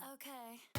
Okay.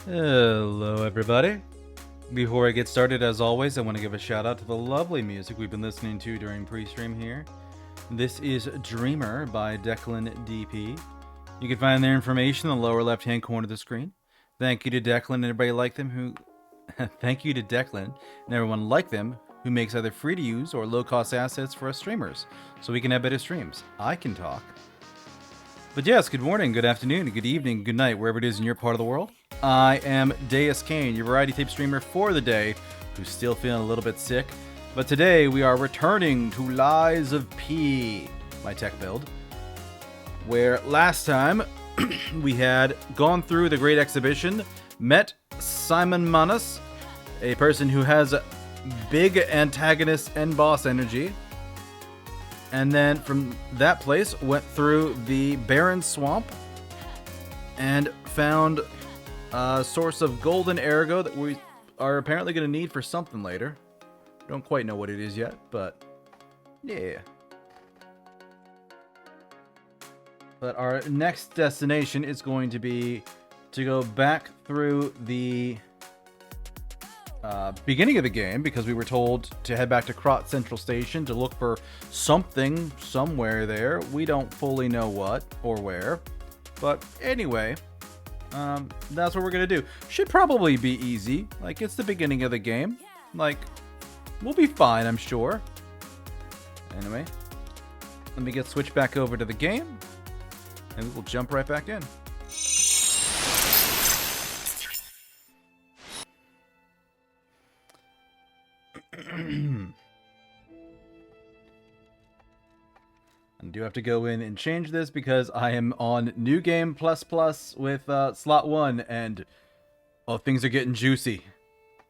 Hello everybody. Before I get started, as always, I want to give a shout out to the lovely music we've been listening to during pre-stream here. This is Dreamer by Declan DP. You can find their information in the lower left-hand corner of the screen. Thank you to Declan and everybody like them who thank you to Declan and everyone like them who makes either free to use or low-cost assets for us streamers so we can have better streams. I can talk. But yes, good morning, good afternoon, good evening, good night, wherever it is in your part of the world. I am Deuscain, your variety tape streamer for the day, who's still feeling a little bit sick. But today we are returning to Lies of P, my tech build, where last time we had gone through the Great Exhibition, met Simon Manus, a person who has big antagonist and boss energy, and then from that place went through the Barren Swamp and found a source of golden ergo that we are apparently going to need for something later. Don't quite know what it is yet, but yeah. But our next destination is going to be to go back through the beginning of the game, because we were told to head back to Krot Central Station to look for something somewhere there. We don't fully know what or where, but anyway, that's what we're gonna do. Should probably be easy. Like, it's the beginning of the game. Like, we'll be fine, I'm sure. Anyway, let me get switched back over to the game, and we will jump right back in. I do have to go in and change this because I am on New Game Plus Plus with Slot 1, and things are getting juicy.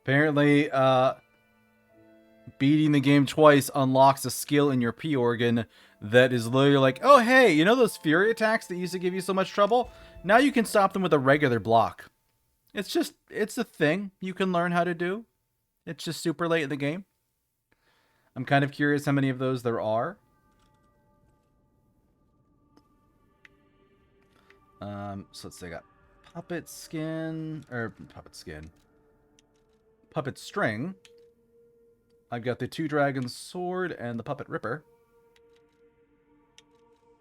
Apparently, beating the game twice unlocks a skill in your P organ that is literally like, oh hey, you know those fury attacks that used to give you so much trouble? Now you can stop them with a regular block. It's a thing you can learn how to do. It's just super late in the game. I'm kind of curious how many of those there are. So let's see, I got puppet string. I've got the two dragon sword and the puppet ripper.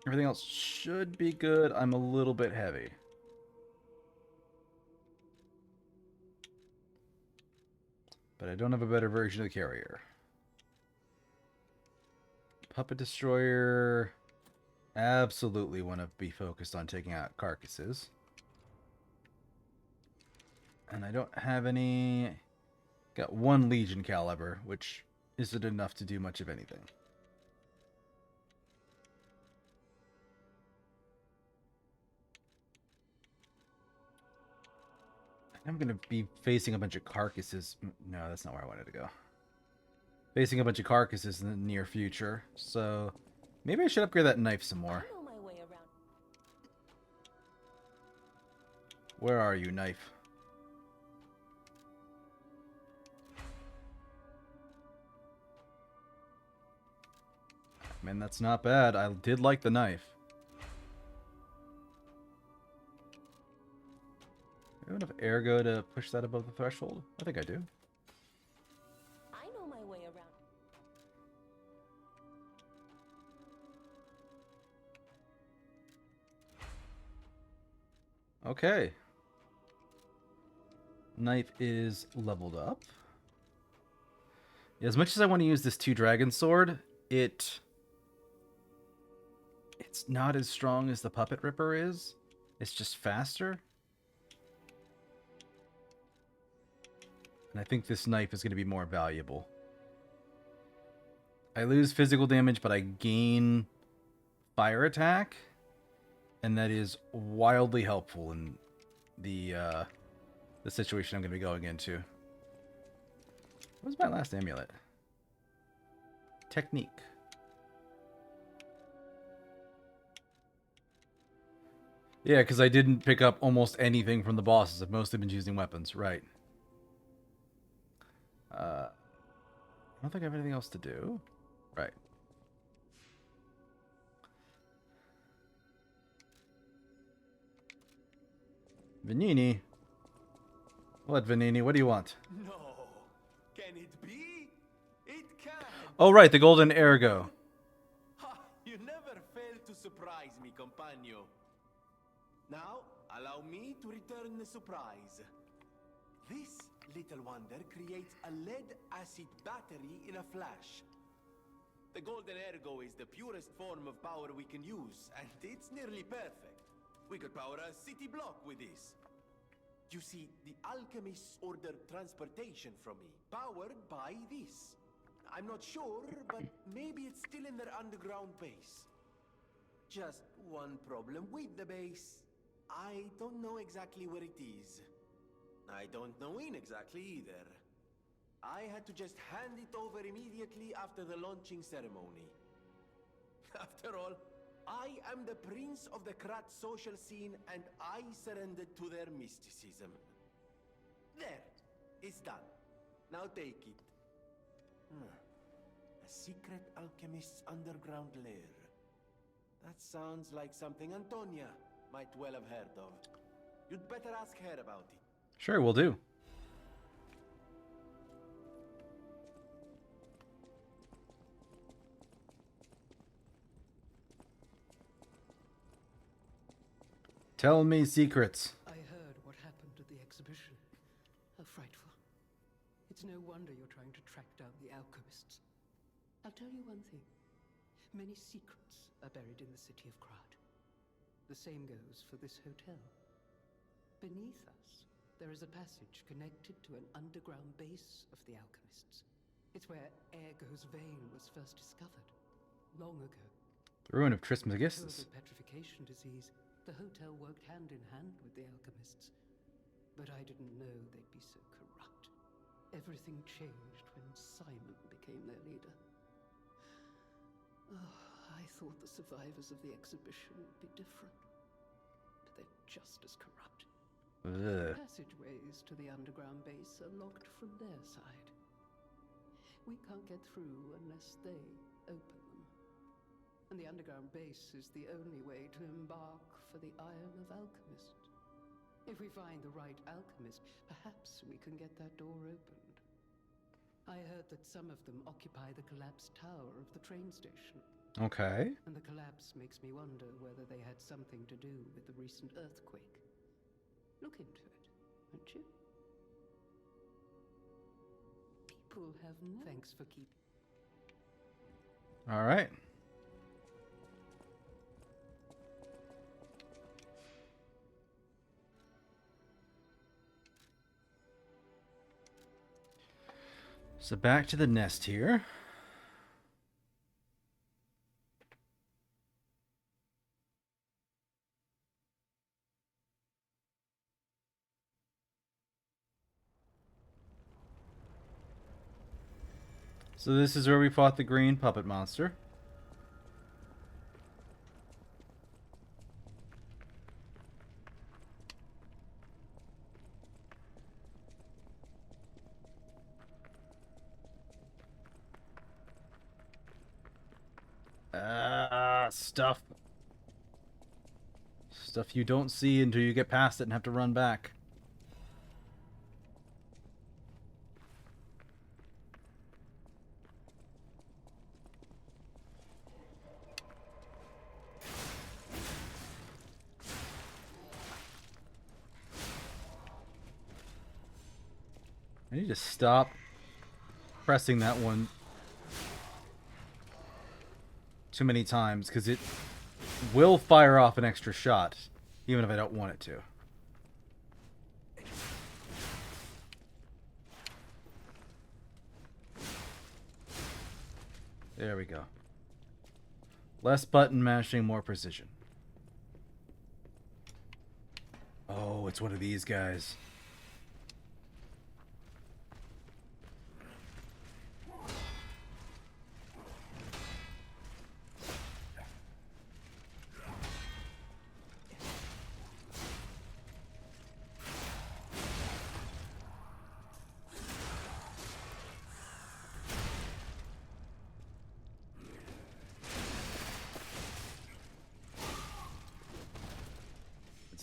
Everything else should be good. I'm a little bit heavy. But I don't have a better version of the carrier. Puppet destroyer. Absolutely want to be focused on taking out carcasses. And I don't have any... Got one Legion caliber, which isn't enough to do much of anything. I'm going to be facing a bunch of carcasses. No, that's not where I wanted to go. Facing a bunch of carcasses in the near future, so maybe I should upgrade that knife some more. Where are you, knife? Man, that's not bad. I did like the knife. Do I have enough ergo to push that above the threshold? I think I do. I know my way around. Okay. Knife is leveled up. As much as I want to use this two dragon sword, it's not as strong as the puppet ripper is. It's just faster. And I think this knife is going to be more valuable. I lose physical damage, but I gain fire attack. And that is wildly helpful in the situation I'm going to be going into. What was my last amulet? Technique. Yeah, because I didn't pick up almost anything from the bosses. I've mostly been using weapons. Right. I don't think I have anything else to do. Right. Vanini. What, Vanini? What do you want? No. Can it be? It can. Oh, right, the golden ergo. Ha! You never fail to surprise me, compagno. Now, allow me to return the surprise. This little wonder creates a lead-acid battery in a flash. The golden ergo is the purest form of power we can use, and it's nearly perfect. We could power a city block with this. You see, the alchemists ordered transportation from me, powered by this. I'm not sure, but maybe it's still in their underground base. Just one problem with the base. I don't know exactly where it is. I don't know when exactly either. I had to just hand it over immediately after the launching ceremony. After all, I am the prince of the Krat social scene, and I surrendered to their mysticism. There, it's done. Now take it. A secret alchemist's underground lair. That sounds like something Antonia might well have heard of. You'd better ask her about it. Sure, we'll do. Tell me secrets. I heard what happened at the exhibition. How frightful. It's no wonder you're trying to track down the alchemists. I'll tell you one thing. Many secrets are buried in the city of Krat. The same goes for this hotel. Beneath us, there is a passage connected to an underground base of the alchemists. It's where Ergo's vein was first discovered, long ago. The ruin of Until Trismegistus. the petrification disease, the hotel worked hand in hand with the alchemists. But I didn't know they'd be so corrupt. Everything changed when Simon became their leader. Oh, I thought the survivors of the exhibition would be different. But they're just as corrupt. Ugh. Passageways to the underground base are locked from their side. We can't get through unless they open them. And the underground base is the only way to embark for the Isle of Alchemist. If we find the right alchemist, perhaps we can get that door opened. I heard that some of them occupy the collapsed tower of the train station. Okay. And the collapse makes me wonder whether they had something to do with the recent earthquake. Look into it, won't you? People have no... Thanks for keeping... All right. So back to the nest here. So this is where we fought the green puppet monster. Stuff. Stuff you don't see until you get past it and have to run back. I need to stop pressing that one too many times, because it will fire off an extra shot, even if I don't want it to. There we go. Less button mashing, more precision. Oh, it's one of these guys.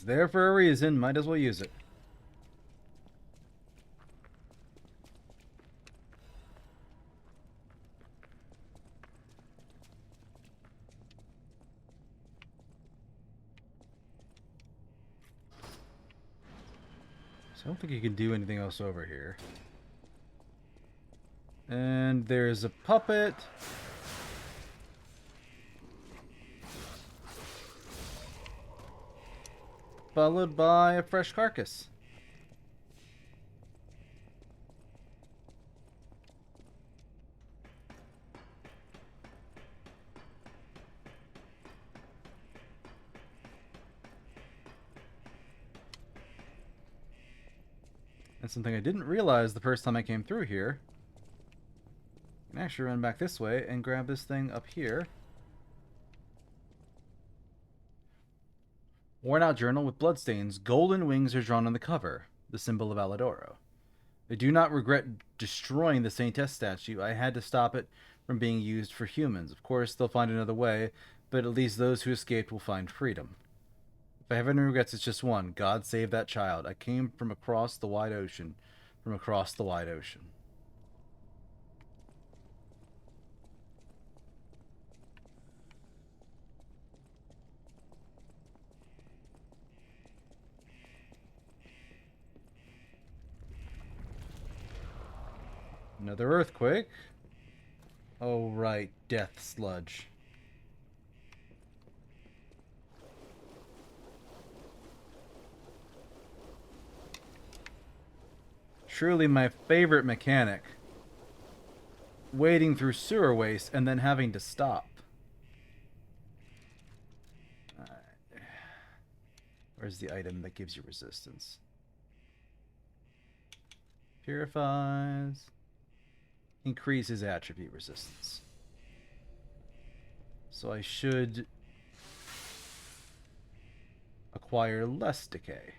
There for a reason, might as well use it. I don't think you can do anything else over here. And there's a puppet. Followed by a fresh carcass. That's something I didn't realize the first time I came through here. I can actually run back this way and grab this thing up here. Worn out journal with bloodstains. Golden wings are drawn on the cover, the symbol of Aladoro. I do not regret destroying the Saintess statue. I had to stop it from being used for humans. Of course, they'll find another way, but at least those who escaped will find freedom. If I have any regrets, it's just one. God save that child. I came from across the wide ocean. From across the wide ocean. Another earthquake. Oh, right. Death sludge. Truly my favorite mechanic. Wading through sewer waste and then having to stop. Where's the item that gives you resistance? Purifies. Increases attribute resistance. So I should acquire less decay.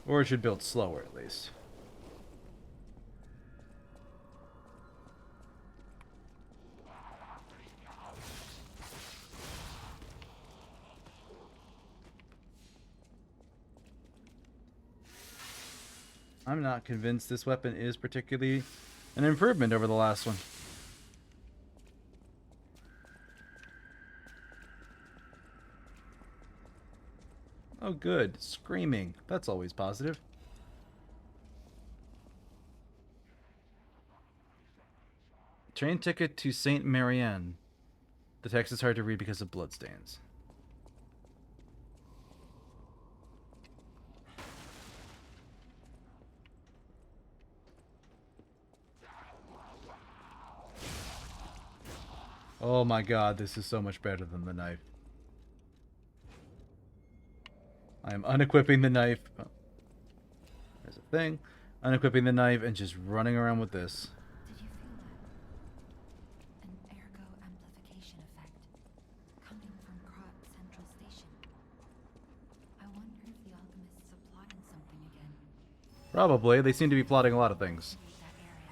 Or it should build slower, at least. I'm not convinced this weapon is particularly an improvement over the last one. Oh, good. Screaming. That's always positive. Train ticket to Saint Marianne. The text is hard to read because of bloodstains. Oh my god, this is so much better than the knife. I am unequipping the knife. Oh. There's a thing. Unequipping the knife and just running around with this. Did you feel that? An ergo amplification effect coming from Krat Central Station. I wonder if the alchemists are plotting something again. Probably. They seem to be plotting a lot of things. That area.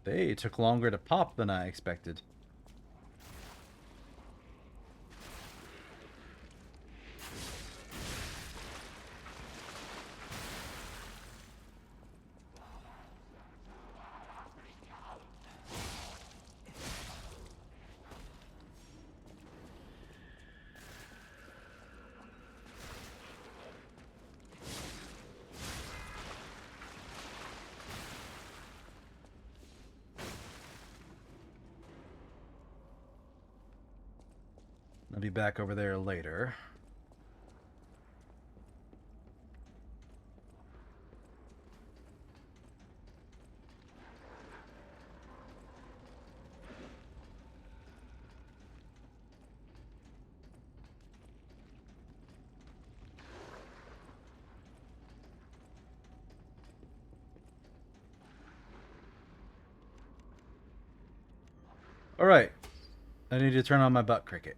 They took longer to pop than I expected. I'll be back over there later. All right. I need to turn on my butt cricket.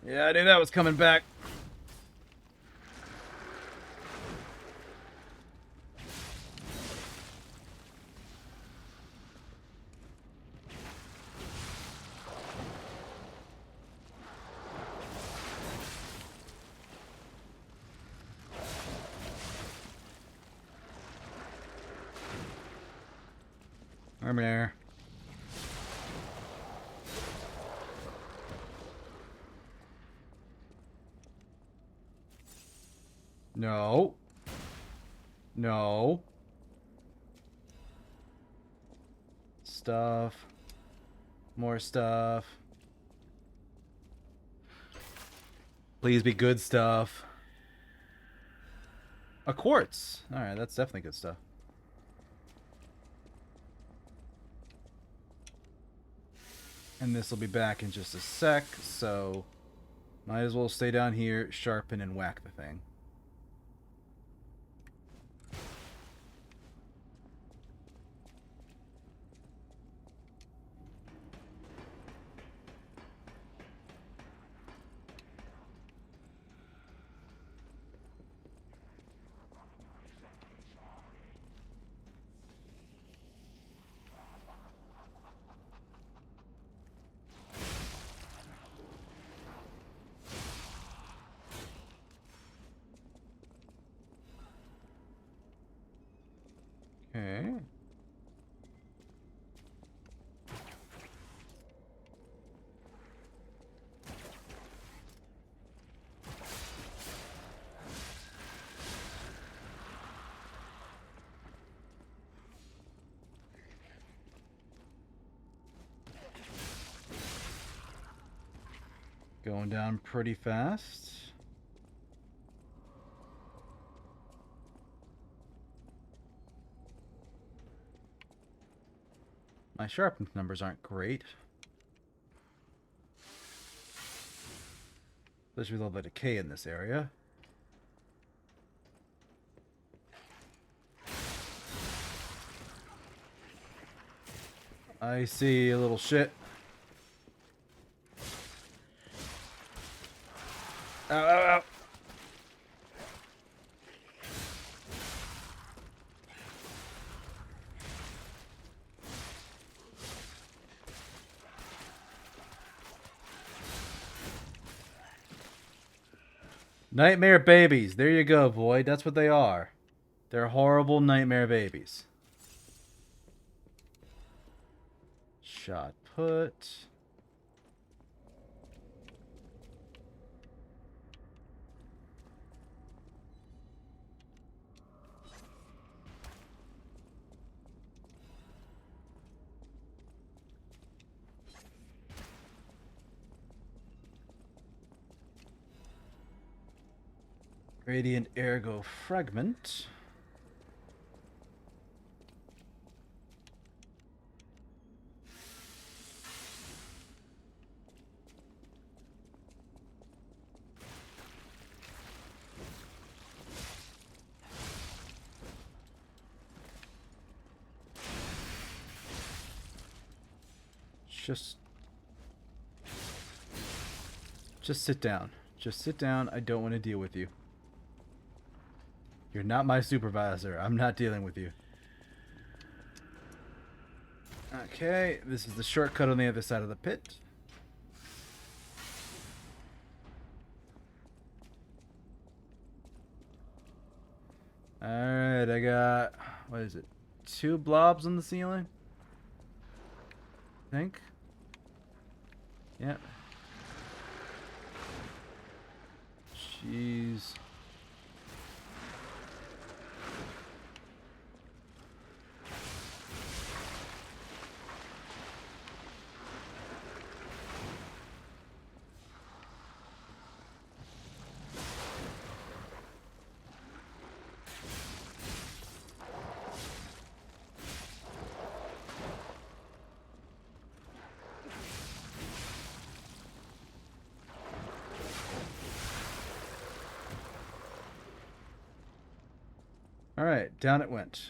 Yeah, I knew that was coming back. Armor there. No. No. Stuff. More stuff. Please be good stuff. A quartz. Alright, that's definitely good stuff. And this will be back in just a sec, so might as well stay down here, sharpen, and whack the thing. Okay. Going down pretty fast. My sharpness numbers aren't great. Especially with all the decay in this area. I see a little shit. Ow, ow, ow. Nightmare babies. There you go, boy. That's what they are. They're horrible nightmare babies. Shot put. Radiant ergo fragment. Just sit down. Just sit down. I don't want to deal with you. You're not my supervisor. I'm not dealing with you. Okay, this is the shortcut on the other side of the pit. Alright, I got... what is it? 2 blobs on the ceiling? I think. Yep. Jeez. Alright, down it went.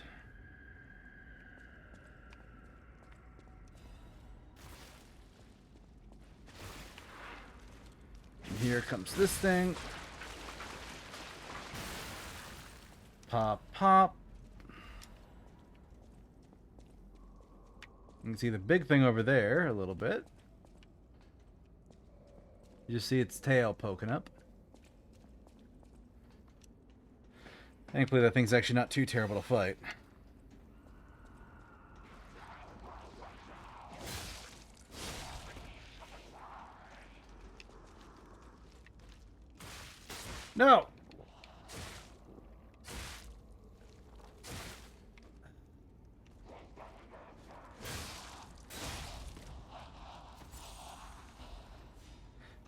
Here comes this thing. Pop, pop. You can see the big thing over there a little bit. You just see its tail poking up. Thankfully, that thing's actually not too terrible to fight. No!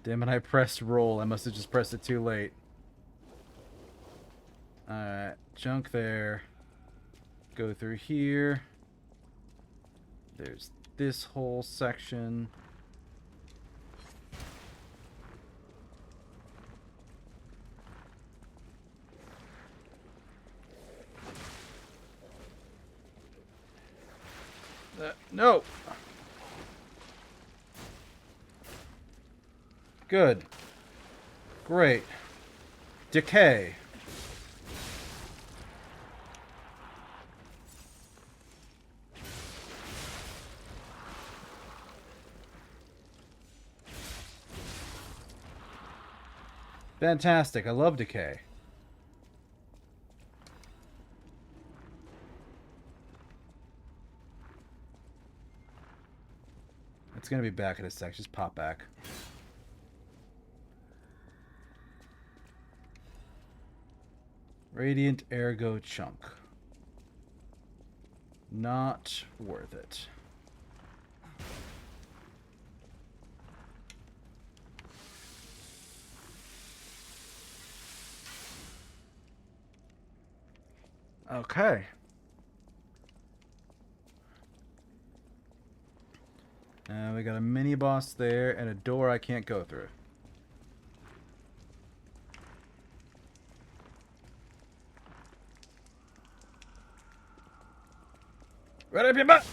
Damn it, I pressed roll. I must have just pressed it too late. Alright, junk there. Go through here. There's this whole section. No! Good. Great. Decay. Fantastic. I love decay. It's going to be back in a sec. Just pop back. Radiant ergo chunk. Not worth it. Okay. We got a mini boss there and a door I can't go through. Right up your butt!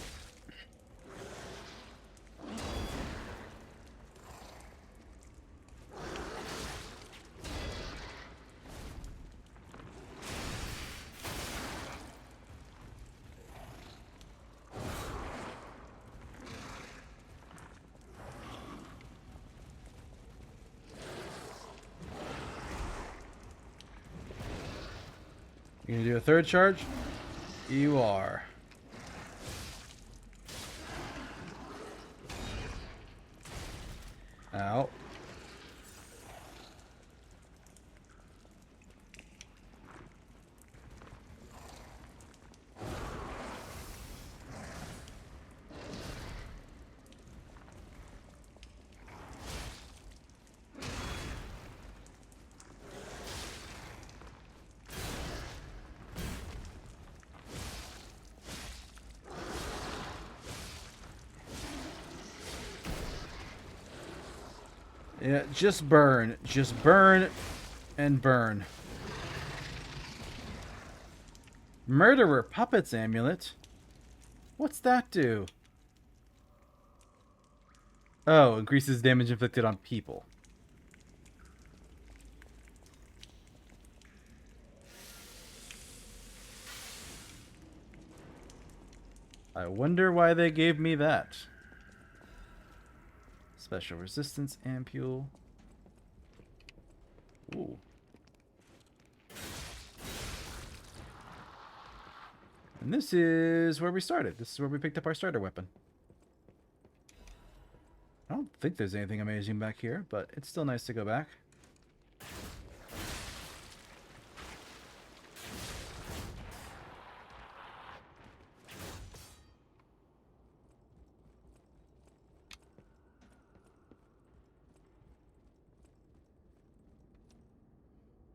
You gonna do a third charge? You are. Ow. Yeah, just burn. Just burn and burn. Murderer Puppets Amulet? What's that do? Oh, increases damage inflicted on people. I wonder why they gave me that. Special resistance ampule. Ooh. And this is where we started. This is where we picked up our starter weapon. I don't think there's anything amazing back here, but it's still nice to go back.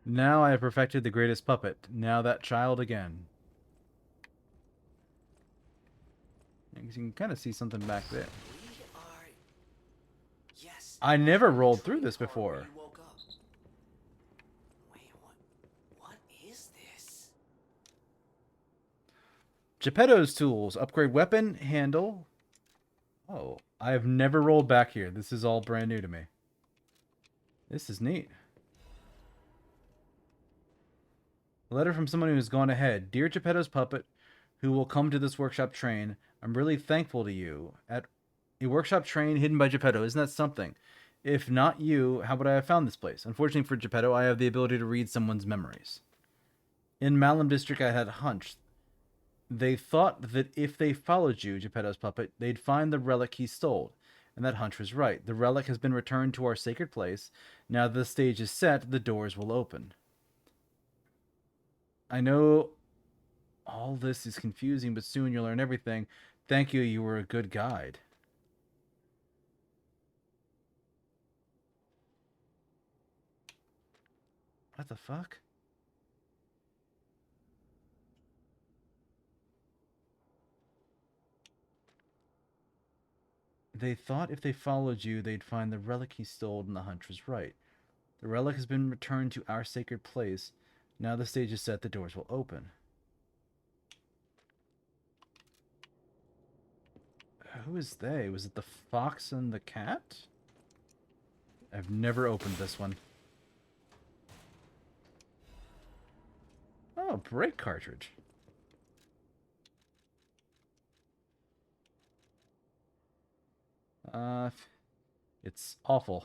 Now I have perfected the greatest puppet. Now that child again. You can kind of see something back there. I never rolled through this before. Wait, what is this? Geppetto's tools. Upgrade weapon, handle. Oh, I have never rolled back here. This is all brand new to me. This is neat. A letter from someone who has gone ahead. Dear Geppetto's puppet, who will come to this workshop train, I'm really thankful to you. At a workshop train hidden by Geppetto, isn't that something? If not you, how would I have found this place? Unfortunately for Geppetto, I have the ability to read someone's memories. In Malum District, I had a hunch. They thought that if they followed you, Geppetto's puppet, they'd find the relic he stole. And that hunch was right. The relic has been returned to our sacred place. Now that the stage is set, the doors will open. I know all this is confusing, but soon you'll learn everything. Thank you, you were a good guide. What the fuck? They thought if they followed you, they'd find the relic he stole, and the hunch was right. The relic has been returned to our sacred place. Now the stage is set, the doors will open. Who is they? Was it the fox and the cat? I've never opened this one. Oh, brake cartridge. It's awful.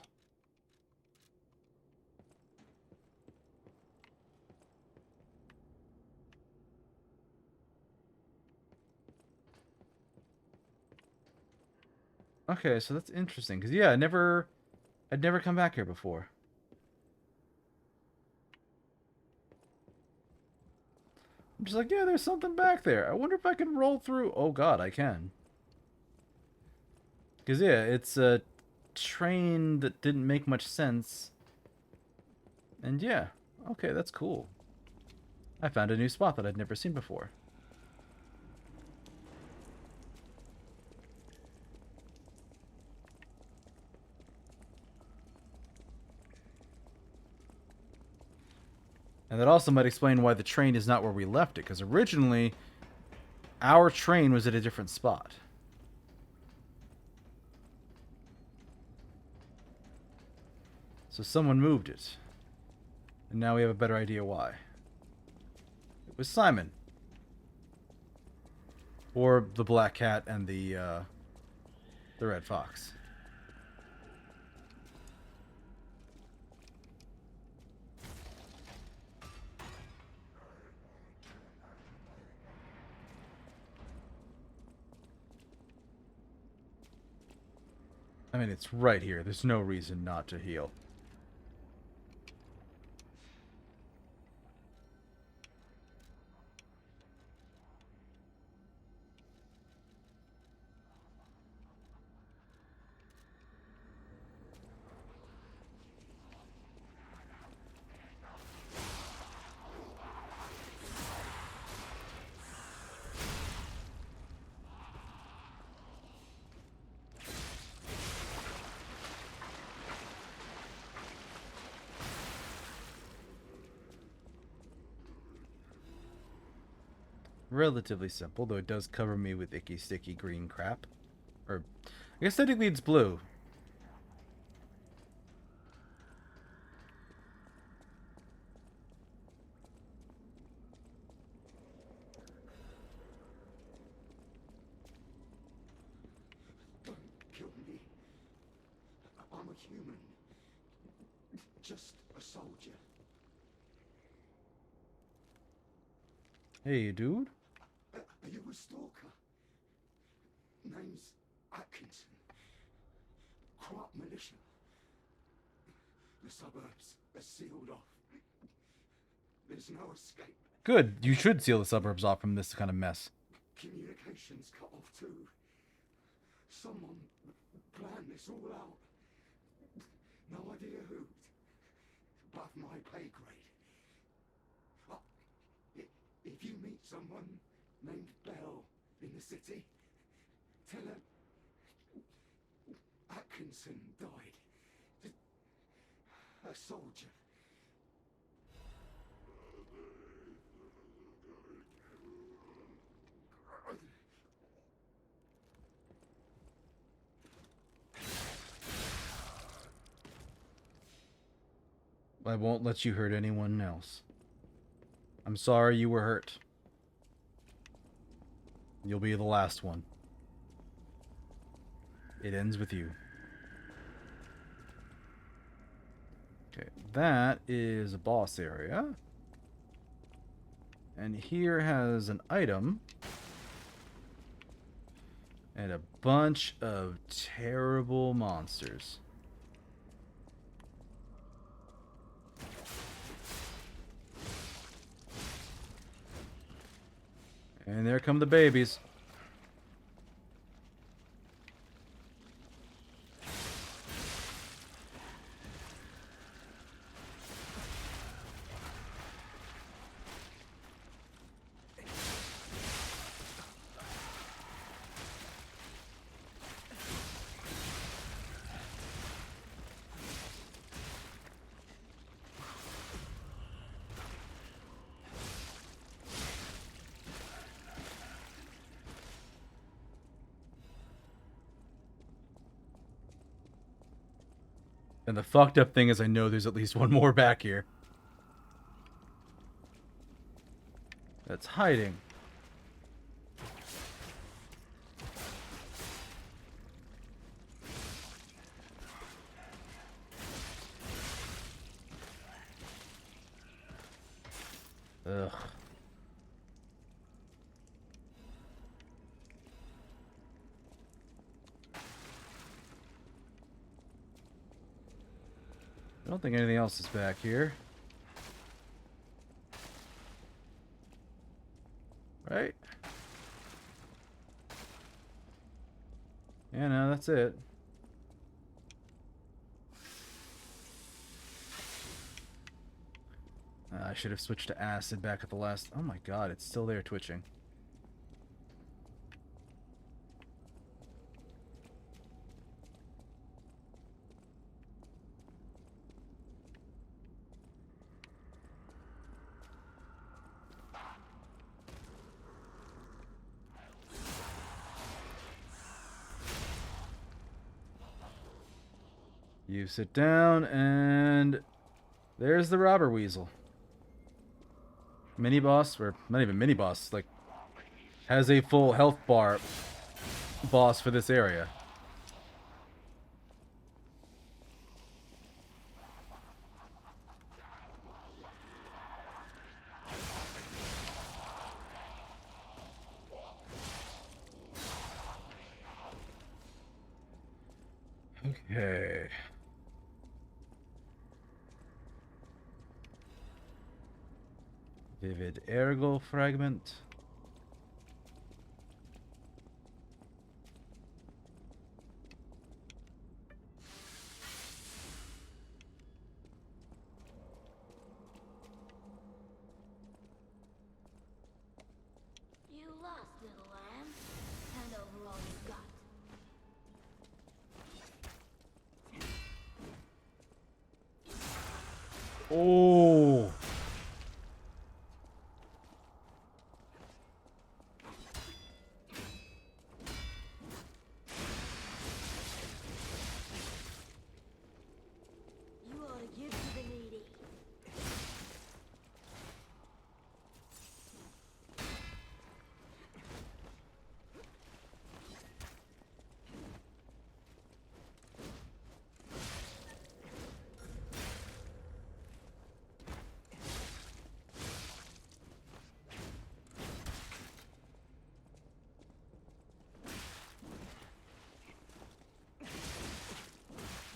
Okay, so that's interesting. Because, yeah, I'd never come back here before. I'm just like, yeah, there's something back there. I wonder if I can roll through. Oh, God, I can. Because, yeah, it's a train that didn't make much sense. And, yeah, okay, that's cool. I found a new spot that I'd never seen before. And that also might explain why the train is not where we left it, because originally, our train was at a different spot. So someone moved it. And now we have a better idea why. It was Simon. Or the black cat and the red fox. I mean, it's right here. There's no reason not to heal. Relatively simple, though it does cover me with icky, sticky green crap. Or, I guess technically it's blue. Don't kill me. I'm a human. Just a soldier. Hey, dude. Are you a stalker? Name's Atkinson. Crop militia. The suburbs are sealed off. There's no escape. Good. You should seal the suburbs off from this kind of mess. Communications cut off too. Someone planned this all out. No idea who. Above my pay grade. If you meet someone named Bell in the city, tell him Atkinson died. A soldier. I won't let you hurt anyone else. I'm sorry you were hurt. You'll be the last one. It ends with you. Okay, that is a boss area. And here has an item. And a bunch of terrible monsters. And there come the babies. And the fucked up thing is I know there's at least one more back here. That's hiding. Ugh. I don't think anything else is back here. Right? Yeah, no, that's it. I should have switched to acid back at the last... Oh my god, it's still there twitching. You sit down, and there's the robber weasel. Mini boss, or not even mini boss, like, has a full health bar boss for this area. Okay. Vivid ergo fragment. You lost, little lamb. Hand over all you got. Oh. You ought to give to the needy.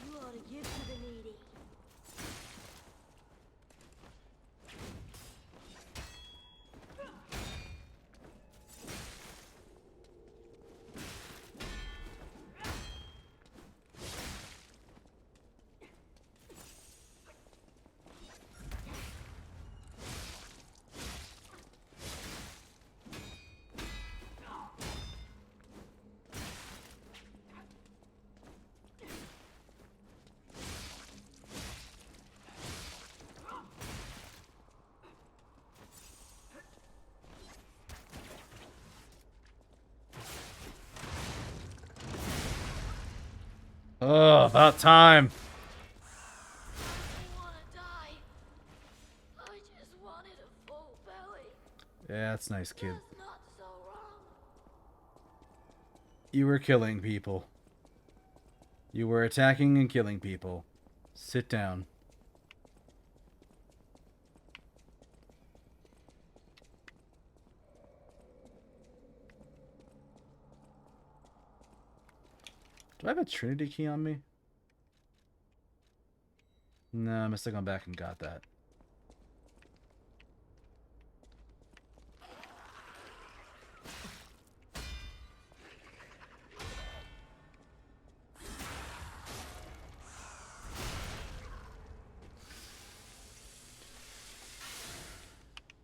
You ought to give to the needy. Oh, about time. I wanna die. That's nice, kid. That's not so wrong. You were killing people. You were attacking and killing people. Sit down. Do I have a Trinity key on me? No, I must have gone back and got that.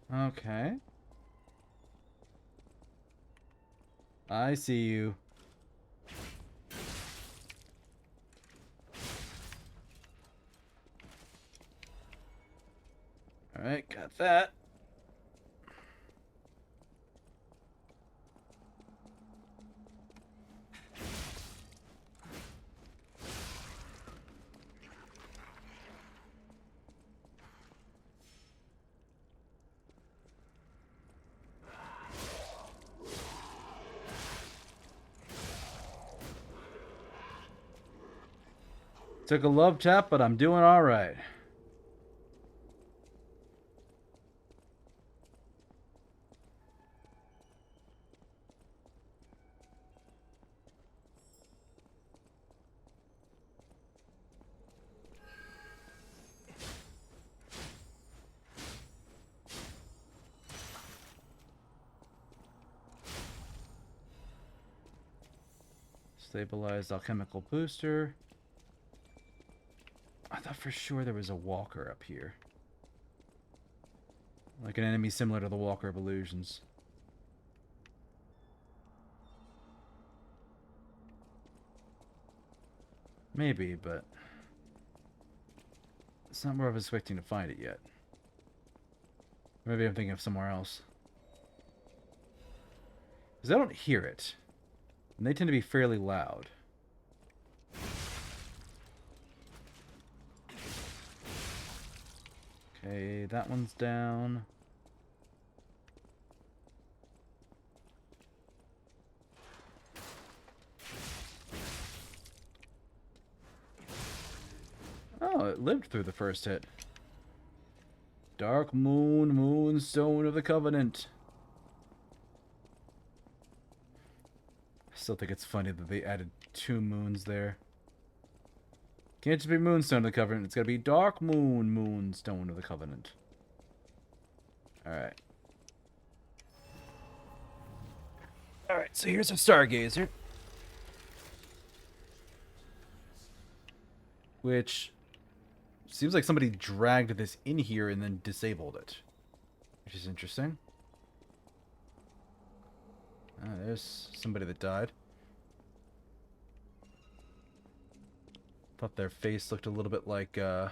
Okay. I see you. Alright, got that. Took a love tap, but I'm doing alright. Stabilized alchemical booster. I thought for sure there was a walker up here. Like an enemy similar to the Walker of Illusions. Maybe, but it's not where I was expecting to find it yet. Maybe I'm thinking of somewhere else. Because I don't hear it. And they tend to be fairly loud. Okay, that one's down. Oh, it lived through the first hit. Dark Moon, Moonstone of the Covenant. I still think it's funny that they added 2 moons there. Can't just be Moonstone of the Covenant. It's got to be Dark Moon, Moonstone of the Covenant. Alright. Alright, so here's a Stargazer. Which seems like somebody dragged this in here and then disabled it. Which is interesting. Ah, there's somebody that died. Thought their face looked a little bit like one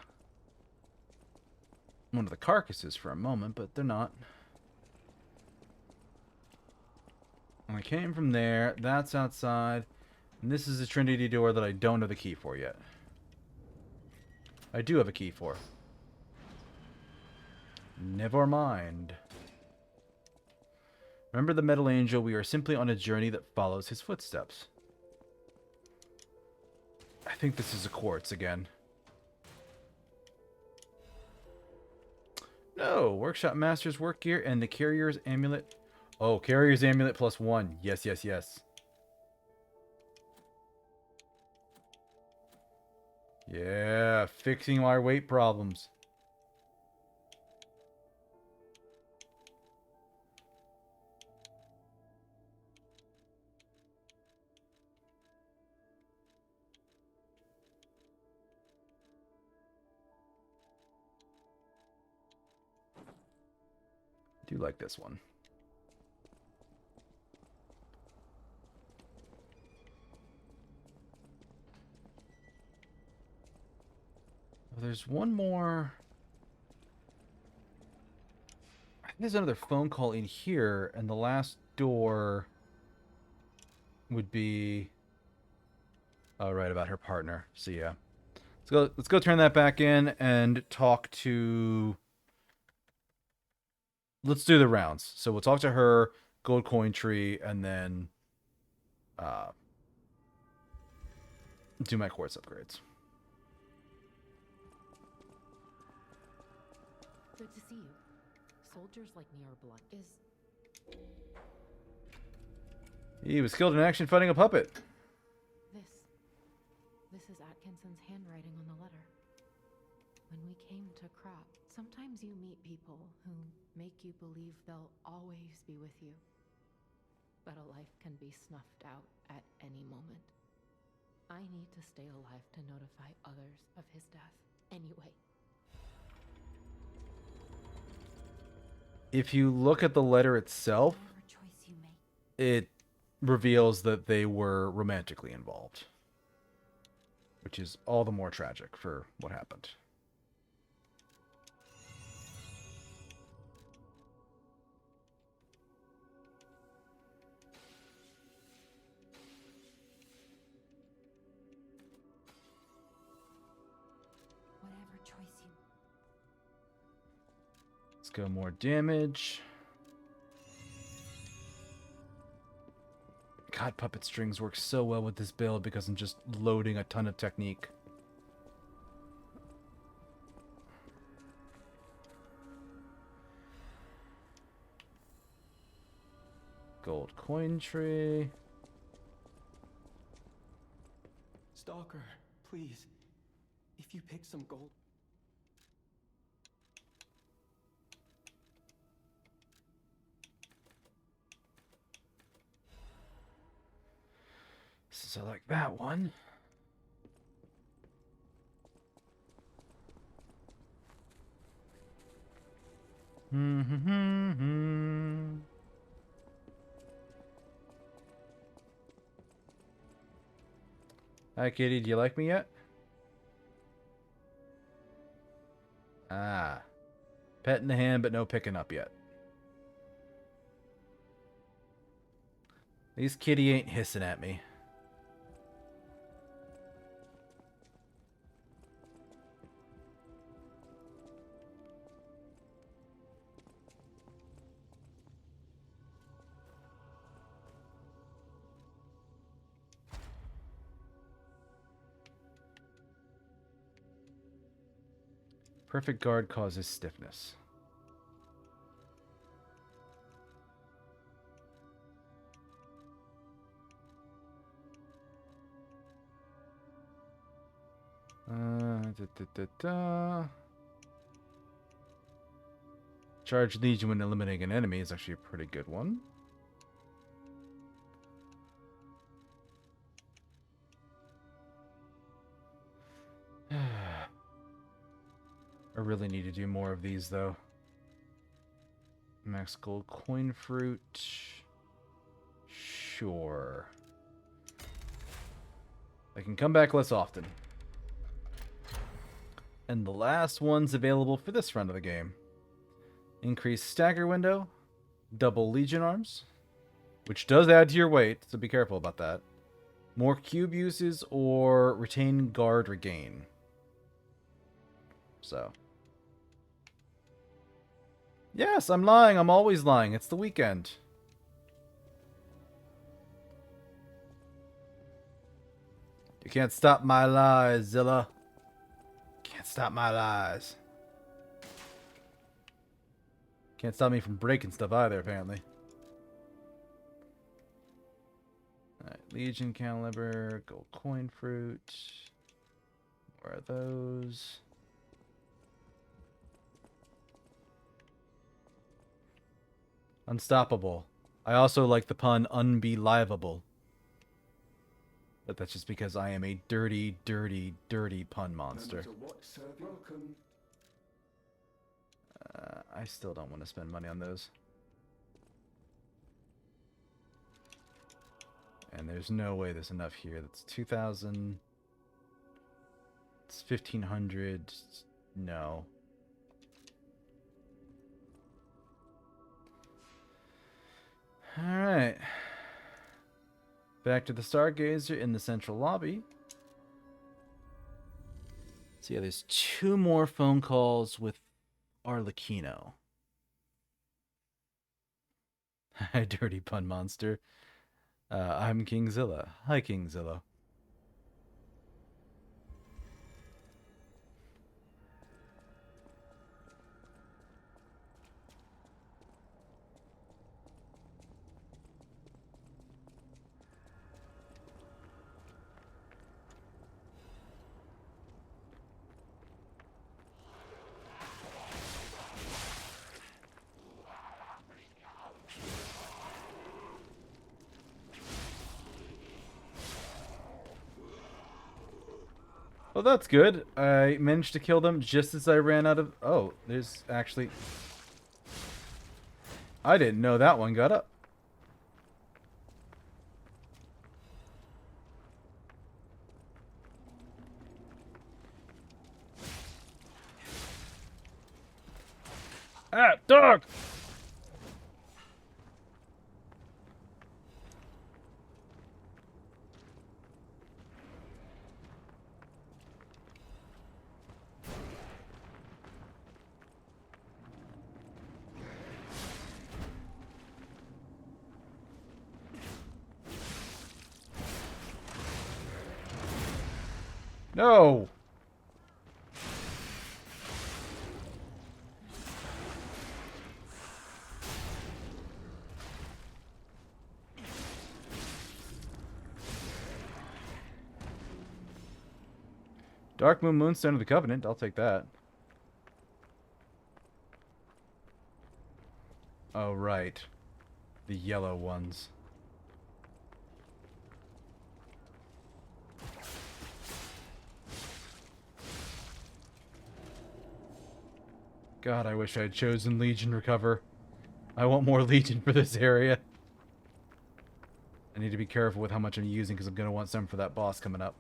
of the carcasses for a moment, but they're not. And I came from there. That's outside. And this is a Trinity door that I don't know the key for yet. I do have a key for. Never mind. Remember the Metal Angel, we are simply on a journey that follows his footsteps. I think this is a quartz again. No, Workshop Master's work gear and the Carrier's Amulet. Oh, Carrier's Amulet +1. Yes, yes, yes. Yeah, fixing our weight problems. I do like this one. Oh, there's one more. I think there's another phone call in here, and the last door would be. Oh, right, about her partner. So yeah, let's go turn that back in and talk to let's do the rounds. So we'll talk to her, gold coin tree, and then do my quartz upgrades. Good to see you. Soldiers like me are blunt. He was killed in action fighting a puppet. This is Atkinson's handwriting on the letter. When we came to Crop, sometimes you meet people who make you believe they'll always be with you. But a life can be snuffed out at any moment. I need to stay alive to notify others of his death anyway. If you look at the letter itself, Whatever choice you make. it reveals that they were romantically involved, which is all the more tragic for what happened. Whatever choice you. Let's go more damage. God, puppet strings work so well with this build because I'm just loading a ton of technique. Gold coin tree. Stalker, please. If you pick some gold. So like that one. Hi, kitty. Do you like me yet? Ah. Pet in the hand, but no picking up yet. At least kitty ain't hissing at me. Perfect guard causes stiffness. Charge Legion when eliminating an enemy is actually a pretty good one. I really need to do more of these, though. Max gold coin fruit. Sure. I can come back less often. And the last one's available for this run of the game. Increased stagger window. Double Legion arms. Which does add to your weight, so be careful about that. More cube uses or retain guard regain. So. Yes, I'm lying. I'm always lying. It's the weekend. You can't stop my lies, Zilla. Can't stop my lies. Can't stop me from breaking stuff either, apparently. Alright, Legion caliber, gold coin fruit. Where are those? Unstoppable. I also like the pun unbelievable. But that's just because I am a dirty, dirty, dirty pun monster. I still don't want to spend money on those. And there's no way there's enough here. That's 2,000. It's 1,500. No. Alright. Back to the Stargazer in the central lobby. So yeah, there's 2 more phone calls with Arlecchino. Hi, dirty pun monster. I'm Kingzilla. Hi, Kingzilla. Well, that's good. I managed to kill them just as I ran out of... Oh, there's actually... I didn't know that one got up. Ah, dog! No! Dark Moon Moonstone of the Covenant. I'll take that. Oh, right. The yellow ones. God, I wish I had chosen Legion Recover. I want more Legion for this area. I need to be careful with how much I'm using because I'm going to want some for that boss coming up.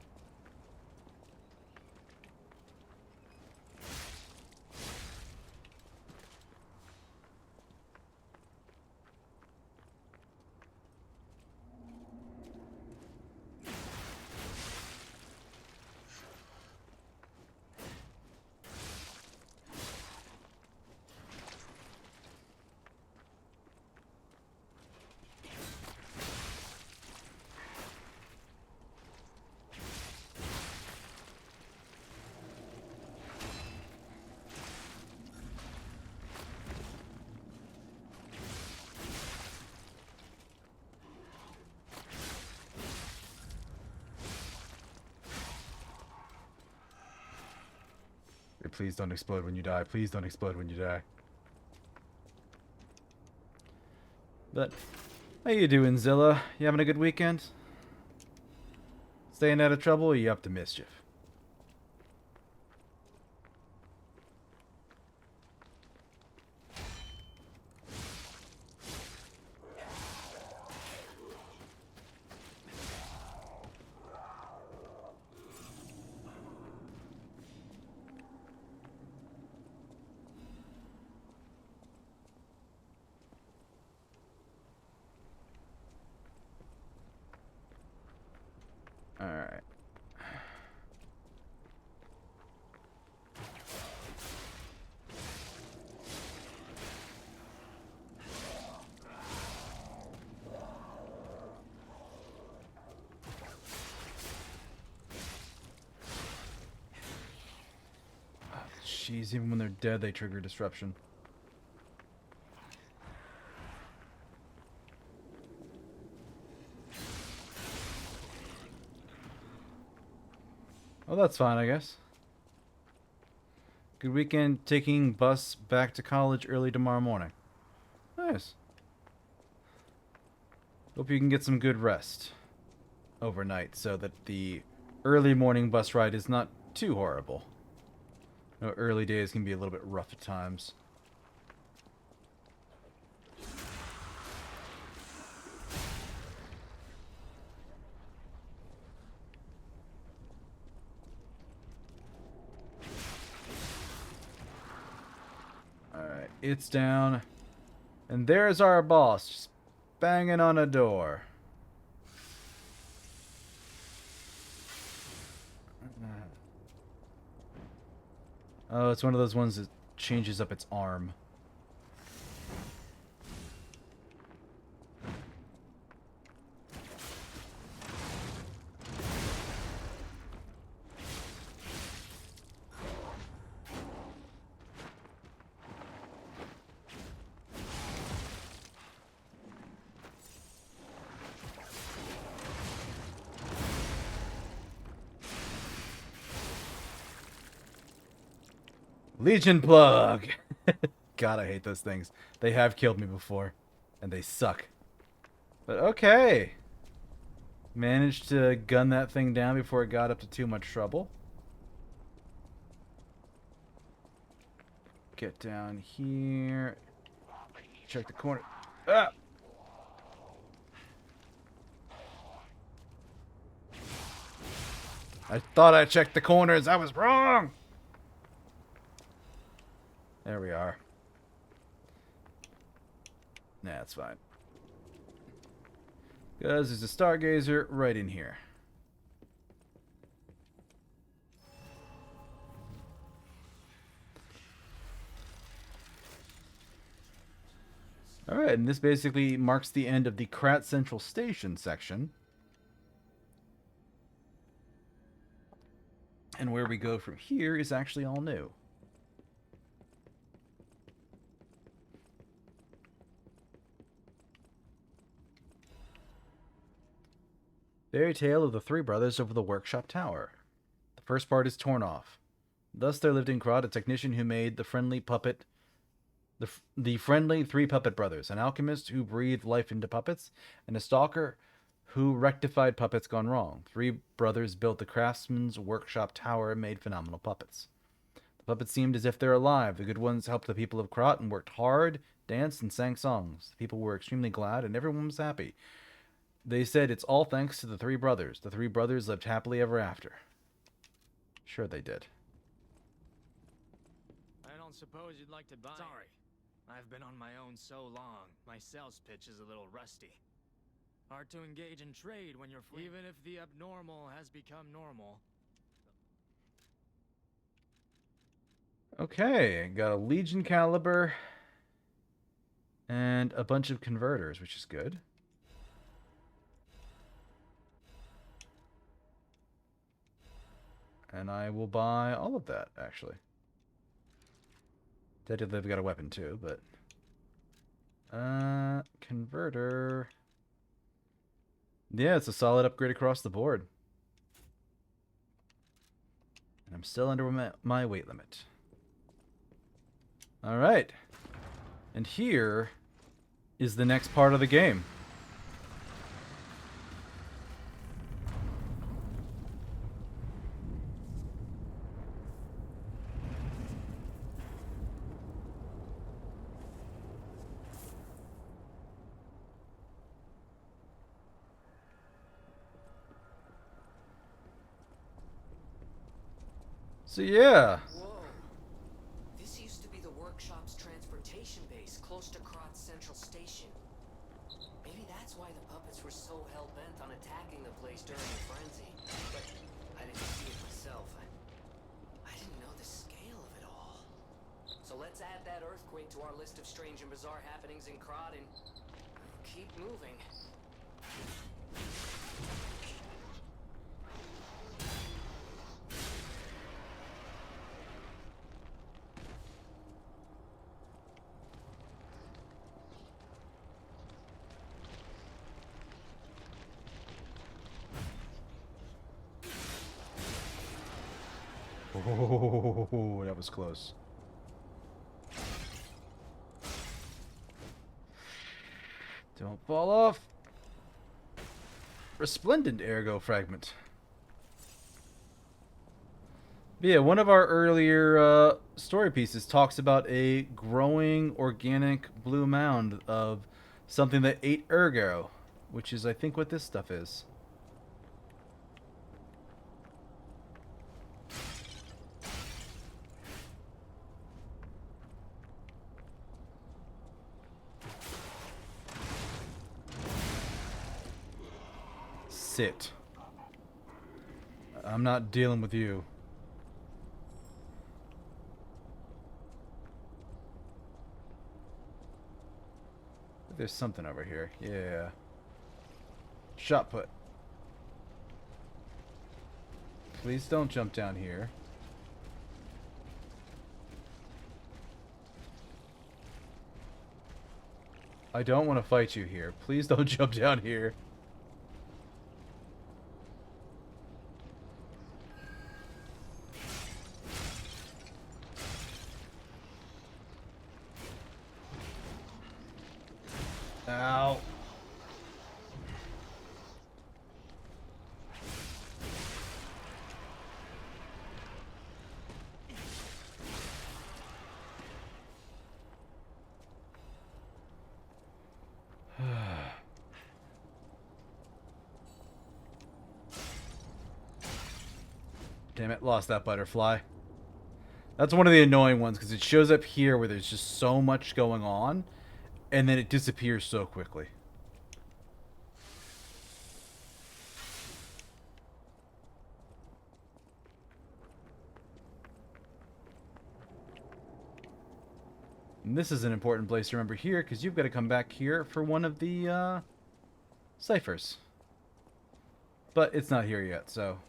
Please don't explode when you die. Please don't explode when you die. But, how you doing, Zilla? You having a good weekend? Staying out of trouble, or you up to mischief? Alright. Jeez, even when they're dead, they trigger disruption. Well, that's fine, I guess. Good weekend, taking bus back to college early tomorrow morning. Nice. Hope you can get some good rest overnight so that the early morning bus ride is not too horrible. You know, early days can be a little bit rough at times. Alright, it's down. And there's our boss, just banging on a door. Oh, it's one of those ones that changes up its arm. Legion plug! God, I hate those things. They have killed me before. And they suck. But okay. Managed to gun that thing down before it got up to too much trouble. Get down here. Check the corner. Ah! I thought I checked the corners. I was wrong. There we are. Nah, it's fine. Because there's a stargazer right in here. Alright, and this basically marks the end of the Krat Central Station section. And where we go from here is actually all new. Fairy tale of the three brothers over the workshop tower. The first part is torn off. Thus there lived in Krat a technician who made the friendly puppet, the friendly three puppet brothers, an alchemist who breathed life into puppets, and a stalker who rectified puppets gone wrong. Three brothers built the craftsman's workshop tower and made phenomenal puppets. The puppets seemed as if they're alive. The good ones helped the people of Krat and worked hard, danced, and sang songs. The people were extremely glad, and everyone was happy. They said it's all thanks to the three brothers. The three brothers lived happily ever after. Sure they did. I don't suppose you'd like to buy... Sorry. I've been on my own so long, my sales pitch is a little rusty. Hard to engage in trade when you're free. Even if the abnormal has become normal. Okay, got a Legion caliber and a bunch of converters, which is good. And I will buy all of that, actually. Technically, they've got a weapon too, but... converter... Yeah, it's a solid upgrade across the board. And I'm still under my weight limit. Alright. And here is the next part of the game. So yeah. Whoa. This used to be the workshop's transportation base, close to Krat Central Station. Maybe that's why the puppets were so hell-bent on attacking the place during the frenzy. But I didn't see it myself. I didn't know the scale of it all. So let's add that earthquake to our list of strange and bizarre happenings in Krat and keep moving. Oh, that was close. Don't fall off. Resplendent ergo fragment. But yeah, one of our earlier story pieces talks about a growing organic blue mound of something that ate ergo, which is, I think, what this stuff is. Sit. I'm not dealing with you. There's something over here. Yeah. Shot put. Please don't jump down here. I don't want to fight you here. Please don't jump down here. Damn it, lost that butterfly. That's one of the annoying ones, because it shows up here where there's just so much going on, and then it disappears so quickly. And this is an important place to remember here, because you've got to come back here for one of the ciphers. But it's not here yet, so...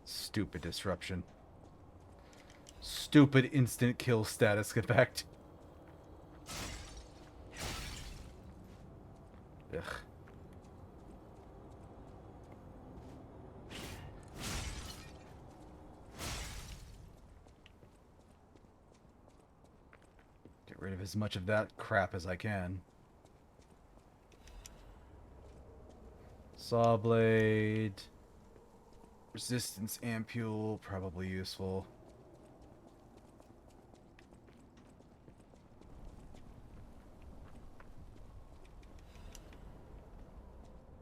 Stupid disruption. Stupid instant kill status effect. Ugh. Get rid of as much of that crap as I can. Saw blade. Resistance ampule, probably useful.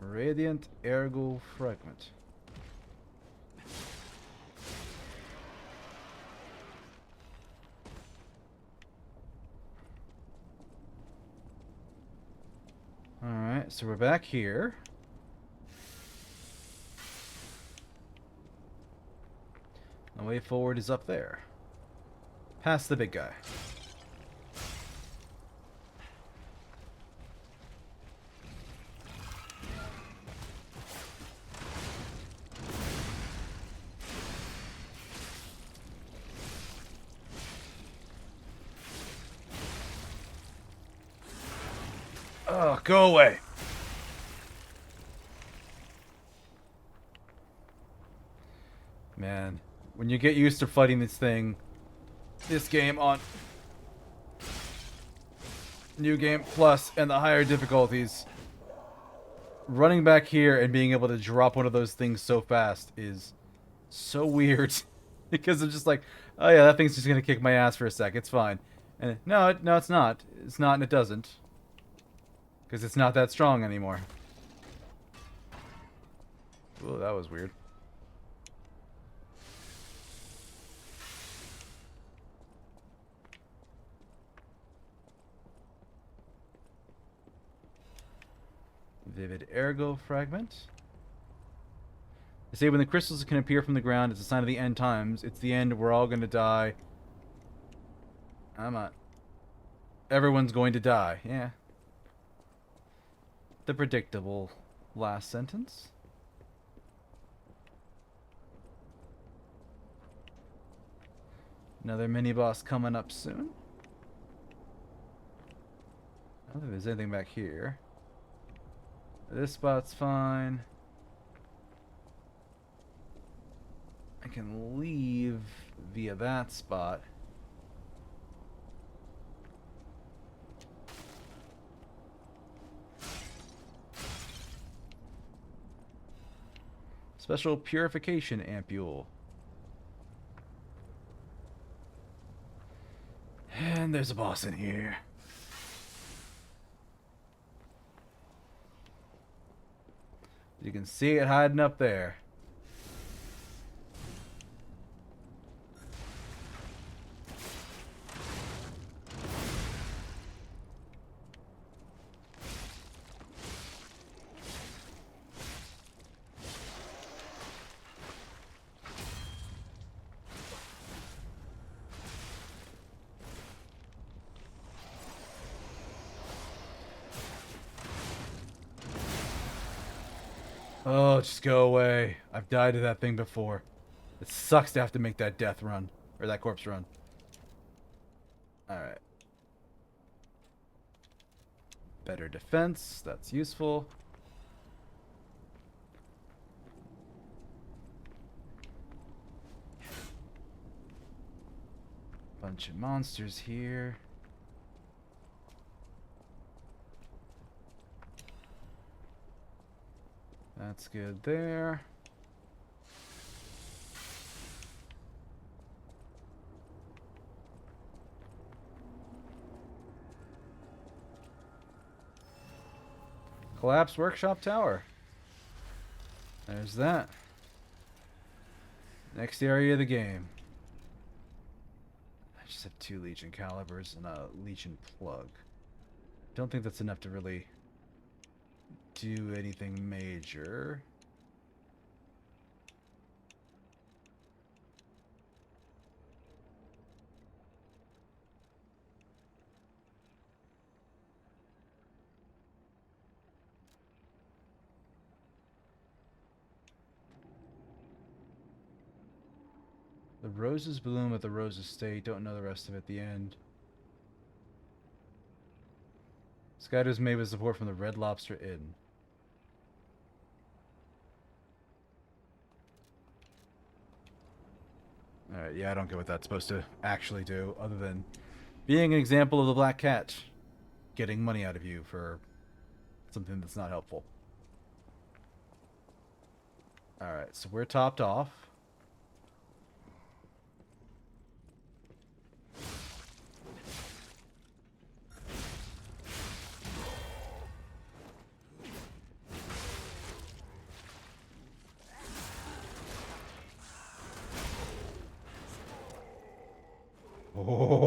Radiant ergo fragment. Alright, so we're back here. The way forward is up there. Past the big guy. Oh, go away. Man. When you get used to fighting this game on New Game Plus and the higher difficulties, running back here and being able to drop one of those things so fast is so weird. Because I'm just like, oh yeah, that thing's just going to kick my ass for a sec. It's fine. And no, it's not. It's not and it doesn't. Because it's not that strong anymore. Ooh, that was weird. Vivid ergo fragment. They say when the crystals can appear from the ground, it's a sign of the end times. It's the end. We're all going to die. I'm not. Everyone's going to die. Yeah. The predictable last sentence. Another mini-boss coming up soon. I don't think there's anything back here. This spot's fine. I can leave via that spot. Special purification ampule. And there's a boss in here. You can see it hiding up there. Oh, just go away. I've died to that thing before. It sucks to have to make that death run. Or that corpse run. Alright. Better defense. That's useful. bunch of monsters here. That's good there. Collapsed workshop tower. There's that. Next area of the game. I just have 2 Legion calibers and a Legion plug. Don't think that's enough to really do anything major. The roses bloom at the rose estate. Don't know the rest of it at the end. Skyder is made with support from the Red Lobster Inn. Alright, yeah, I don't get what that's supposed to actually do, other than being an example of the Black Cat getting money out of you for something that's not helpful. Alright, so we're topped off.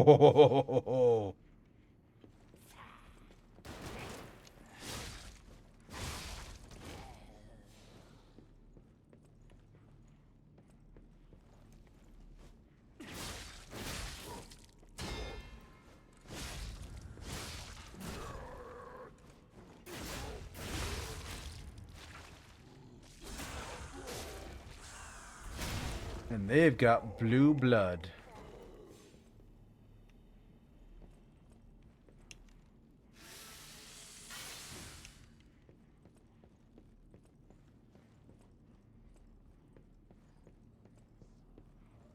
Oh. And they've got blue blood.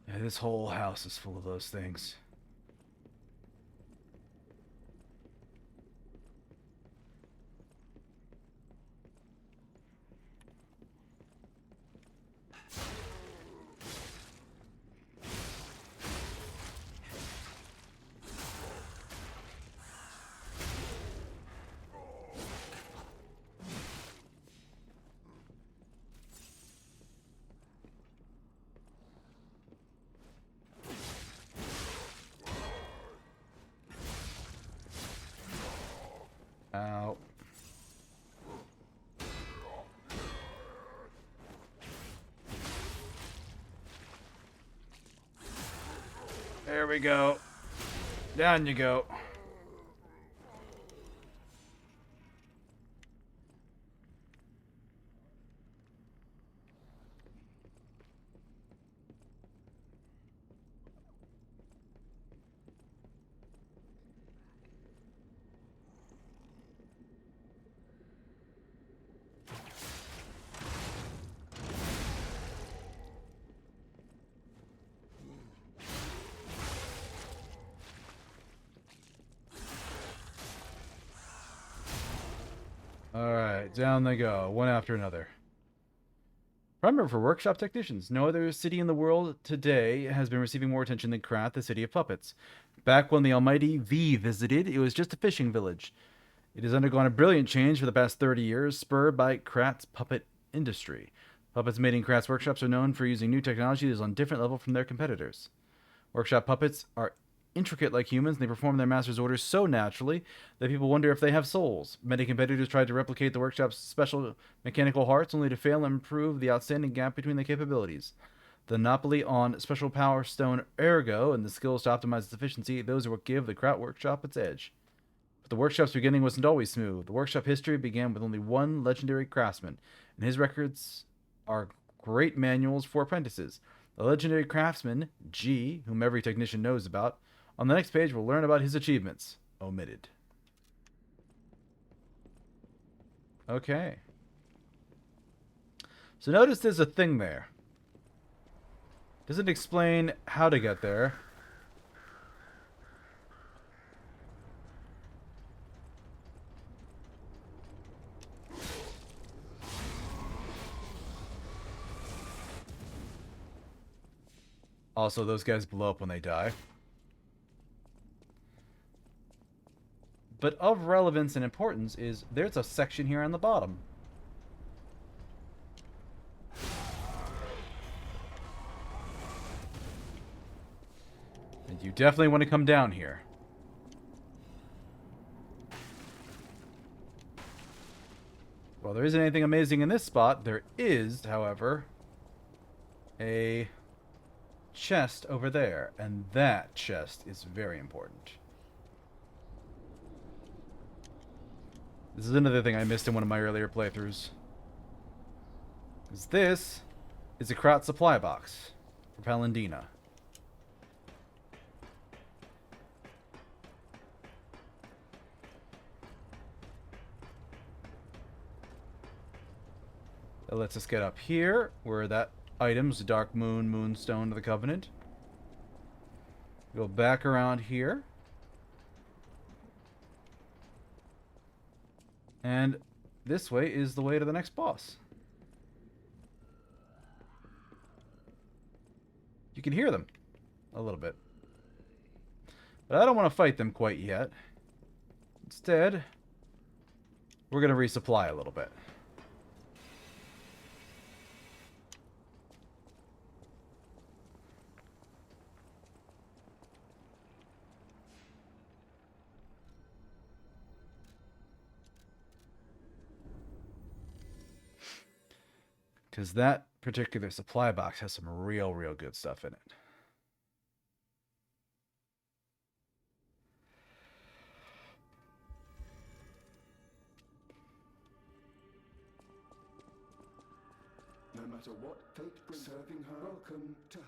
Yeah, this whole house is full of those things. Ow. There we go. Down you go. Alright, down they go, one after another. Primer for workshop technicians. No other city in the world today has been receiving more attention than Krat, the city of puppets. Back when the almighty V visited, it was just a fishing village. It has undergone a brilliant change for the past 30 years, spurred by Krat's puppet industry. Puppets made in Krat's workshops are known for using new technology that is on a different level from their competitors. Workshop puppets are intricate like humans, and they perform their master's orders so naturally that people wonder if they have souls. Many competitors tried to replicate the workshop's special mechanical hearts, only to fail and prove the outstanding gap between their capabilities. The monopoly on special power stone ergo and the skills to optimize its efficiency, those are what give the Kraut workshop its edge. But the workshop's beginning wasn't always smooth. The workshop history began with only one legendary craftsman, and his records are great manuals for apprentices. The legendary craftsman, G, whom every technician knows about. On the next page, we'll learn about his achievements. Omitted. Okay. So notice there's a thing there. Doesn't explain how to get there. Also, those guys blow up when they die. But of relevance and importance is there's a section here on the bottom. And you definitely want to come down here. Well, there isn't anything amazing in this spot. There is, however, a chest over there. And that chest is very important. This is another thing I missed in one of my earlier playthroughs. This is a Krot supply box for Palindina. That lets us get up here, where that item's Dark Moon, Moonstone of the Covenant. Go back around here. And this way is the way to the next boss. You can hear them a little bit. But I don't want to fight them quite yet. Instead, we're going to resupply a little bit. Because that particular supply box has some real good stuff in it. No matter what fate brings, serving her, welcome to her.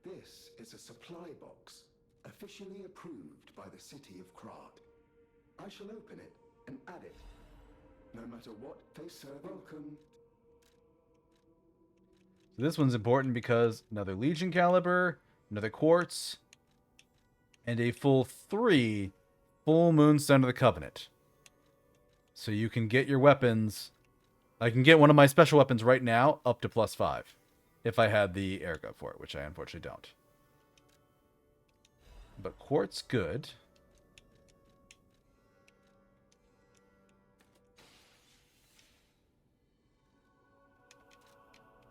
This is a supply box, officially approved by the city of Krat. I shall open it and add it. No matter what fate serve, welcome. So this one's important because another Legion caliber, another quartz, and a full 3 full Moonstone of the Covenant. So you can get your weapons. I can get one of my special weapons right now up to +5. If I had the ergo for it, which I unfortunately don't. But quartz, good.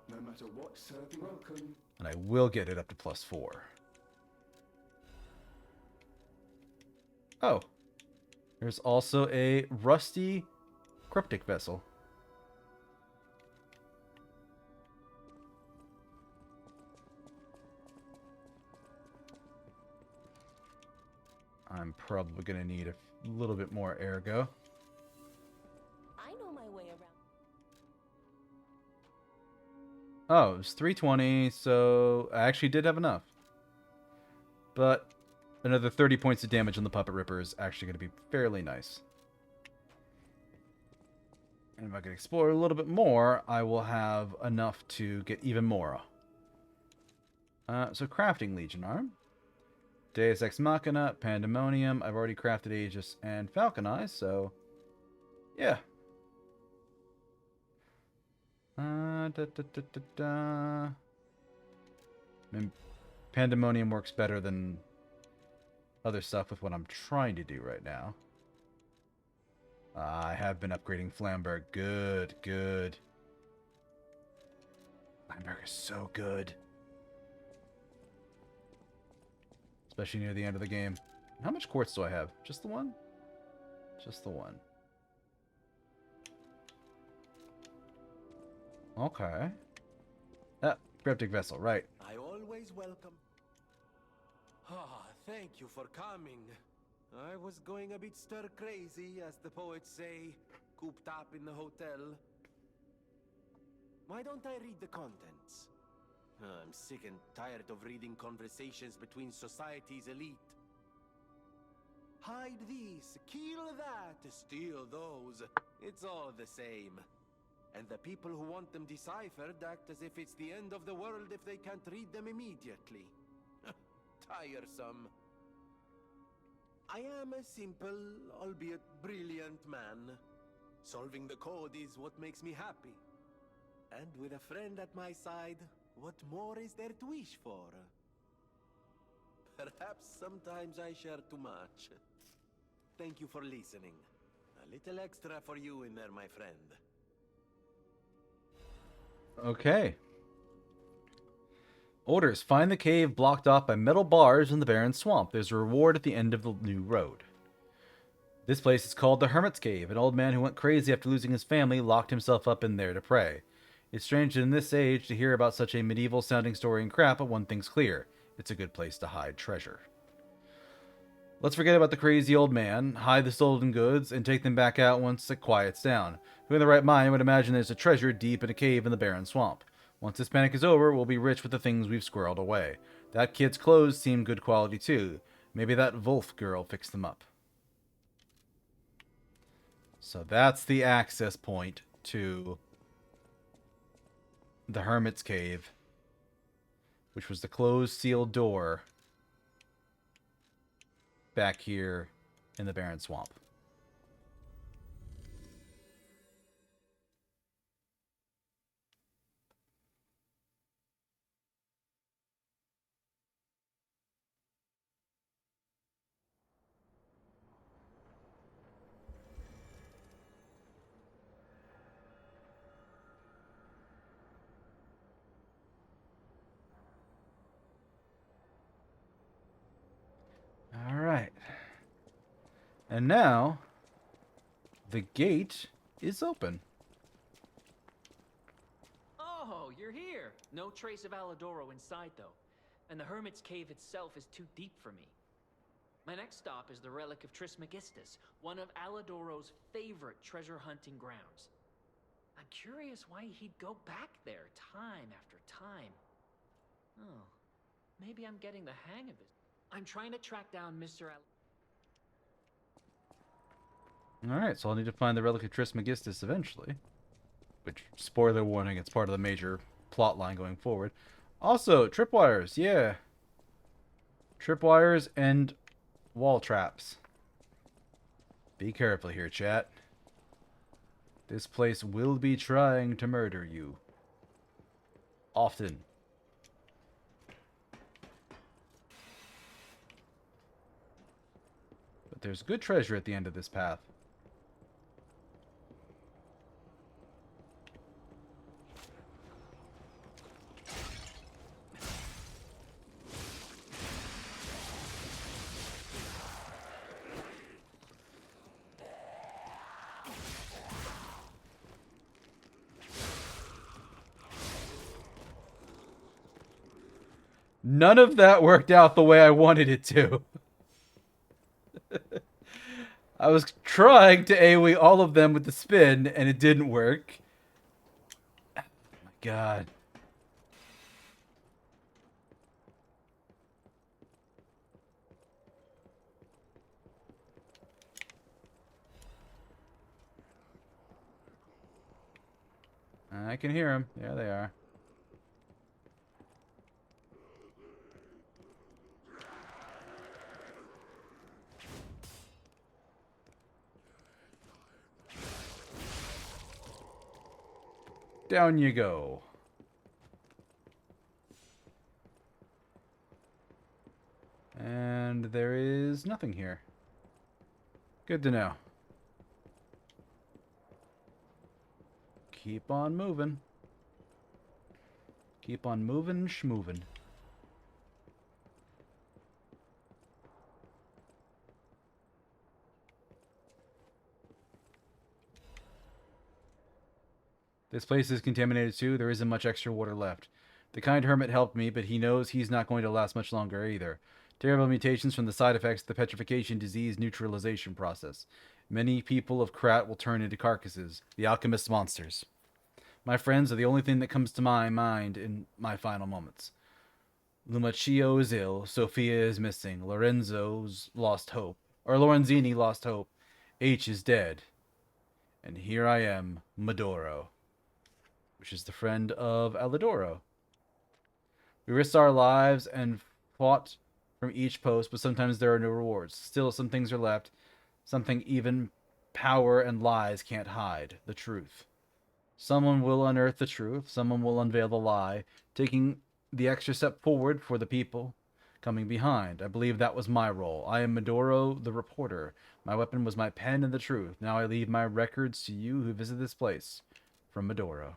No matter what, serving, welcome. And I will get it up to +4. Oh. There's also a rusty cryptic vessel. I'm probably going to need a little bit more ergo. I know my way around. Oh, it was 320, so I actually did have enough. But another 30 points of damage on the Puppet Ripper is actually going to be fairly nice. And if I can explore a little bit more, I will have enough to get even more. So crafting Legion Arm. Deus Ex Machina, Pandemonium. I've already crafted Aegis and Falcon Eyes, so yeah. I mean, Pandemonium works better than other stuff with what I'm trying to do right now. I have been upgrading Flamberg. Good, good. Flamberg is so good. Especially near the end of the game. How much quartz do I have? Just the one? Just the one. Okay. Ah, cryptic vessel, right. I always welcome. Ah, thank you for coming. I was going a bit stir crazy, as the poets say, cooped up in the hotel. Why don't I read the contents? I'm sick and tired of reading conversations between society's elite. Hide this, kill that, steal those. It's all the same. And the people who want them deciphered act as if it's the end of the world if they can't read them immediately. Tiresome. I am a simple, albeit brilliant man. Solving the code is what makes me happy. And with a friend at my side, What more is there to wish for? Perhaps sometimes I share too much. Thank you for listening. A little extra for you in there, my friend. Okay. Orders. Find the cave blocked off by metal bars in the Barren Swamp. There's a reward at the end of the new road. This place is called the Hermit's Cave. An old man who went crazy after losing his family locked himself up in there to pray. It's strange in this age to hear about such a medieval-sounding story and crap, but one thing's clear. It's a good place to hide treasure. Let's forget about the crazy old man, hide the stolen goods, and take them back out once it quiets down. Who in the right mind would imagine there's a treasure deep in a cave in the Barren Swamp? Once this panic is over, we'll be rich with the things we've squirreled away. That kid's clothes seem good quality too. Maybe that Wolf girl fixed them up. So that's the access point to the Hermit's Cave, which was the closed, sealed door back here in the Barren Swamp. All right. And now, the gate is open. Oh, you're here. No trace of Alidoro inside, though. And the Hermit's Cave itself is too deep for me. My next stop is the Relic of Trismegistus, one of Alidoro's favorite treasure hunting grounds. I'm curious why he'd go back there time after time. Oh, maybe I'm getting the hang of it. I'm trying to track down Mr. Alright, so I'll need to find the Relic of Trismegistus eventually. Which, spoiler warning, it's part of the major plot line going forward. Also, tripwires, yeah. Tripwires and wall traps. Be careful here, chat. This place will be trying to murder you. Often. But there's good treasure at the end of this path. None of that worked out the way I wanted it to. I was trying to AoE all of them with the spin, and it didn't work. Oh my god. I can hear them. There they are. Down you go. And there is nothing here. Good to know. Keep on moving. Keep on moving and schmoving. This place is contaminated too. There isn't much extra water left. The kind hermit helped me, but he knows he's not going to last much longer either. Terrible mutations from the side effects of the petrification disease neutralization process. Many people of Krat will turn into carcasses, the alchemist monsters. My friends are the only thing that comes to my mind in my final moments. Lumaccio is ill, Sophia is missing, Lorenzini lost hope, H is dead. And here I am, Medoro, which is the friend of Alidoro. We risked our lives and fought from each post, but sometimes there are no rewards. Still, some things are left, something even power and lies can't hide, the truth. Someone will unearth the truth. Someone will unveil the lie, taking the extra step forward for the people coming behind. I believe that was my role. I am Medoro, the reporter. My weapon was my pen and the truth. Now I leave my records to you who visit this place. From Medoro.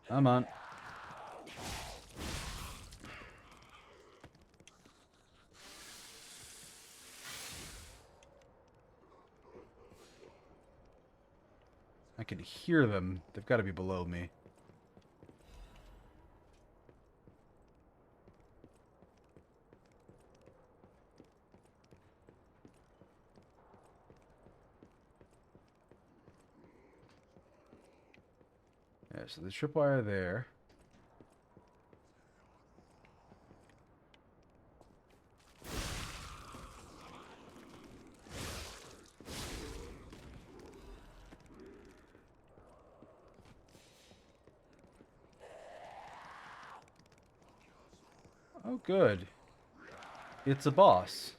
Come on. I can hear them. They've got to be below me. Yeah, so the tripwire there. Oh, good. It's a boss.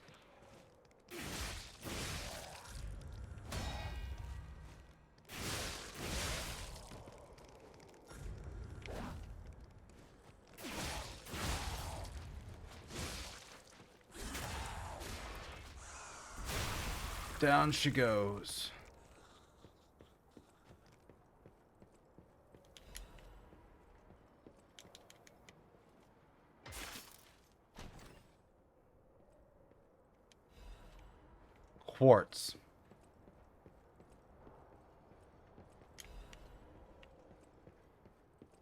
Down she goes. Quartz.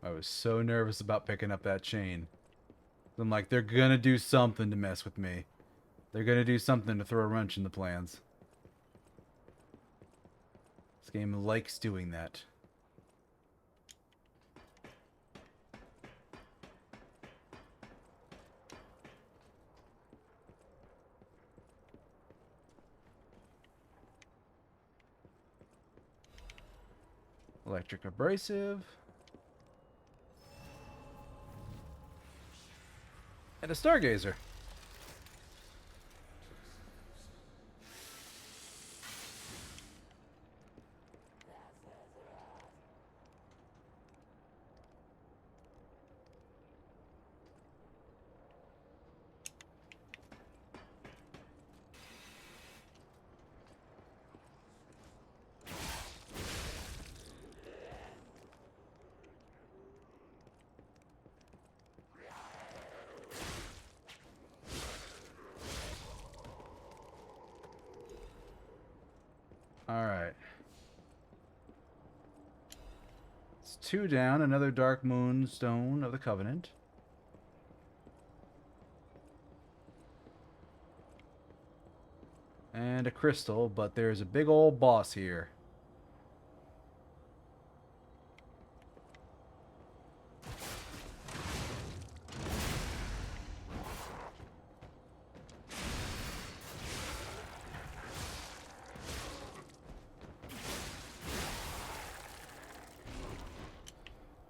I was so nervous about picking up that chain. I'm like, they're gonna do something to mess with me. They're gonna do something to throw a wrench in the plans. This game likes doing that. Electric abrasive. And a stargazer. Alright. It's 2 down, another Dark Moon Stone of the Covenant. And a crystal, but there's a big old boss here.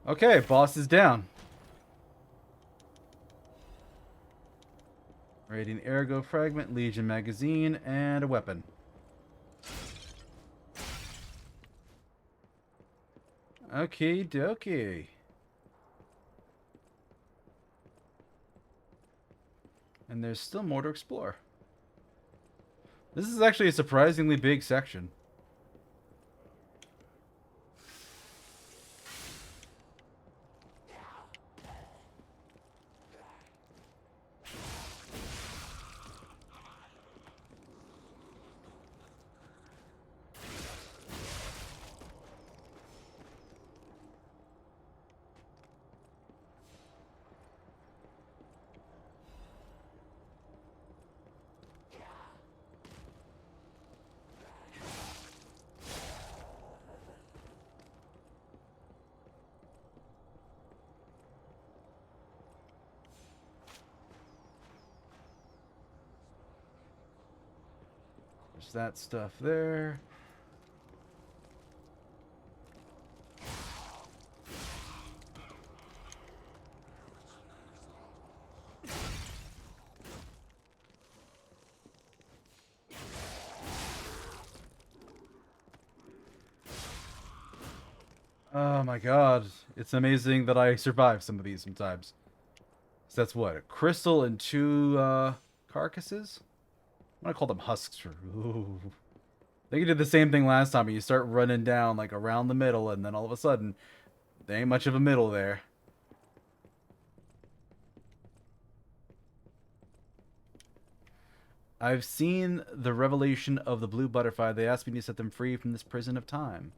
Okay, boss is down. Raiding ergo fragment, Legion magazine, and a weapon. Okie dokie. And there's still more to explore. This is actually a surprisingly big section. that stuff there. Oh my god. It's amazing that I survive some of these sometimes. So that's what? A crystal and 2 carcasses? I'm gonna call them husks. Ooh. I think you did the same thing last time. You start running down like around the middle, and then all of a sudden, there ain't much of a middle there. I've seen the revelation of the blue butterfly. They asked me to set them free from this prison of time.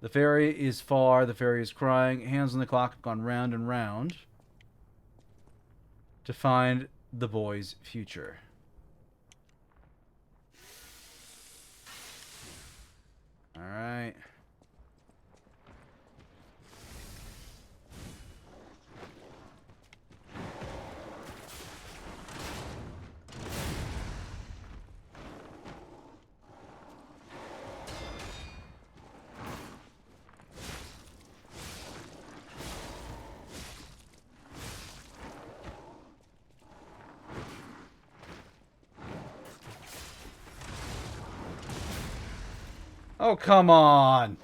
The fairy is far, the fairy is crying. Hands on the clock have gone round and round to find the boy's future. Alright. Oh, come on!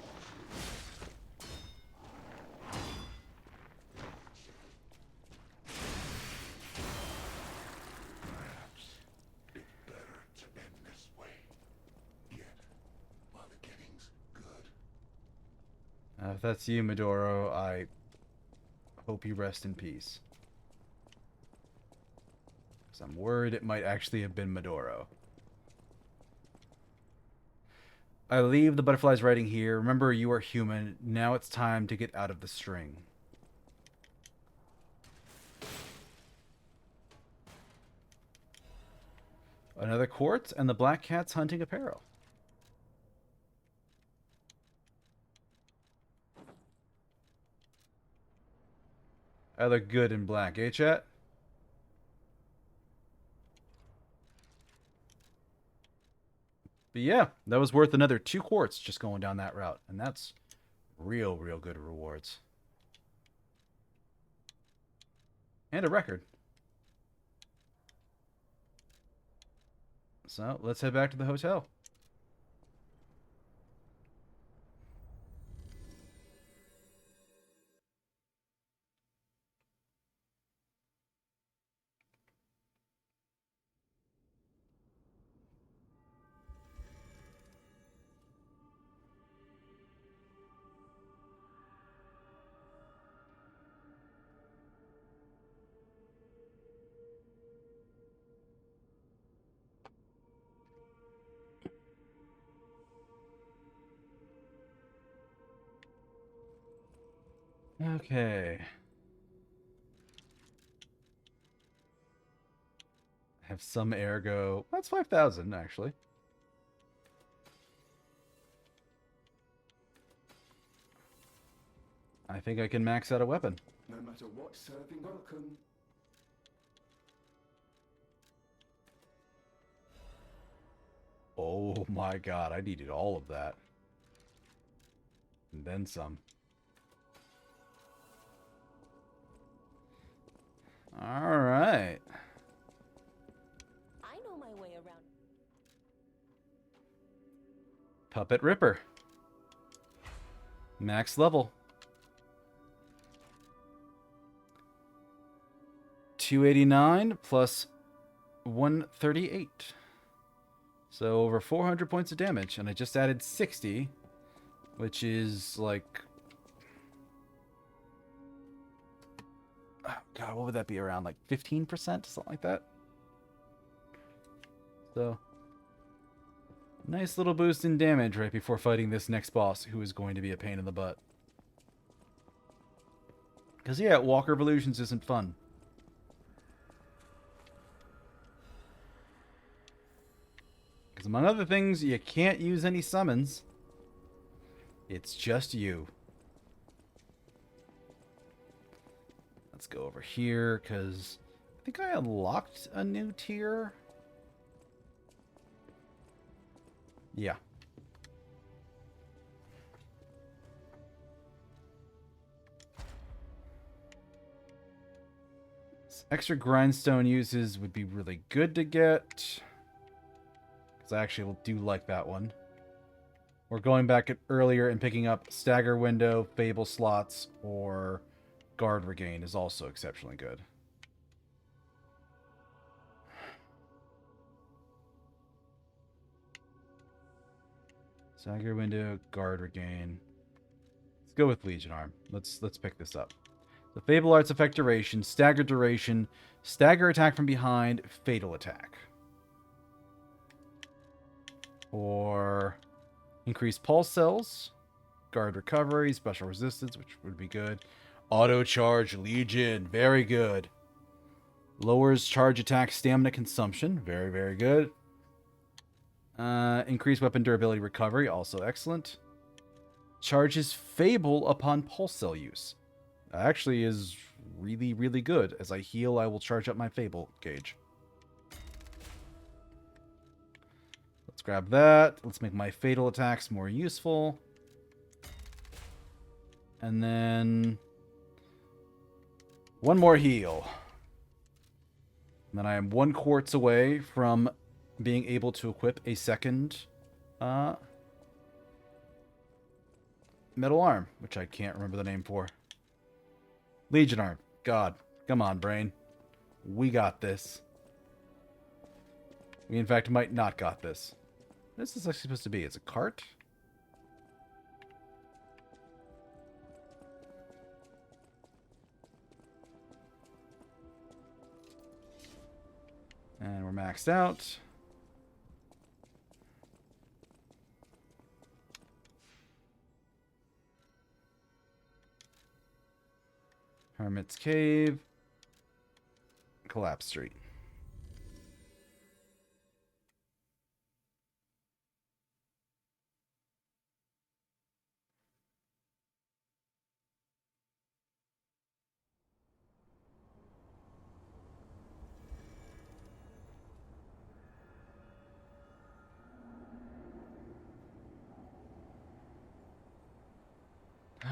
Perhaps it's better to end this way. Yet, while the getting's good. If that's you, Medoro, I hope you rest in peace. Because I'm worried it might actually have been Medoro. I leave the butterfly's writing here. Remember, you are human. Now it's time to get out of the string. Another quartz and the black cat's hunting apparel. I look good in black, eh, chat? But yeah, that was worth another 2 quartz just going down that route. And that's real good rewards. And a record. So, let's head back to the hotel. Okay. I have some ergo. That's 5,000, actually. I think I can max out a weapon. No matter what serving, welcome. Oh my god, I needed all of that. And then some. Alright. I know my way around. Puppet Ripper. Max level. 289 plus 138. So over 400 points of damage. And I just added 60, which is like... Oh God, what would that be around? Like 15%? Something like that? So... nice little boost in damage right before fighting this next boss, who is going to be a pain in the butt. Because, yeah, Walker Evolutions isn't fun. Because, among other things, you can't use any summons. It's just you. That's go over here because I think I unlocked a new tier. Yeah. Extra grindstone uses would be really good to get. Because I actually do like that one. Or going back earlier and picking up stagger window, fable slots, or guard regain is also exceptionally good. Stagger window, guard regain. Let's go with Legion Arm. Let's pick this up. The Fable Arts affect duration, stagger duration, stagger attack from behind, fatal attack. Or increase pulse cells, guard recovery, special resistance, which would be good. Auto charge Legion, very good. Lowers charge attack stamina consumption, very, very good. Increase weapon durability recovery, also excellent. Charges Fable upon pulse cell use. Actually is really, really good. As I heal, I will charge up my Fable gauge. Let's grab that. Let's make my fatal attacks more useful. And then one more heal. And then I am 1 quartz away from being able to equip a second metal arm, which I can't remember the name for. Legion Arm. God. Come on, brain. We got this. We, in fact, might not got this. What is this actually supposed to be? It's a cart? And we're maxed out. Hermit's Cave. Collapse Street.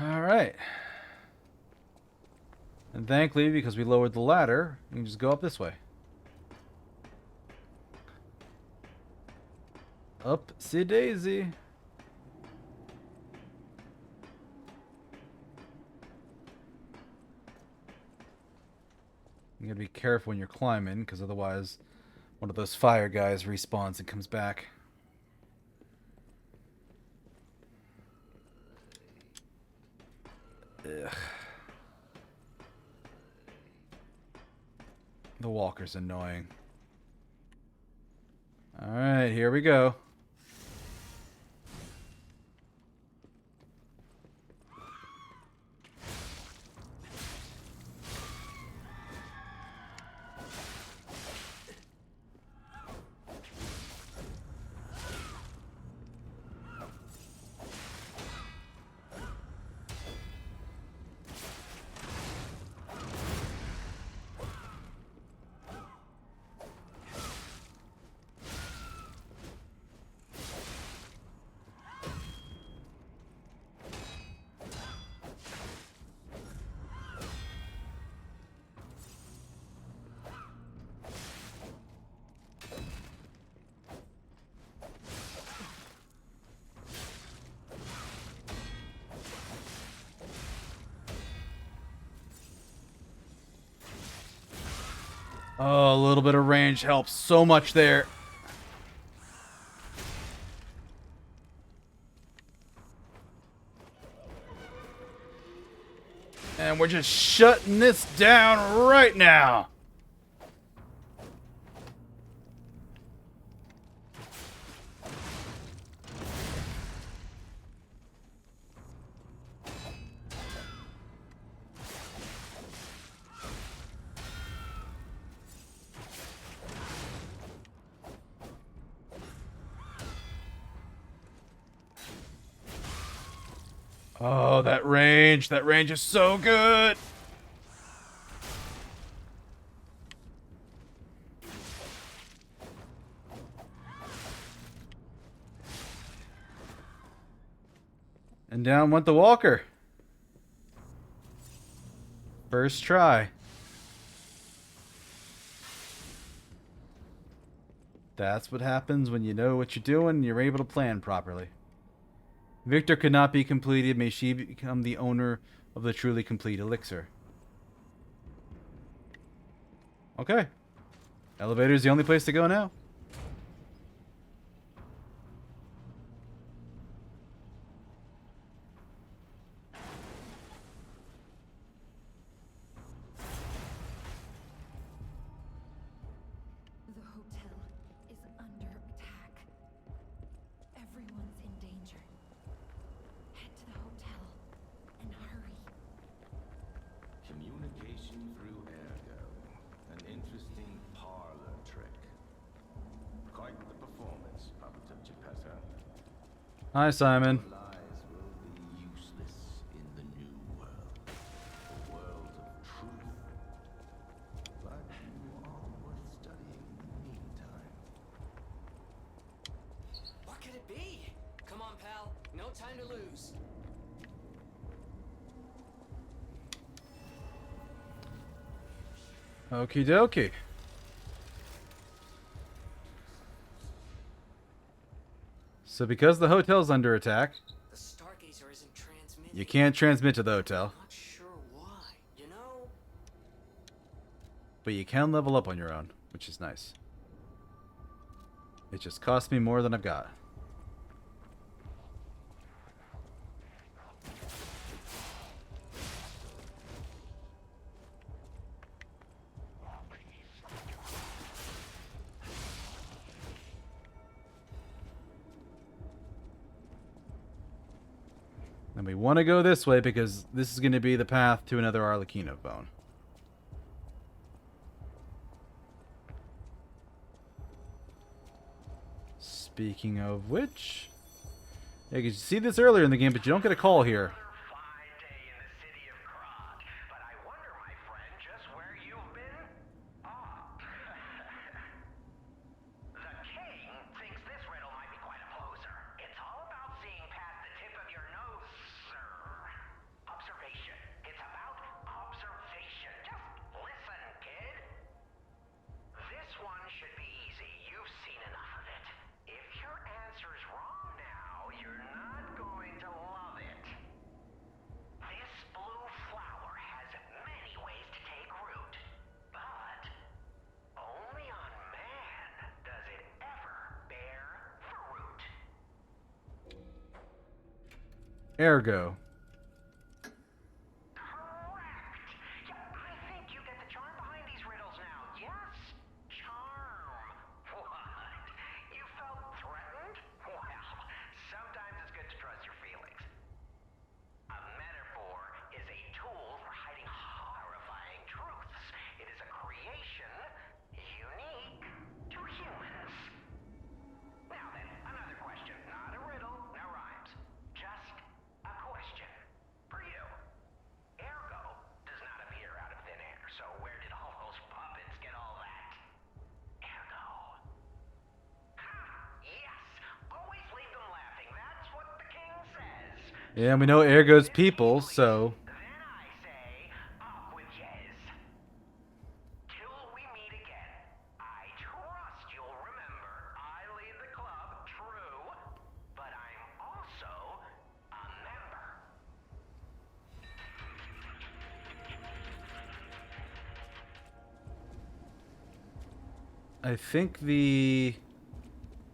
All right. And thankfully, because we lowered the ladder, we can just go up this way. Upsy daisy. You gotta be careful when you're climbing, because otherwise one of those fire guys respawns and comes back. Ugh. The walker's annoying. Alright, here we go. Oh, a little bit of range helps so much there. And we're just shutting this down right now. Oh, that range is so good. And down went the walker. First try. That's what happens when you know what you're doing and you're able to plan properly. Victor could not be completed. May she become the owner of the truly complete elixir. Okay. Elevator's the only place to go now. The hotel is under attack. Everyone's in danger. Head to the hotel and hurry. Communication through ergo. An interesting parlor trick. Quite the performance, puppet of Geppetto. Hi, Simon. Lies will be useless in the new world. The world of truth. But you are worth studying in the meantime. What could it be? Come on, pal. No time to lose. Okie dokie. So because the hotel's under attack, The Stargazer isn't transmitting. you can't transmit to the hotel. Not sure why. You know, But you can level up on your own, which is nice. It just cost me more than I've got. And we want to go this way because this is going to be the path to another Arlecchino bone. Speaking of which, yeah, you see this earlier in the game, but you don't get a call here. Fine day in the city of Krog, but I wonder, my friend, just where you've been? Ah. The king thinks this riddle might be quite a poser. It's all about seeing past the tip of your nose, sir. Observation. It's about observation. Just listen, kid. This one should be easy. You've seen enough of it. If your answer's wrong now, you're not going to love it. This blue flower has many ways to take root, but only on man does it ever bear fruit. Ergo. Correct. Yeah, I think you get the charm behind these riddles now. Yes, charm. What? You felt threatened? Well, sometimes it's good to trust your feelings. A metaphor is a tool for hiding horrifying truths. It is a creation unique to humans. Now then, another question. Not a riddle, no rhymes. Just a question. For you. Ergo does not appear out of thin air, so where did all those puppets get all that? Ergo. Ha! Yes! Always leave them laughing. That's what the king says. Yeah, we know Ergo's people, so Then I say, up with yes. Till we meet again. I trust you'll remember I lead the club, true, but I'm also a member. I think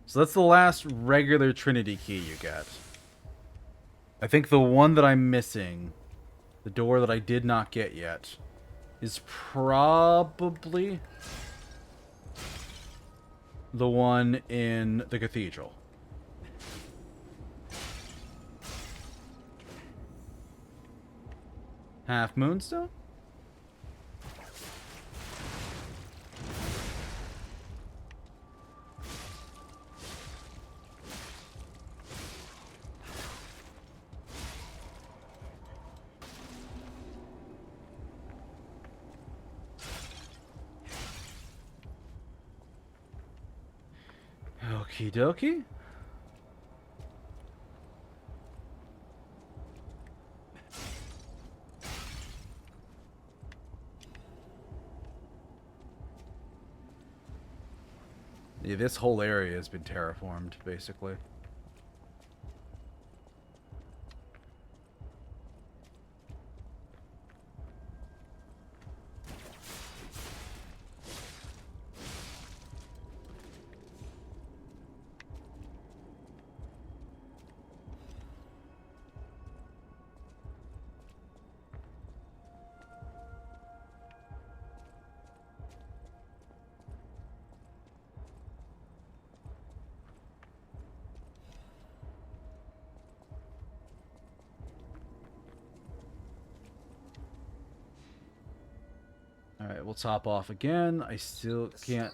so that's the last regular Trinity key you get. I think the one that I'm missing, the door that I did not get yet, is probably the one in the cathedral. Half Moonstone? Okie dokie. Yeah, this whole area has been terraformed, basically. Alright, we'll top off again. I still can't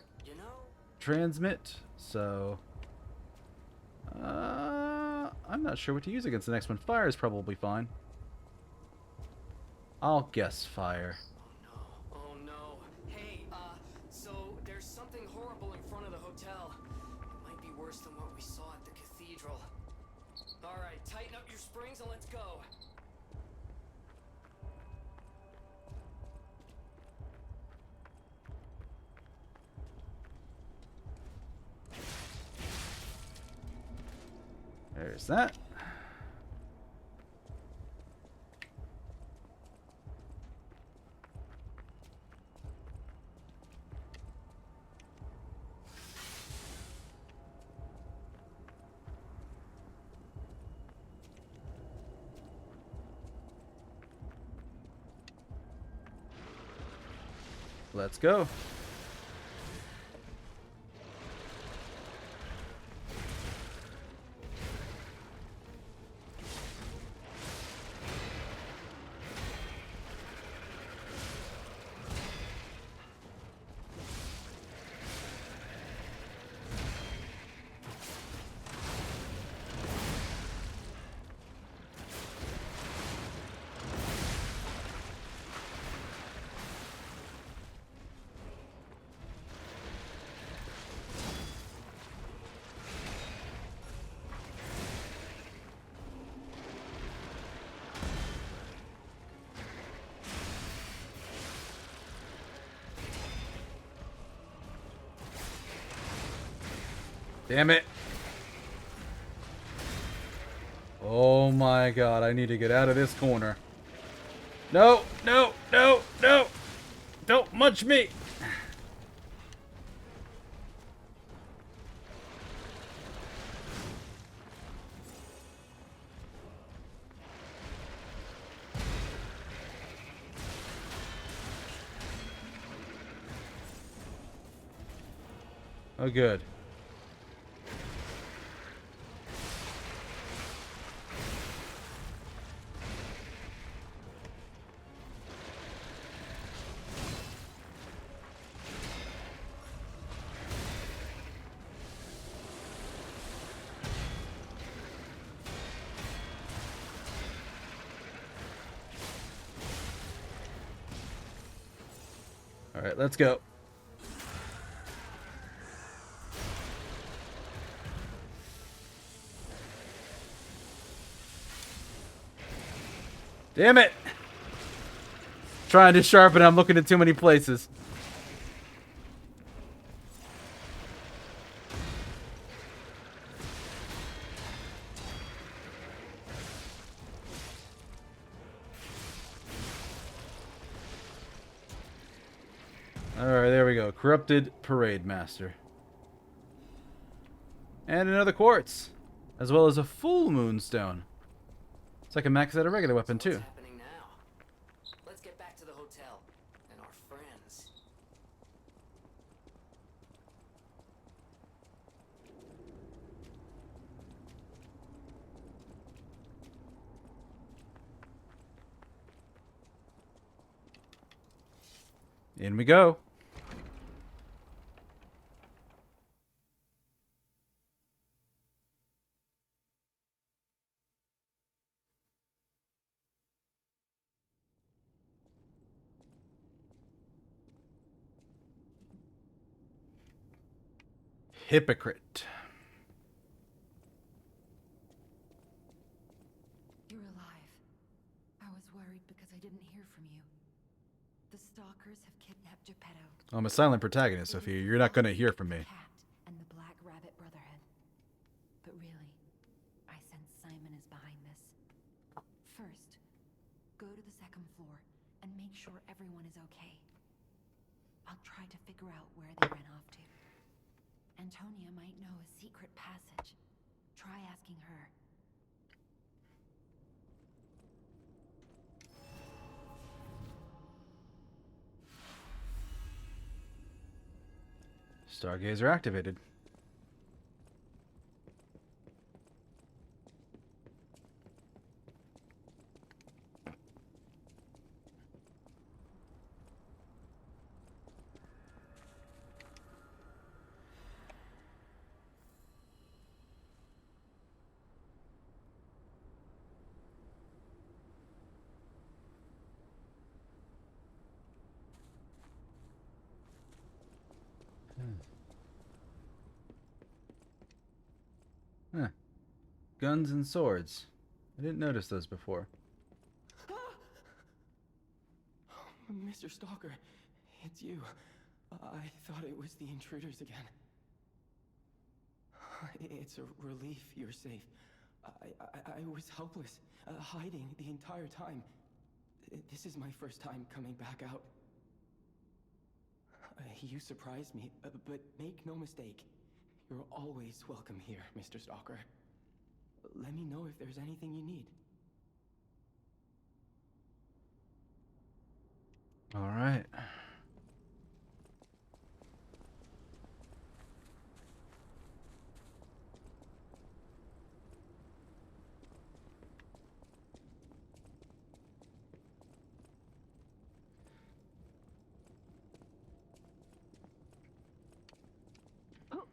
transmit, so... I'm not sure what to use against the next one. Fire is probably fine. I'll guess fire. Oh no. Hey, so there's something horrible in front of the hotel. It might be worse than what we saw at the cathedral. Alright, tighten up your springs and let's go. There's that. Let's go. Damn it. Oh my god, I need to get out of this corner. No, no, no, no! Don't munch me! Oh, good. All right, let's go. Damn it! Trying to sharpen, I'm looking at too many places. Alright, there we go. Corrupted Parade Master. And another quartz. As well as a full moonstone. So I can max out a regular weapon too. What's happening now? Let's get back to the hotel and our friends. In we go. Hypocrite. You're alive. I was worried because I didn't hear from you. The stalkers have kidnapped Geppetto. I'm a silent protagonist, Sophia. You're not going to hear from me. Cat and the make sure everyone is okay. I'll try to figure out where they ran off to. Antonia might know a secret passage. Try asking her. Stargazer activated. Huh. Guns and swords. I didn't notice those before. Mr. Stalker, it's you. I thought it was the intruders again. It's a relief you're safe. I was helpless, hiding the entire time. This is my first time coming back out. You surprised me, but make no mistake. You're always welcome here, Mr. Stalker. Let me know if there's anything you need. All right.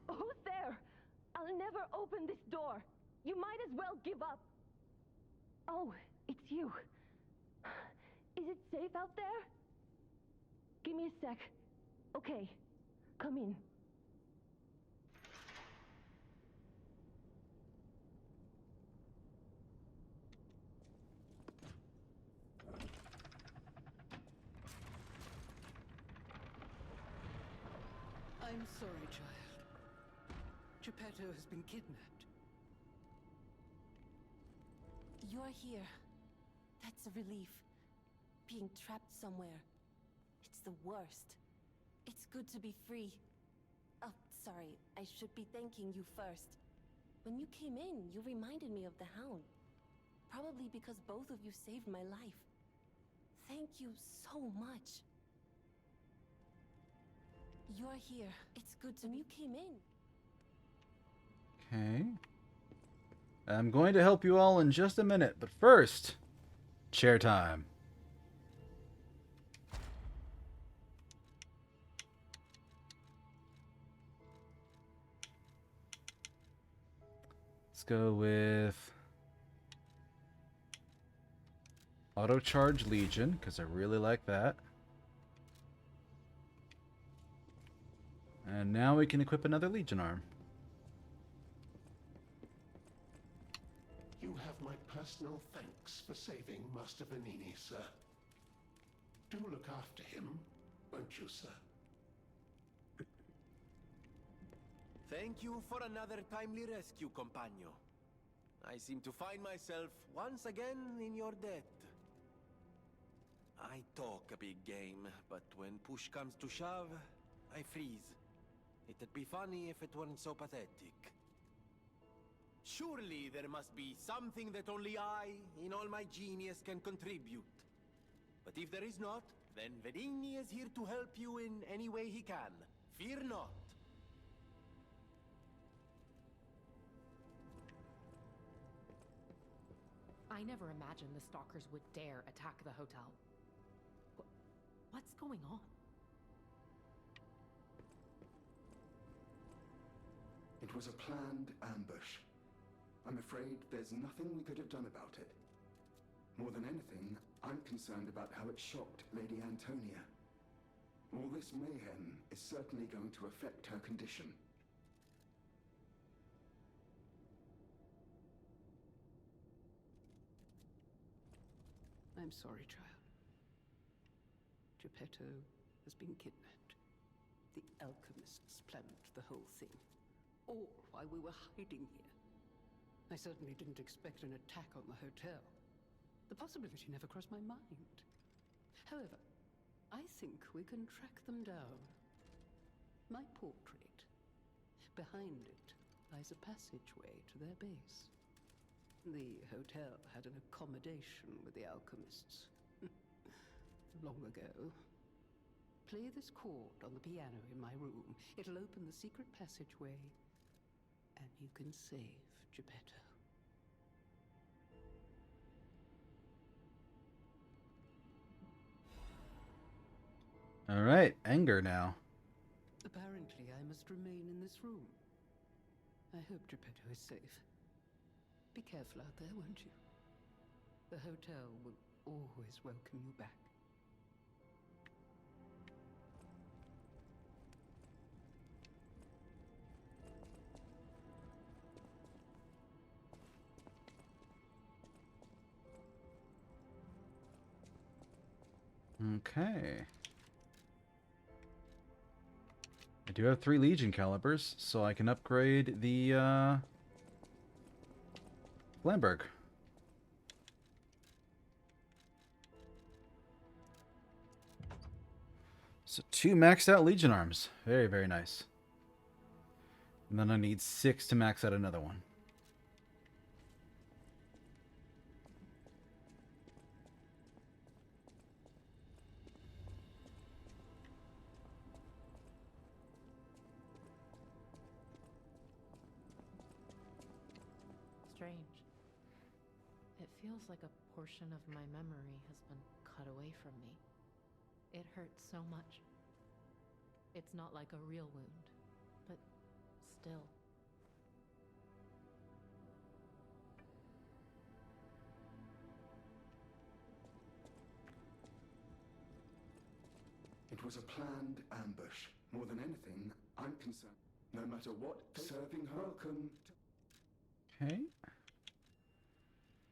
Who's there? I'll never open this door. You might as well give up. Oh, it's you. Is it safe out there? Give me a sec. Okay, come in. I'm sorry, child. Geppetto has been kidnapped. You're here. That's a relief. Being trapped somewhere. It's the worst. It's good to be free. Oh, sorry. I should be thanking you first. When you came in, you reminded me of the Hound. Probably because both of you saved my life. Thank you so much. You're here. It's good to you came in. Okay. I'm going to help you all in just a minute, but first, chair time. Let's go with Auto Charge Legion, because I really like that. And now we can equip another Legion arm. You have my personal thanks for saving Master Vanini, sir. Do look after him, won't you, sir? Thank you for another timely rescue, compagno. I seem to find myself once again in your debt. I talk a big game, but when push comes to shove, I freeze. It'd be funny if it weren't so pathetic. Surely there must be something that only I, in all my genius, can contribute. But if there is not, then Vanini is here to help you in any way he can. Fear not. I never imagined the stalkers would dare attack the hotel. What's going on? It was a planned ambush. I'm afraid there's nothing we could have done about it. More than anything, I'm concerned about how it shocked Lady Antonia. All this mayhem is certainly going to affect her condition. I'm sorry, child. Geppetto has been kidnapped. The alchemists planned the whole thing. All while we were hiding here. I certainly didn't expect an attack on the hotel. The possibility never crossed my mind. However, I think we can track them down. My portrait. Behind it lies a passageway to their base. The hotel had an accommodation with the alchemists. Long ago. Play this chord on the piano in my room. It'll open the secret passageway, and you can save Geppetto. All right, anger now. Apparently, I must remain in this room. I hope Geppetto is safe. Be careful out there, won't you? The hotel will always welcome you back. Okay. I do have 3 Legion calibers, so I can upgrade the Lamberg. So 2 maxed out Legion arms. Very, very nice. And then I need 6 to max out another one. Strange. It feels like a portion of my memory has been cut away from me. It hurts so much. It's not like a real wound, but still. It was a planned ambush. More than anything, I'm concerned. No matter what, serving her. Welcome to... Okay.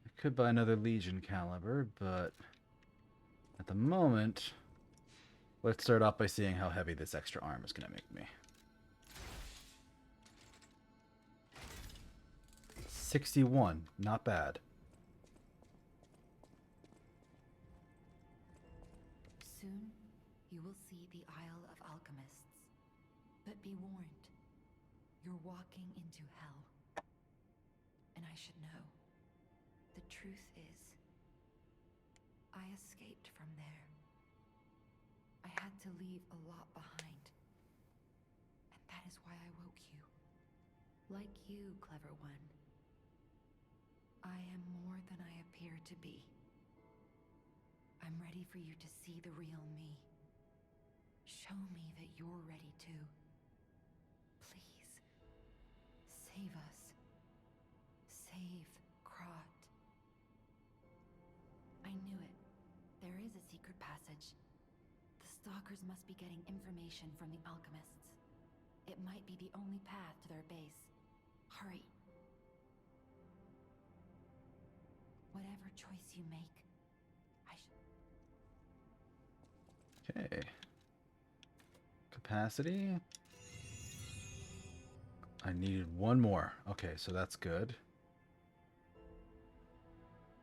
I could buy another Legion caliber, but at the moment, let's start off by seeing how heavy this extra arm is going to make me. 61, not bad. Soon, you will see the Isle of Alchemists. But be warned, you're walking into hell. And I should know. The truth is, I escaped from there. I had to leave a lot behind. And that is why I woke you. Like you, clever one. I am more than I appear to be. I'm ready for you to see the real me. Show me that you're ready too. Please, save us. Save Krat. I knew it. There is a secret passage. The stalkers must be getting information from the alchemists. It might be the only path to their base. Hurry. Whatever choice you make, I should... Okay. Capacity. I needed 1 more. Okay, so that's good.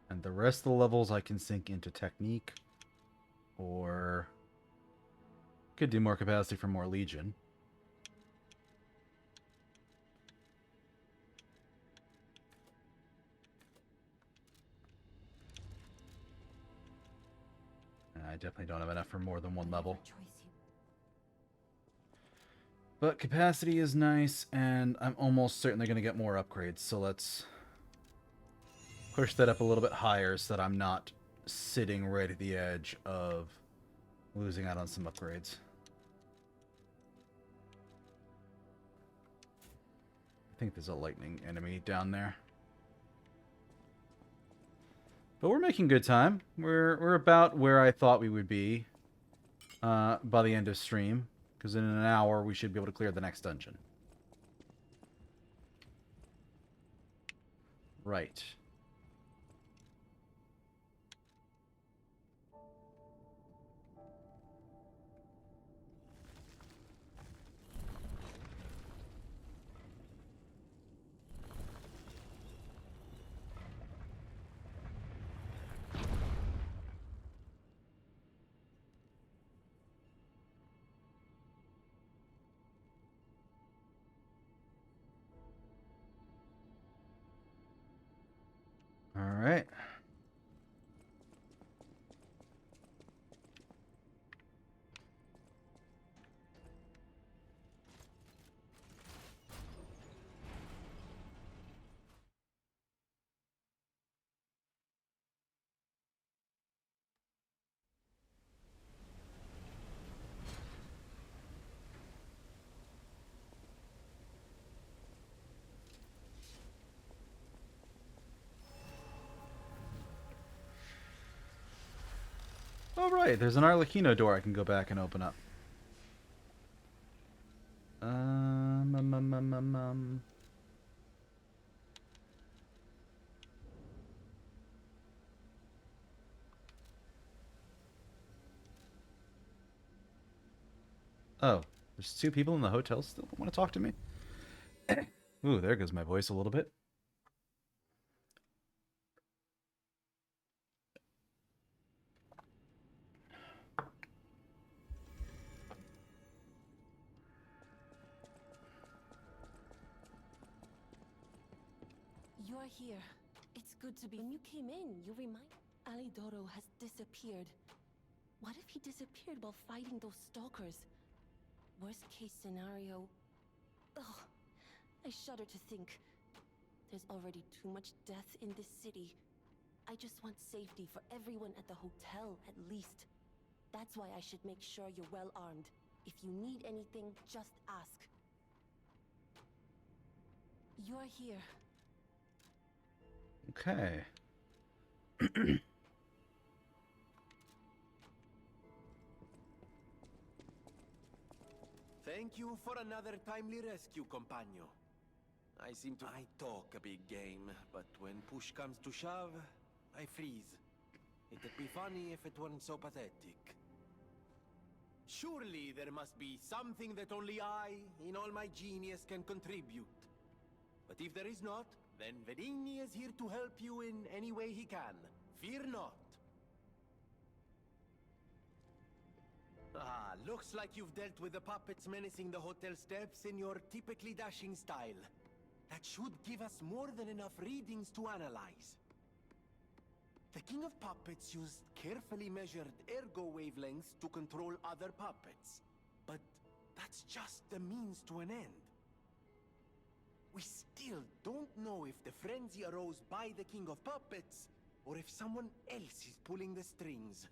And the rest of the levels I can sink into technique. Or could do more capacity for more Legion. I definitely don't have enough for more than 1 level. But capacity is nice, and I'm almost certainly going to get more upgrades, so let's push that up a little bit higher so that I'm not sitting right at the edge of losing out on some upgrades. I think there's a lightning enemy down there. But we're making good time. We're about where I thought we would be by the end of stream. Because in an hour, we should be able to clear the next dungeon. Right. right. There's an Arlecchino door I can go back and open up. Oh, there's two people in the hotel still that want to talk to me? Ooh, there goes my voice a little bit. You're here. It's good to be. When you came in, you remind. Alidoro has disappeared. What if he disappeared while fighting those stalkers? Worst case scenario. Ugh. I shudder to think. There's already too much death in this city. I just want safety for everyone at the hotel, at least. That's why I should make sure you're well armed. If you need anything, just ask. You're here. Okay. Thank you for another timely rescue, compagno. I talk a big game, but when push comes to shove, I freeze. It'd be funny if it weren't so pathetic. Surely there must be something that only I, in all my genius, can contribute. But if there is not, then Venigni is here to help you in any way he can. Fear not. Ah, looks like you've dealt with the puppets menacing the hotel steps in your typically dashing style. That should give us more than enough readings to analyze. The King of Puppets used carefully measured ergo wavelengths to control other puppets. But that's just the means to an end. We still don't know if the frenzy arose by the King of Puppets, or if someone else is pulling the strings.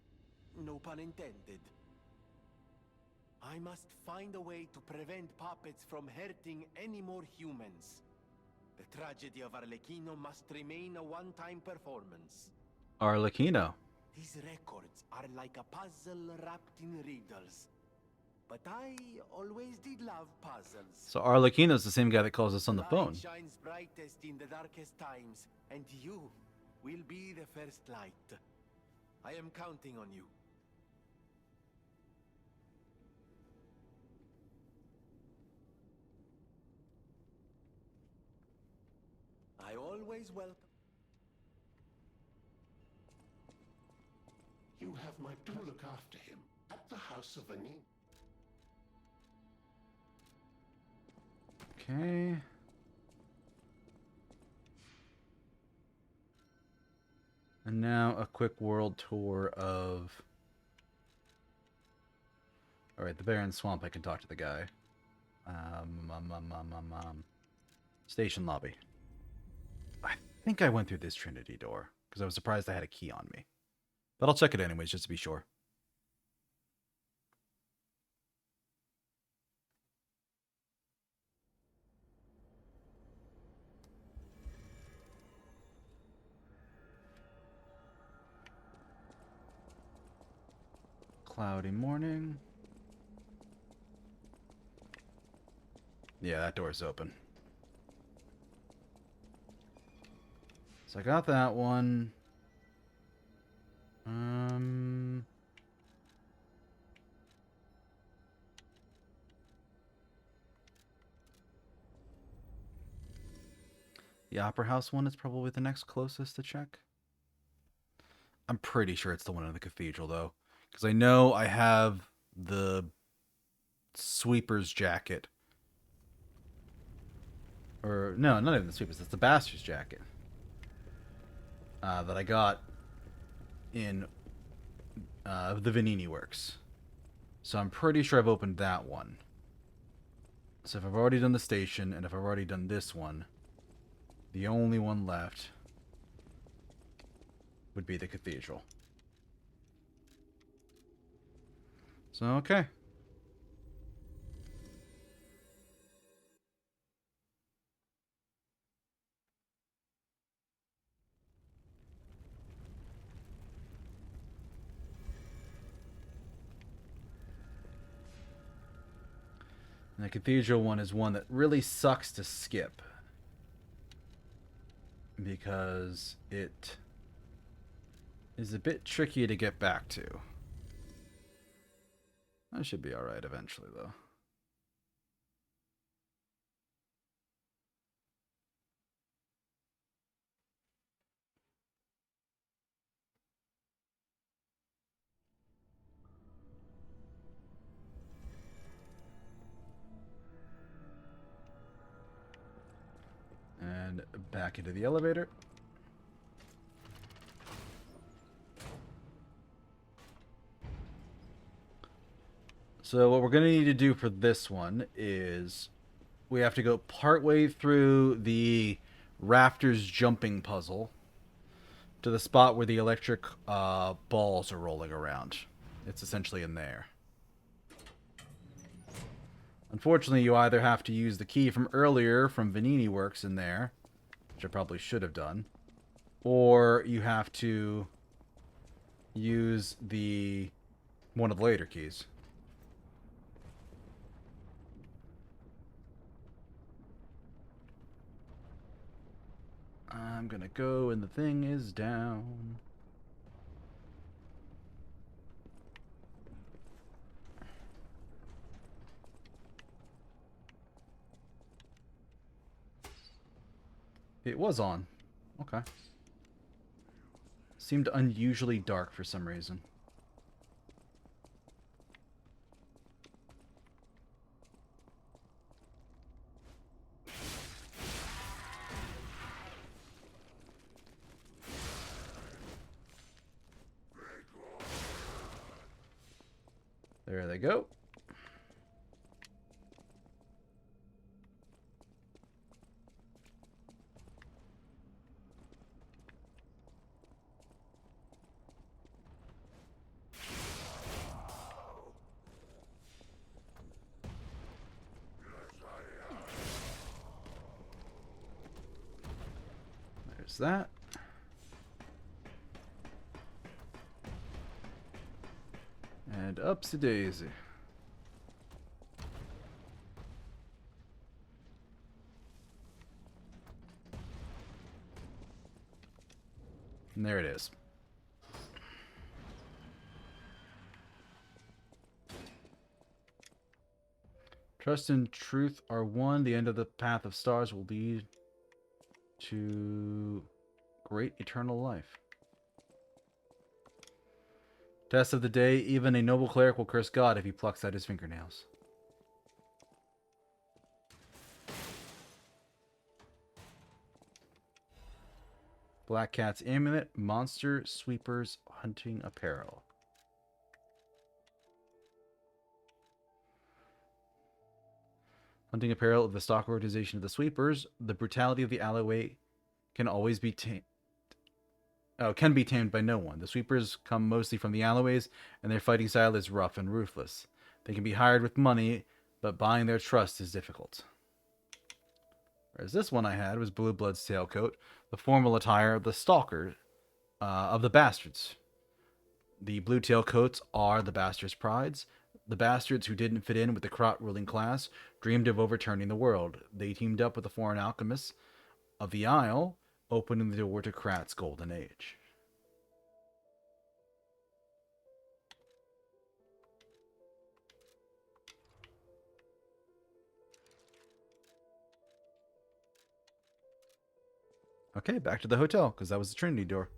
No pun intended. I must find a way to prevent puppets from hurting any more humans. The tragedy of Arlecchino must remain a one-time performance. Arlecchino. These records are like a puzzle wrapped in riddles. But I always did love puzzles. So Arlecchino's the same guy that calls us on the phone. Light shines brightest in the darkest times, and you will be the first light. I am counting on you. I always welcome. You have my to look after him at the House of Venigni. Okay. And now a quick world tour of... Alright, the Barren Swamp, I can talk to the guy. Station lobby. I think I went through this Trinity door, because I was surprised I had a key on me. But I'll check it anyways, just to be sure. Cloudy morning. Yeah, that door's open. So I got that one. The Opera House one is probably the next closest to check. I'm pretty sure it's the one in the cathedral, though. Because I know I have the sweeper's jacket. Or, no, not even the sweeper's. It's the bastard's jacket. That I got in the Venigni works. So I'm pretty sure I've opened that one. So if I've already done the station, and if I've already done this one, the only one left would be the cathedral. So, okay. And the cathedral one is one that really sucks to skip. Because it is a bit tricky to get back to. I should be alright eventually, though. And back into the elevator. So what we're going to need to do for this one is we have to go partway through the rafters jumping puzzle to the spot where the electric balls are rolling around. It's essentially in there. Unfortunately, you either have to use the key from earlier from Vanini Works in there, which I probably should have done, or you have to use the one of the later keys. I'm gonna go and the thing is down. It was on. Okay. Seemed unusually dark for some reason. There they go. There's that. And upsy daisy. And there it is. Trust and truth are one. The end of the path of stars will lead to great eternal life. Test of the day. Even a noble cleric will curse God if he plucks out his fingernails. Black Cat's Amulet, Monster Sweepers Hunting Apparel. Hunting apparel of the stock organization of the Sweepers. The brutality of the alleyway can always be tamed. Can be tamed by no one. The Sweepers come mostly from the alleyways, and their fighting style is rough and ruthless. They can be hired with money, but buying their trust is difficult. Whereas this one I had was Blue Blood's tailcoat, the formal attire of the Stalker, of the Bastards. The blue tailcoats are the Bastards' prides. The Bastards who didn't fit in with the Krot ruling class dreamed of overturning the world. They teamed up with the foreign alchemists of the Isle, opening the door to Krat's golden age. Okay, back to the hotel, because that was the Trinity door.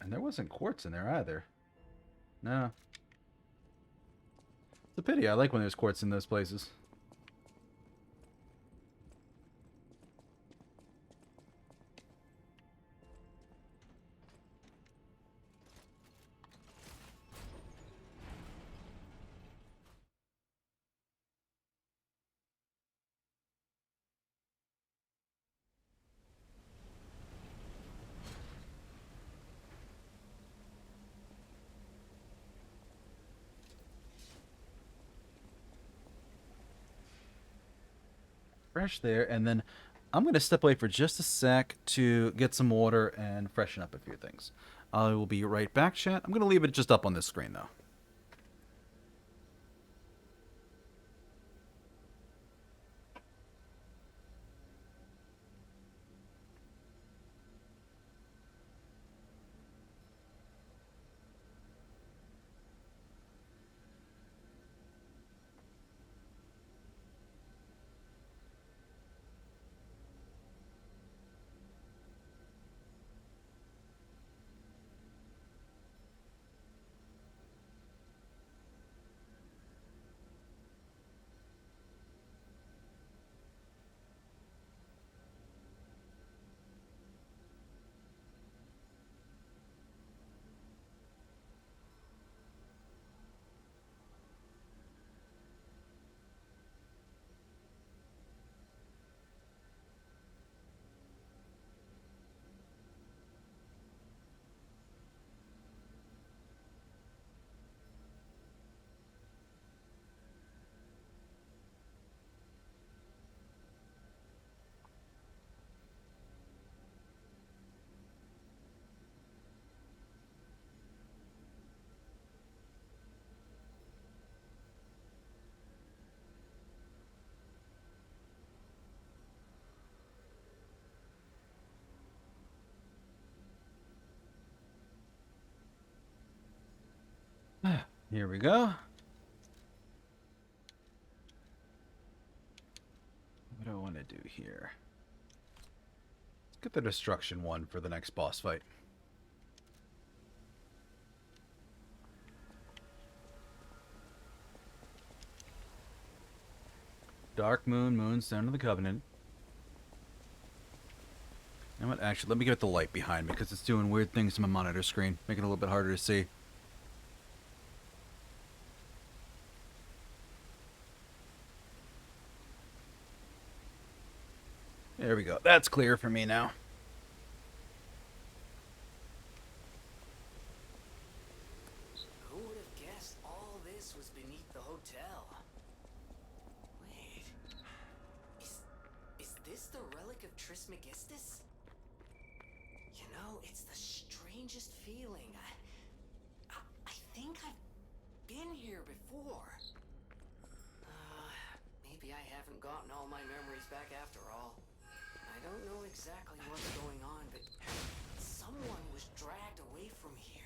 And there wasn't quartz in there either. No. It's a pity. I like when there's quartz in those places. fresh there, and then I'm going to step away for just a sec to get some water and freshen up a few things. I will be right back, chat. I'm going to leave it just up on this screen, though. Here we go. What do I want to do here? Let's get the destruction one for the next boss fight. Dark Moon, Moon, Sound of the Covenant. You know what? Actually, let me get the light behind me because it's doing weird things to my monitor screen, making it a little bit harder to see. There we go. That's clear for me now. Who would have guessed all this was beneath the hotel? Wait. Is this the relic of Trismegistus? You know, it's the strangest feeling. I think I've been here before. Maybe I haven't gotten all my memories back after all. I don't know exactly what's going on, but someone was dragged away from here.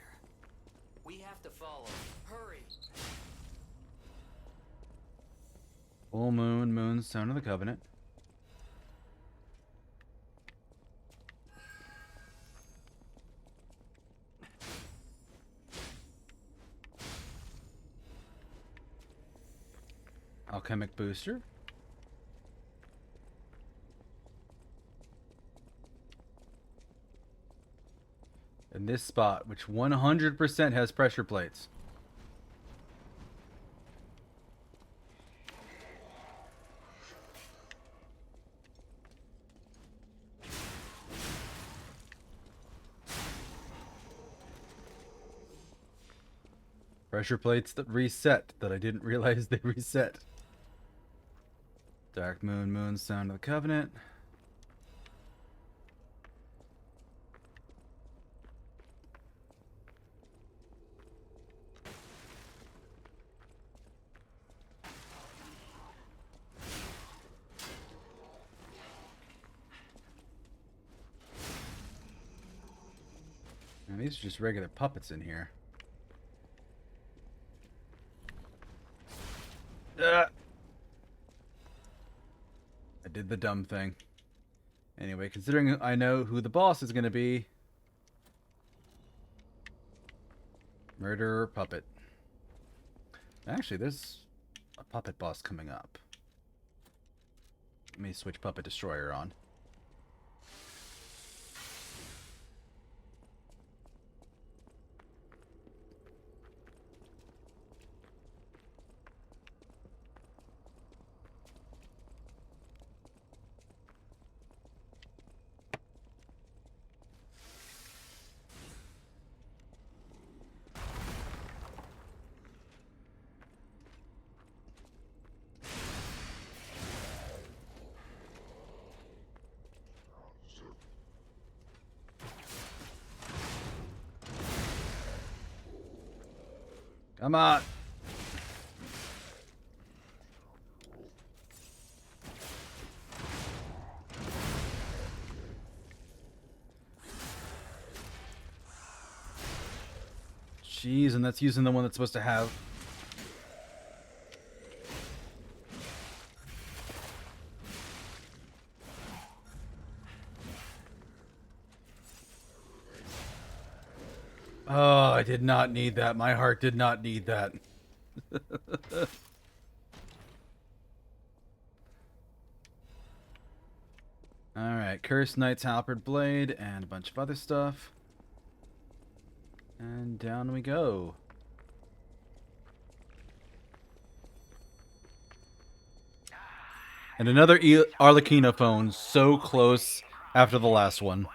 We have to follow. Hurry! Full Moon, Moon, Sound of the Covenant. Alchemic Booster. In this spot, which 100% has pressure plates. Pressure plates that reset, that I didn't realize they reset. Dark Moon, Moon, Sound of the Covenant. Now, these are just regular puppets in here. I did the dumb thing. Anyway, considering I know who the boss is going to be. Murderer puppet. Actually, there's a puppet boss coming up. Let me switch Puppet Destroyer on. Come on. Jeez, and that's using the one that's supposed to have. Oh, I did not need that. My heart did not need that. Alright, Cursed Knight's Halberd Blade and a bunch of other stuff. And down we go. And another Arlecchino phone so close after the last one.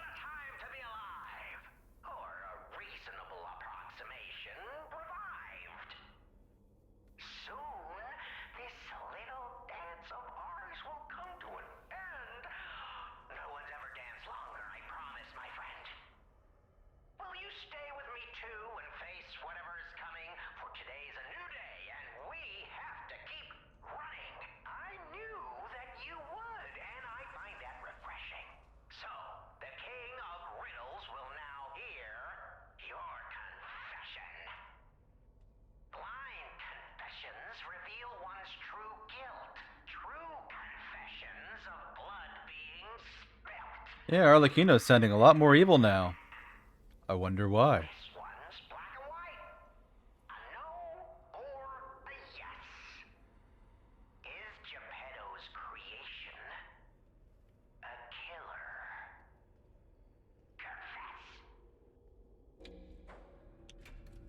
Yeah, Arlecchino's sounding a lot more evil now. I wonder why.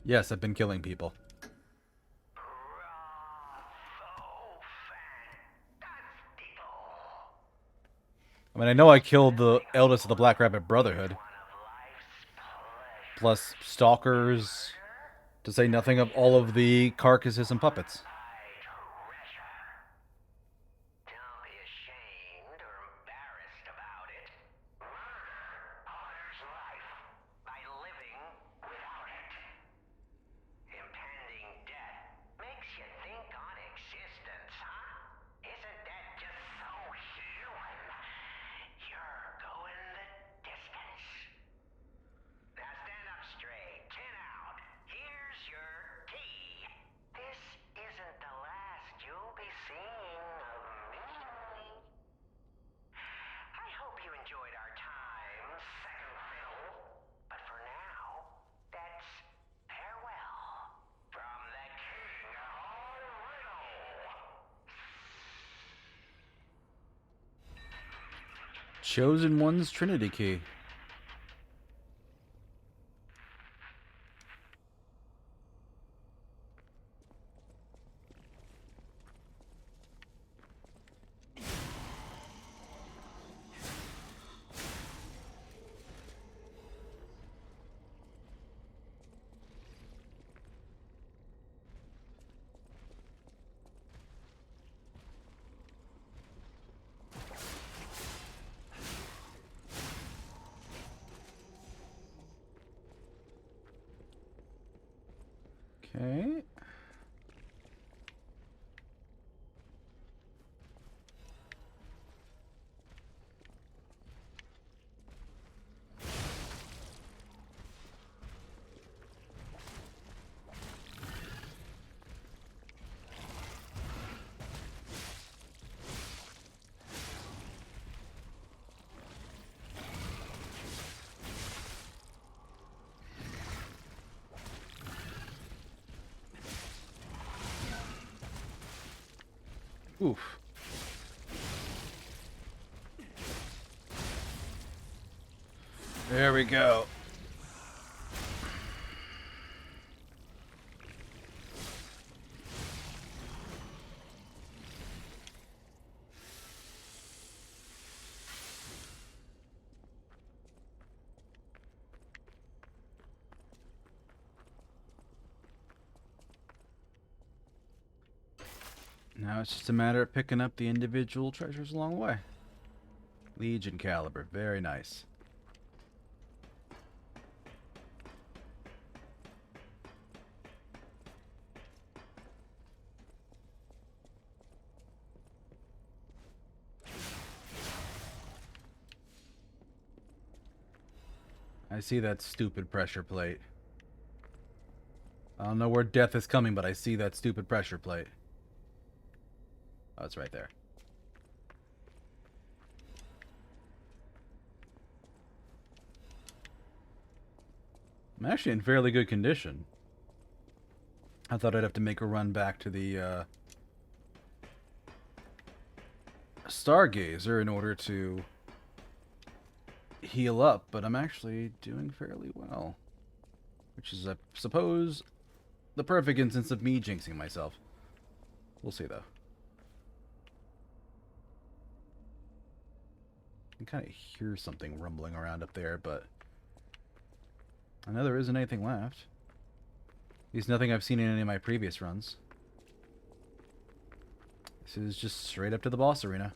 Yes, I've been killing people. I mean, I know I killed the eldest of the Black Rabbit Brotherhood. Plus stalkers, to say nothing of all of the carcasses and puppets. Chosen One's Trinity Key. Okay. Oof. There we go. Now it's just a matter of picking up the individual treasures along the way. Legion caliber, very nice. I see that stupid pressure plate. I don't know where death is coming, but I see that stupid pressure plate. Oh, it's right there. I'm actually in fairly good condition. I thought I'd have to make a run back to the Stargazer in order to heal up, but I'm actually doing fairly well. Which is, I suppose, the perfect instance of me jinxing myself. We'll see, though. I can kind of hear something rumbling around up there, but I know there isn't anything left. At least nothing I've seen in any of my previous runs. This is just straight up to the boss arena.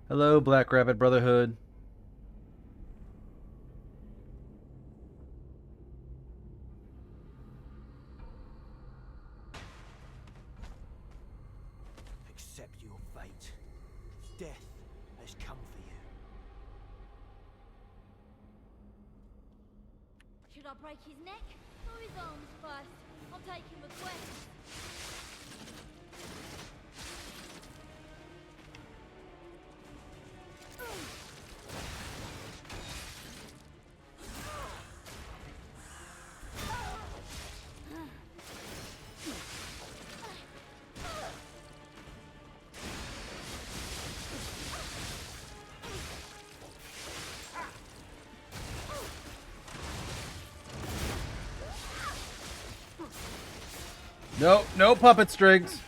Hello, Black Rabbit Brotherhood. Accept your fate. Death has come for you. Should I break his neck or his arms first? I'll take him with questions. No, no puppet strings.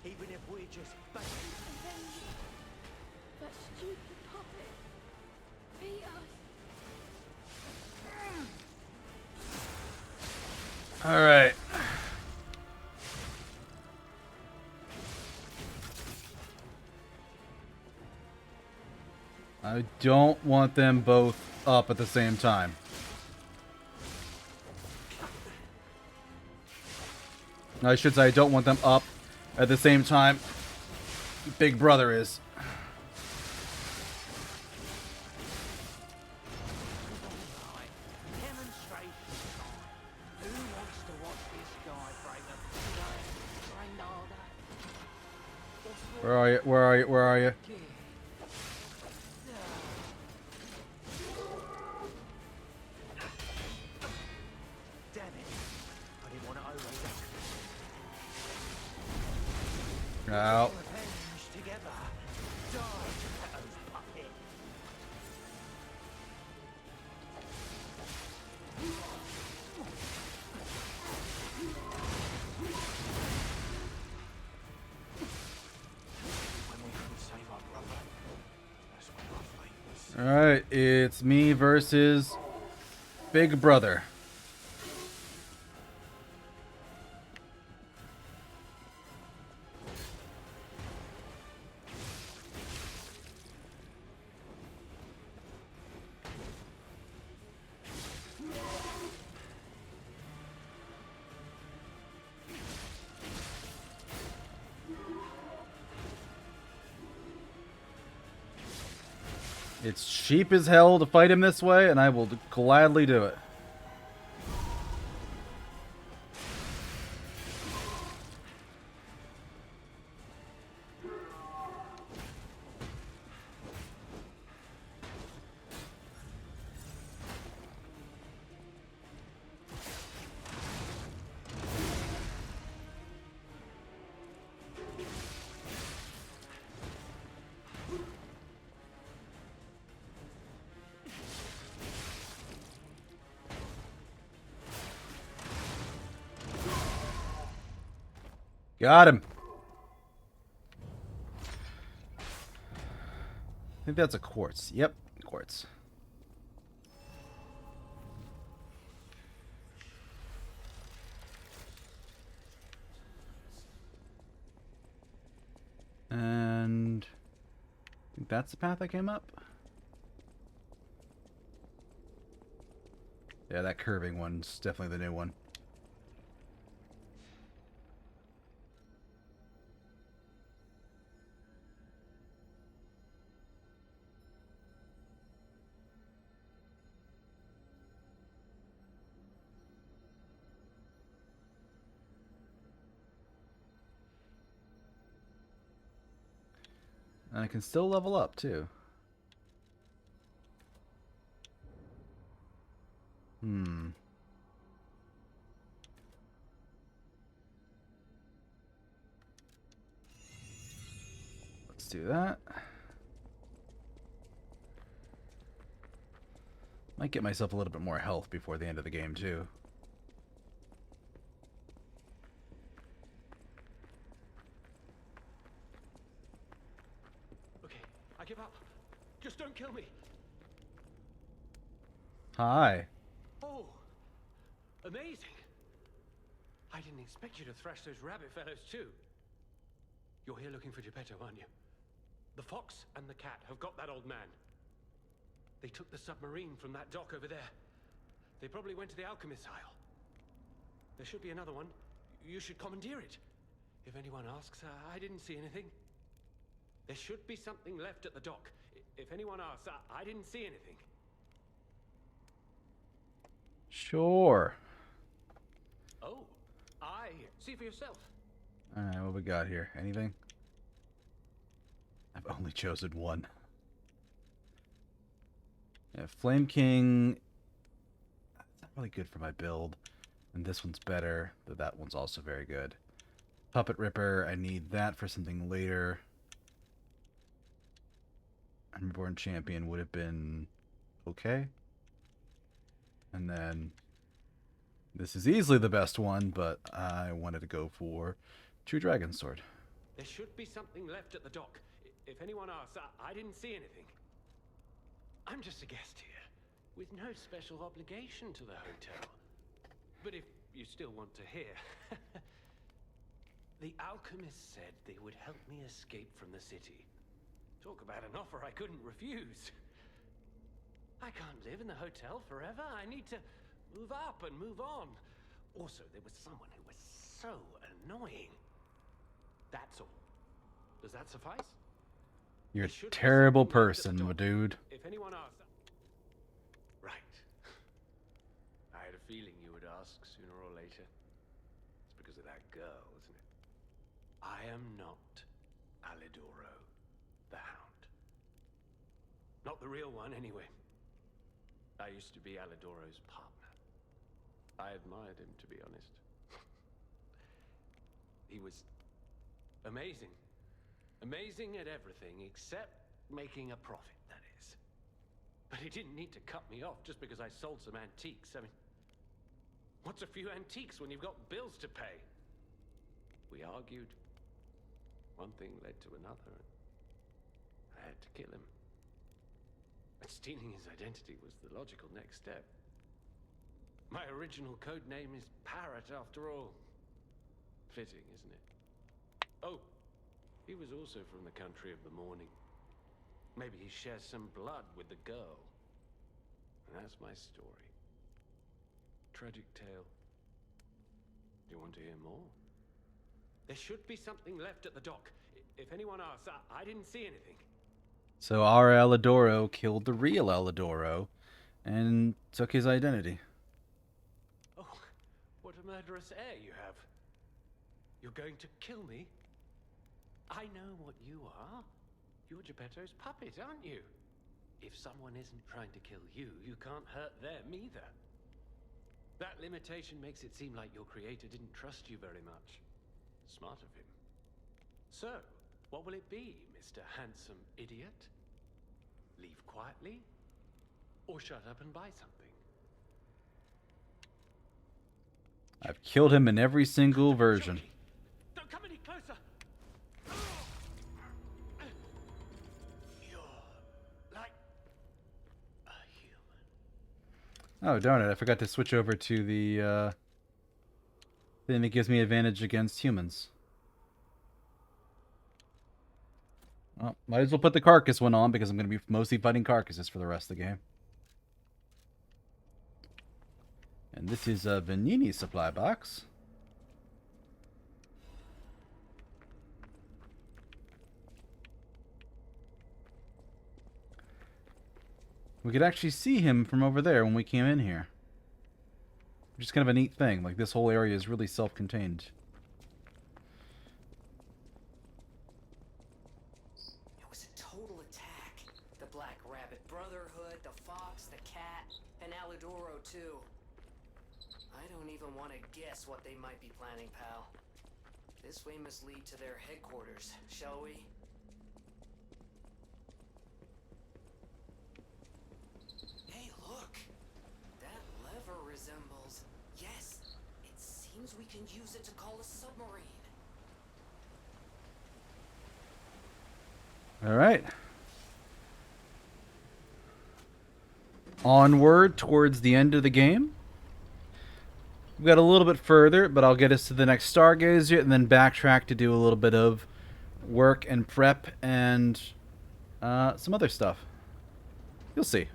Even if we're just That stupid puppet. Beat us. All right. I don't want them both up at the same time. I should say I don't want them up at the same time Big Brother is. Where are you? Where are you? Where are you? Out. Alright, it's me versus Big Brother. It's cheap as hell to fight him this way, and I will gladly do it. Got him. I think that's a quartz. Yep, quartz. And I think that's the path I came up. Yeah, that curving one's definitely the new one. And I can still level up, too. Let's do that. Might get myself a little bit more health before the end of the game, too. Okay, I give up. Just don't kill me. Hi. Oh, amazing. I didn't expect you to thrash those rabbit fellows too. You're here looking for Geppetto, aren't you? The fox and the cat have got that old man. They took the submarine from that dock over there. They probably went to the alchemist's aisle. There should be another one. You should commandeer it. If anyone asks, I didn't see anything. There should be something left at the dock. If anyone asks, I didn't see anything. Sure. Oh, see for yourself. Alright, what we got here? Anything? I've only chosen one. Yeah, Flame King. It's not really good for my build. And this one's better, but that one's also very good. Puppet Ripper, I need that for something later. Unborn Champion would have been okay. And then this is easily the best one, but I wanted to go for True Dragon Sword. There should be something left at the dock. If anyone asks, I didn't see anything. I'm just a guest here, with no special obligation to the hotel. But if you still want to hear, the alchemists said they would help me escape from the city. Talk about an offer I couldn't refuse. I can't live in the hotel forever. I need to move up and move on. Also, there was someone who was so annoying. That's all. Does that suffice? You're a terrible person, my dude. If anyone asks... Right. I had a feeling you would ask sooner or later. It's because of that girl, isn't it? I am not Alidoro, the Hound. Not the real one, anyway. I used to be Alidoro's partner. I admired him, to be honest. He was amazing. Amazing at everything, except making a profit, that is. But he didn't need to cut me off just because I sold some antiques. I mean, what's a few antiques when you've got bills to pay? We argued. One thing led to another. I had to kill him. But stealing his identity was the logical next step. My original code name is Parrot, after all. Fitting, isn't it? Oh, he was also from the country of the morning. Maybe he shares some blood with the girl. And that's my story. Tragic tale. Do you want to hear more? There should be something left at the dock. If anyone asks, I didn't see anything. So our Alidoro killed the real Alidoro and took his identity. Oh, what a murderous air you have. You're going to kill me? I know what you are. You're Geppetto's puppet, aren't you? If someone isn't trying to kill you, you can't hurt them either. That limitation makes it seem like your creator didn't trust you very much. Smart of him. So, what will it be, Mr. Handsome Idiot? Leave quietly? Or shut up and buy something? I've killed him in every single version. Don't come any closer! You're Oh, darn it. I forgot to switch over to the thing that gives me advantage against humans. Well, might as well put the carcass one on because I'm going to be mostly fighting carcasses for the rest of the game. And this is a Vanini supply box. We could actually see him from over there when we came in here. Which is kind of a neat thing. Like, this whole area is really self-contained. It was a total attack. The Black Rabbit Brotherhood, the Fox, the Cat, and Alidoro too. I don't even want to guess what they might be planning, pal. This way must lead to their headquarters, shall we? Hey, look! That lever resembles... Yes! It seems we can use it to call a submarine. Alright. Onward towards the end of the game. We've got a little bit further, but I'll get us to the next Stargazer and then backtrack to do a little bit of work and prep and some other stuff. You'll see.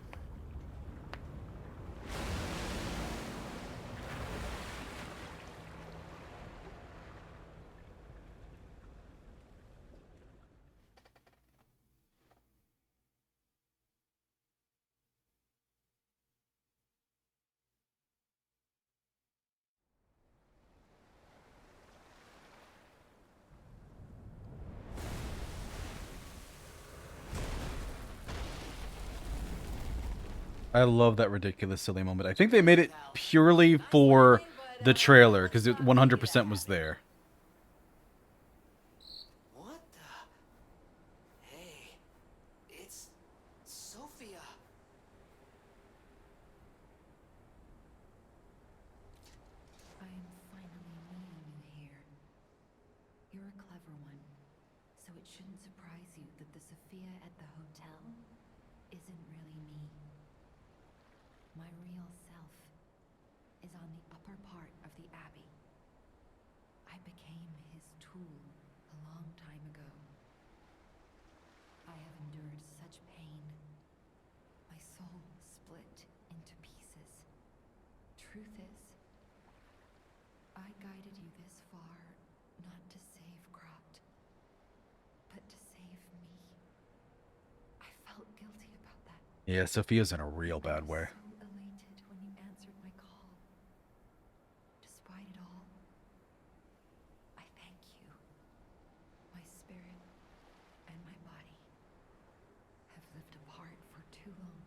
I love that ridiculous, silly moment. I think they made it purely for the trailer, because it 100% was there. What the... Hey, it's... Sophia. I'm finally meeting you here. You're a clever one, so it shouldn't surprise you that the Sophia at the hotel isn't really me. My real self is on the upper part of the Abbey. I became his tool a long time ago. I have endured such pain. My soul split into pieces. Truth is, I guided you this far not to save Cropt, but to save me. I felt guilty about that. Yeah, Sophia's in a real bad way. So elated when you answered my call. Despite it all, I thank you. My spirit and my body have lived apart for too long.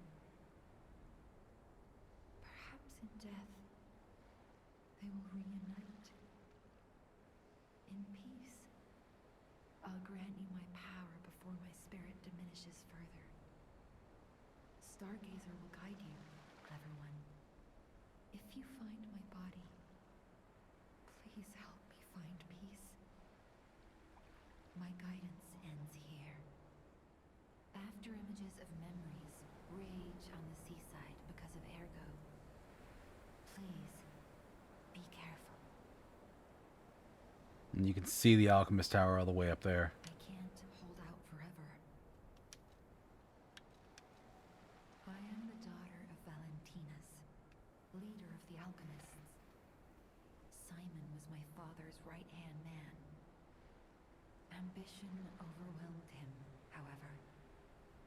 Perhaps in death, they will reunite. In peace, I'll grant you my power before my spirit diminishes further. Stargazer will guide you, clever one. If you find my body, please help me find peace. My guidance ends here. After images of memories rage on the seaside because of ergo, please be careful. And you can see the alchemist tower all the way up there. I can't hold out forever. I am the daughter of Valentinus, leader of the alchemists. Simon was my father's right-hand man. Ambition overwhelmed him, however,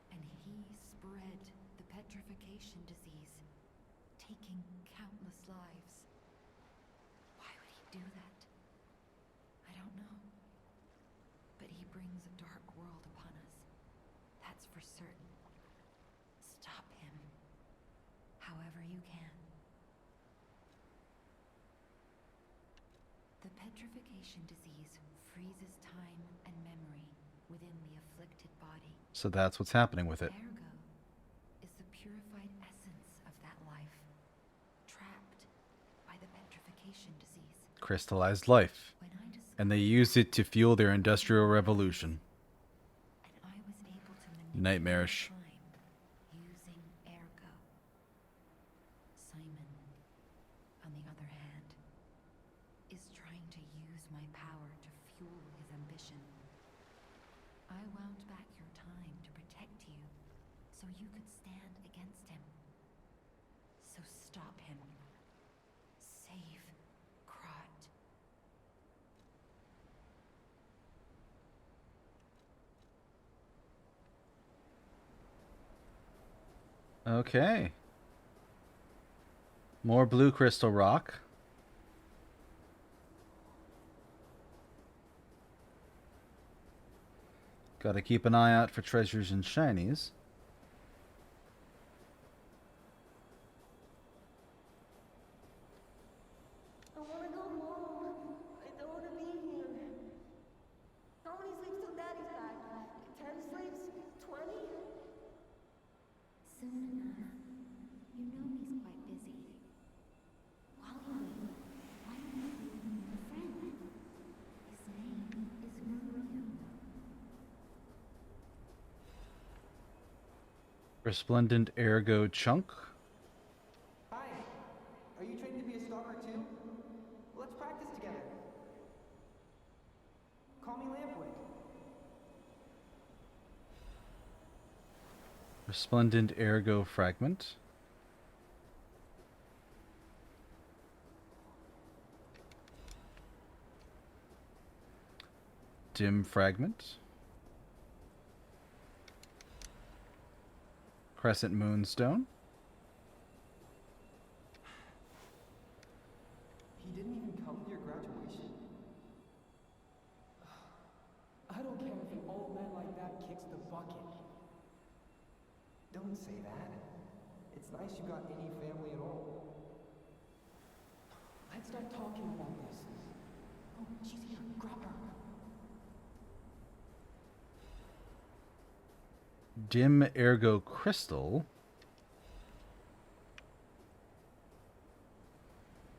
and he spread the petrification disease, taking countless lives. Why would he do that? I don't know. But he brings a dark world upon us. That's for certain. Stop him, however you can. The petrification disease freezes time and memory within the afflicted body. So that's what's happening with it. Ergo is the purified essence of that life, trapped by the petrification disease. Crystallized life. When I discovered And they use it to fuel their industrial revolution. and I was able to manipulate Nightmarish. time using ergo. Simon bought back your time to protect you, so you could stand against him. So stop him. Save Krot. Okay. More blue crystal rock. Gotta keep an eye out for treasures and shinies. I wanna go home. I don't wanna be here. How many sleeps till Daddy's back? 10 sleeps? 20? Soon enough. You know he's quite busy. While you wait, why don't you give him your friend? His name is Mario. Resplendent ergo chunk. Hi. Are you trained to be a stalker too? Let's practice together. Call me Lampwick. Resplendent ergo fragment. Dim fragment. Crescent moonstone. He didn't even come to your graduation? I don't care if an old man like that kicks the bucket. Don't say that. It's nice you got any family at all. Let's start talking about this. Oh, she's here. Grab her. Dim ergo crystal.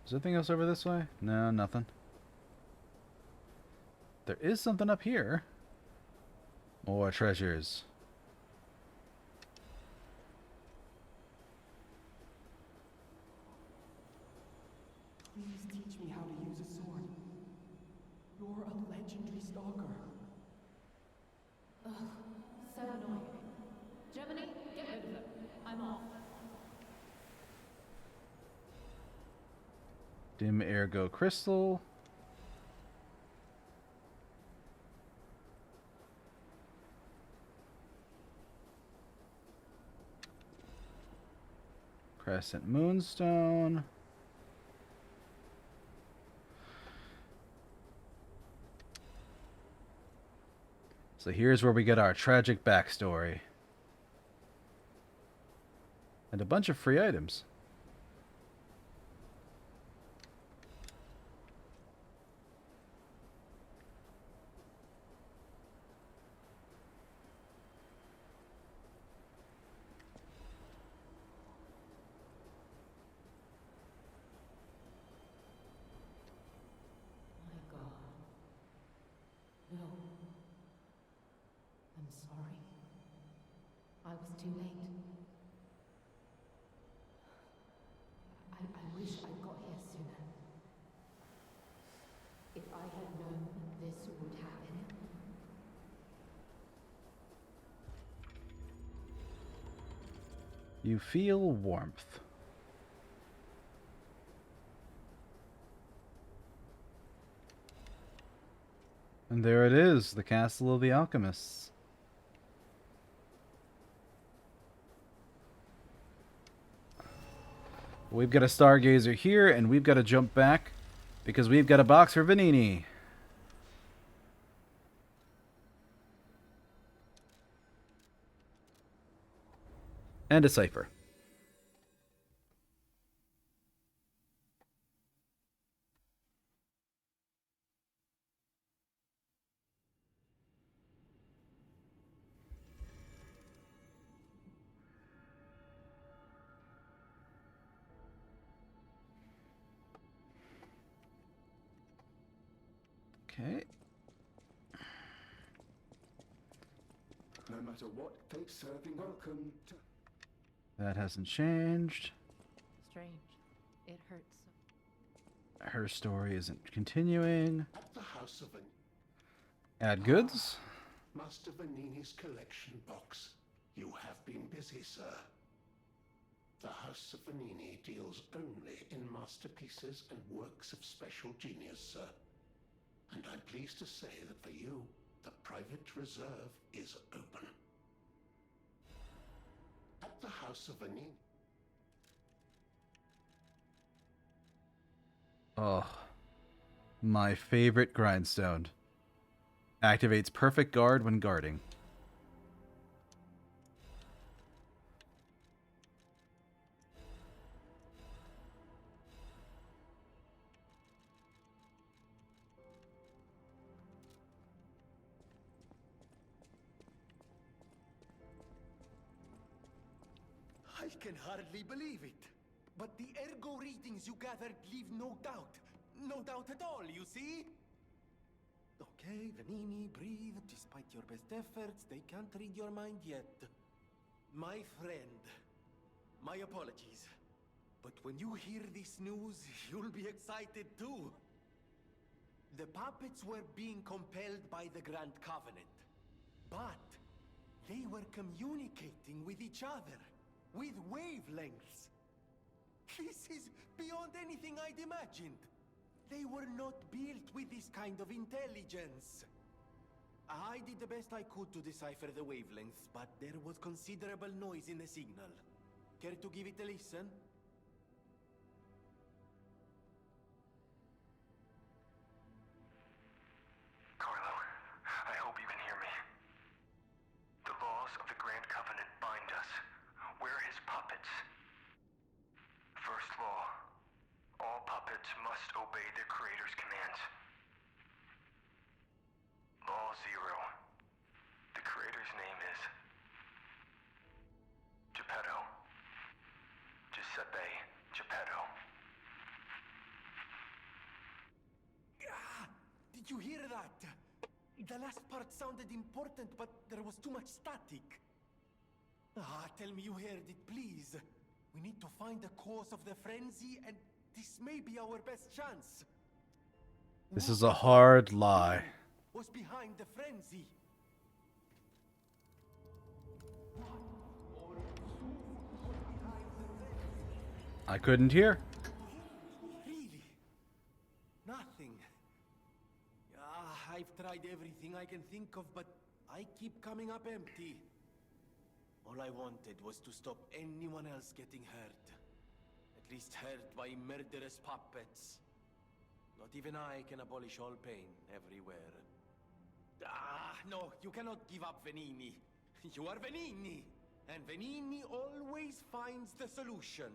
Is there anything else over this way? No, nothing. There is something up here. More treasures. Please teach me how to use a sword. You're a legendary stalker. Ugh, so annoying. Gemini, get rid of him. I'm off. Dim ergo crystal. Crescent moonstone. So here's where we get our tragic backstory. And a bunch of free items. My God. No. I'm sorry. I was too late. I wish I got here sooner. If I had known this would happen. You feel warmth. And there it is, the castle of the alchemists. We've got a stargazer here, and we've got to jump back because we've got a box for Vanini. And a cipher. Okay. No matter what fate serving, welcome to... That hasn't changed. Strange. It hurts. Her story isn't continuing. At the house of an... Add goods. Master Vanini's collection box. You have been busy, sir. The House of Vanini deals only in masterpieces and works of special genius, sir. And I'm pleased to say that for you, the private reserve is open. At the House of Vanini. Oh, my favorite grindstone. Activates perfect guard when guarding. I can hardly believe it. But the ergo readings you gathered leave no doubt. No doubt at all, you see? Okay, Vanini, breathe. Despite your best efforts, they can't read your mind yet. My friend, my apologies. But when you hear this news, you'll be excited too. The puppets were being compelled by the Grand Covenant. But they were communicating with each other, with wavelengths. This is beyond anything I'd imagined. They were not built with this kind of intelligence. I did the best I could to decipher the wavelengths, but there was considerable noise in the signal. Care to give it a listen? Carlo, I hope you can hear me. The laws of the Grand Covenant bind us. We're his puppets. First law. All puppets must obey their creator's commands. Law 0. The creator's name is Geppetto. Giuseppe Geppetto. Did you hear that? The last part sounded important, but there was too much static. Tell me you heard it, please. We need to find the cause of the frenzy, and this may be our best chance. This is a hard lie. Was behind the frenzy? I couldn't hear. Really? Nothing. I've tried everything I can think of, but I keep coming up empty. All I wanted was to stop anyone else getting hurt. At least hurt by murderous puppets. Not even I can abolish all pain everywhere. No, you cannot give up Vanini. You are Vanini, and Vanini always finds the solution.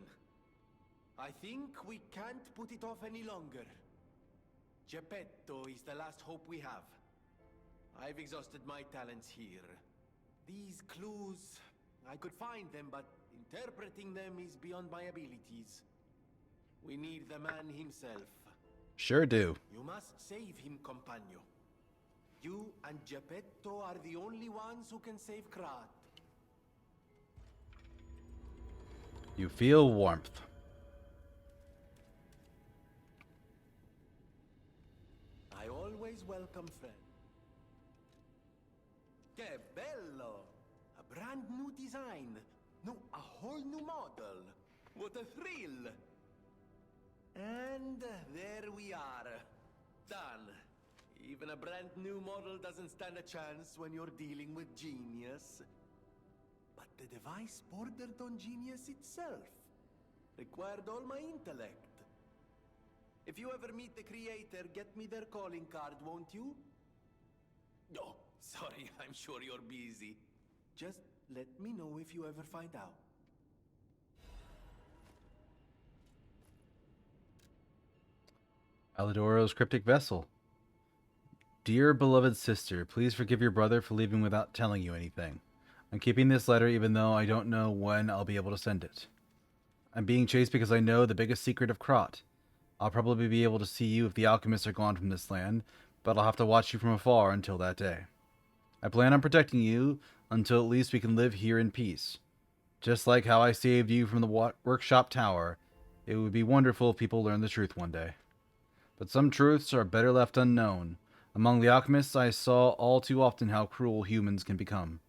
I think we can't put it off any longer. Geppetto is the last hope we have. I've exhausted my talents here. These clues, I could find them, but interpreting them is beyond my abilities. We need the man himself. Sure do. You must save him, compagno. You and Geppetto are the only ones who can save Krat. You feel warmth. I always welcome friends. Que bello! A brand new design. No, a whole new model. What a thrill! And there we are. Done. Even a brand new model doesn't stand a chance when you're dealing with genius. But the device bordered on genius itself. Required all my intellect. If you ever meet the creator, get me their calling card, won't you? Oh, sorry, I'm sure you're busy. Just let me know if you ever find out. Alidoro's cryptic vessel. Dear beloved sister, please forgive your brother for leaving without telling you anything. I'm keeping this letter even though I don't know when I'll be able to send it. I'm being chased because I know the biggest secret of Krat. I'll probably be able to see you if the alchemists are gone from this land, but I'll have to watch you from afar until that day. I plan on protecting you until at least we can live here in peace. Just like how I saved you from the workshop tower, it would be wonderful if people learned the truth one day. But some truths are better left unknown. Among the alchemists, I saw all too often how cruel humans can become.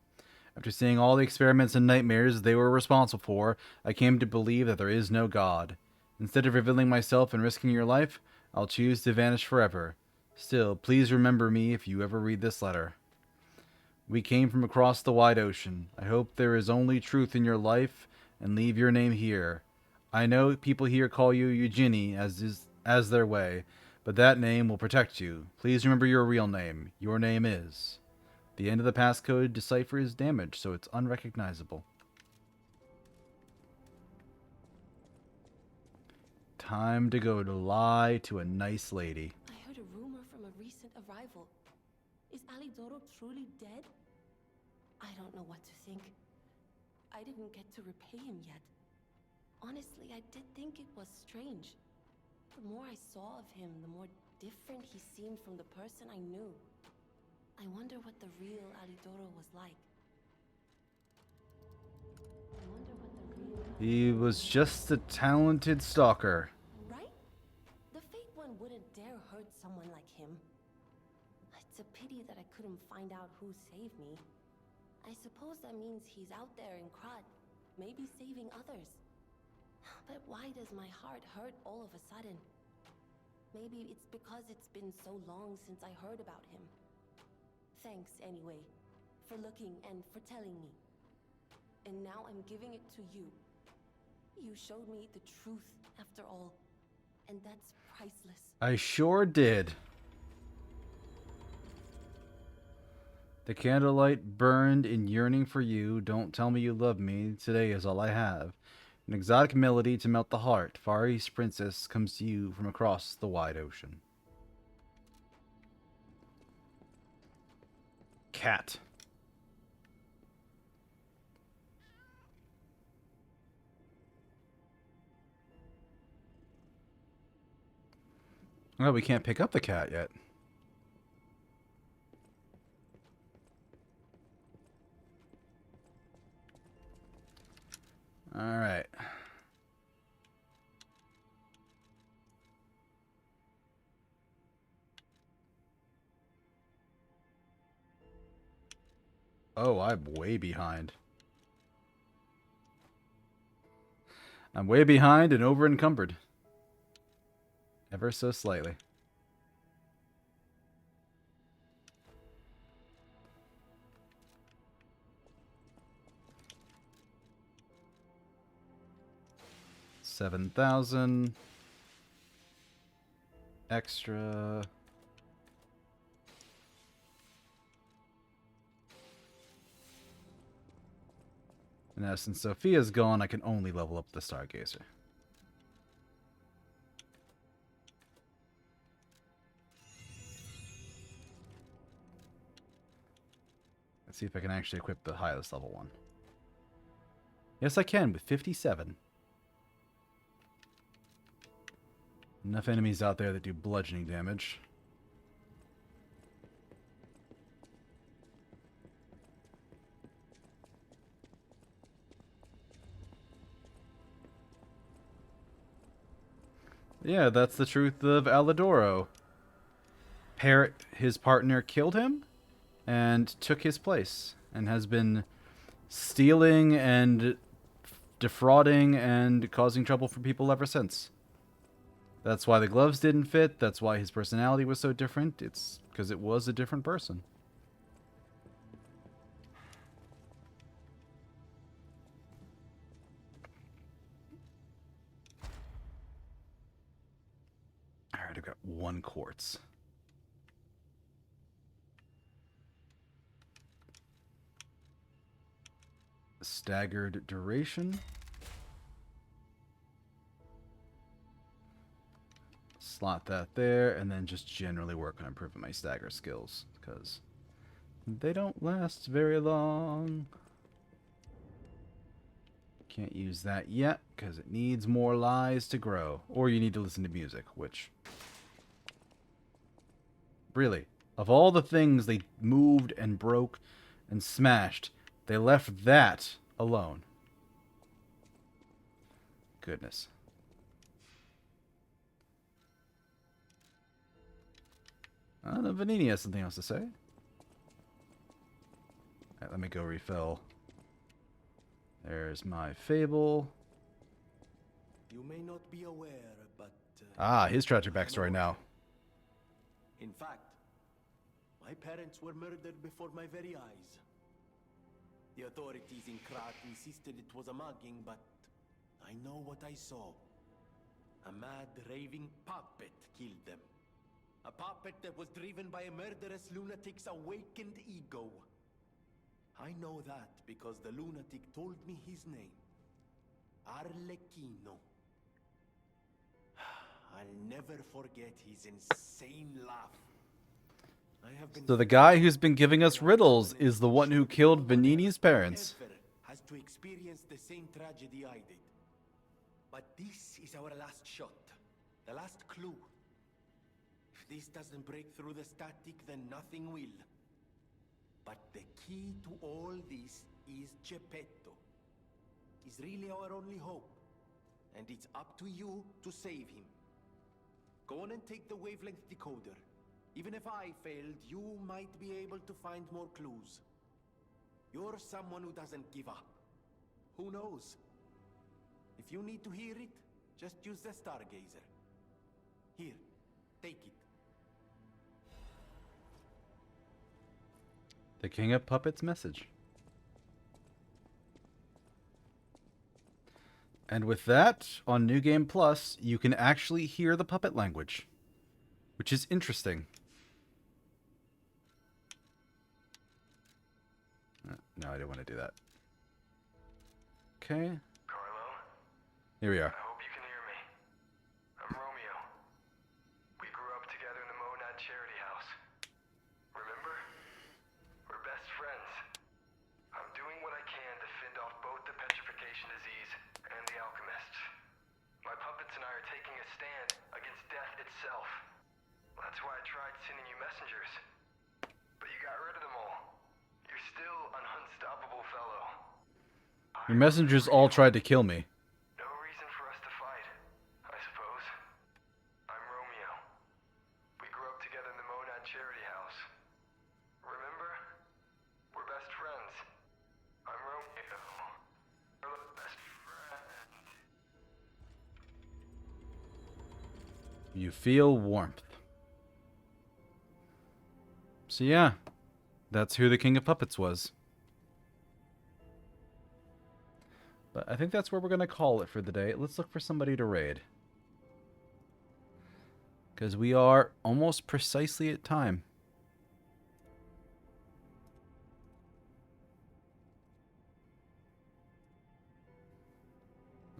After seeing all the experiments and nightmares they were responsible for, I came to believe that there is no God. Instead of revealing myself and risking your life, I'll choose to vanish forever. Still, please remember me if you ever read this letter. We came from across the wide ocean. I hope there is only truth in your life, and leave your name here. I know people here call you Eugenie as their way, but that name will protect you. Please remember your real name. Your name is... The end of the passcode decipher is damaged, so it's unrecognizable. Time to go to lie to a nice lady. I heard a rumor from a recent arrival. Is Alidoro truly dead? I don't know what to think. I didn't get to repay him yet. Honestly, I did think it was strange. The more I saw of him, the more different he seemed from the person I knew. I wonder what the real Alidoro was like. He was just a talented stalker. Right? The fake one wouldn't dare hurt someone like him. It's a pity that I couldn't find out who saved me. I suppose that means he's out there in Krat, maybe saving others. But why does my heart hurt all of a sudden? Maybe it's because it's been so long since I heard about him. Thanks, anyway, for looking and for telling me. And now I'm giving it to you. You showed me the truth, after all, and that's priceless. I sure did. The candlelight burned in yearning for you. Don't tell me you love me. Today is all I have. An exotic melody to melt the heart. Far East Princess comes to you from across the wide ocean. Cat. Oh, we can't pick up the cat yet. All right. Oh, I'm way behind. I'm way behind and over encumbered. Ever so slightly. $7,000 extra. And now since Sophia's gone, I can only level up the Stargazer. Let's see if I can actually equip the highest level one. Yes, I can with 57. Enough enemies out there that do bludgeoning damage. Yeah, that's the truth of Alidoro. Parrot, his partner, killed him and took his place and has been stealing and defrauding and causing trouble for people ever since. That's why the gloves didn't fit. That's why his personality was so different. It's because it was a different person. Alright, I've got 1 quartz. Staggered duration. Slot that there, and then just generally work on improving my stagger skills, because they don't last very long. Can't use that yet, because it needs more lies to grow. Or you need to listen to music, which... Really, of all the things they moved and broke and smashed, they left that alone. Goodness. I don't know if Vanini has something else to say. Alright, let me go refill. There's my fable. You may not be aware, but... His tragic backstory now. In fact, my parents were murdered before my very eyes. The authorities in Krat insisted it was a mugging, but I know what I saw. A mad, raving puppet killed them. A puppet that was driven by a murderous lunatic's awakened ego. I know that because the lunatic told me his name. Arlecchino. I'll never forget his insane laugh. I have been So the guy who's been giving us riddles is the one who killed Vanini's parents. has to experience the same tragedy I did. But this is our last shot. The last clue. If this doesn't break through the static, then nothing will. But the key to all this is Geppetto. He's really our only hope. And it's up to you to save him. Go on and take the wavelength decoder. Even if I failed, you might be able to find more clues. You're someone who doesn't give up. Who knows? If you need to hear it, just use the Stargazer. Here, take it. The King of Puppets message. And with that, on New Game Plus, you can actually hear the puppet language, which is interesting. No, I didn't want to do that. Okay. Carlo? Here we are. I hope you can hear me. I'm Romeo. We grew up together in the Monad Charity House. Remember? We're best friends. I'm doing what I can to fend off both the petrification disease and the alchemists. My puppets and I are taking a stand against death itself. That's why I tried sending you messengers. But you got rid of them all. You're still an unstoppable fellow. Your messengers all tried to kill me. No reason for us to fight, I suppose. I'm Romeo. We grew up together in the Monad Charity House. Remember? We're best friends. I'm Romeo. We're best friends. You feel warmth. So yeah, that's who the King of Puppets was. But I think that's where we're going to call it for the day. Let's look for somebody to raid. Because we are almost precisely at time.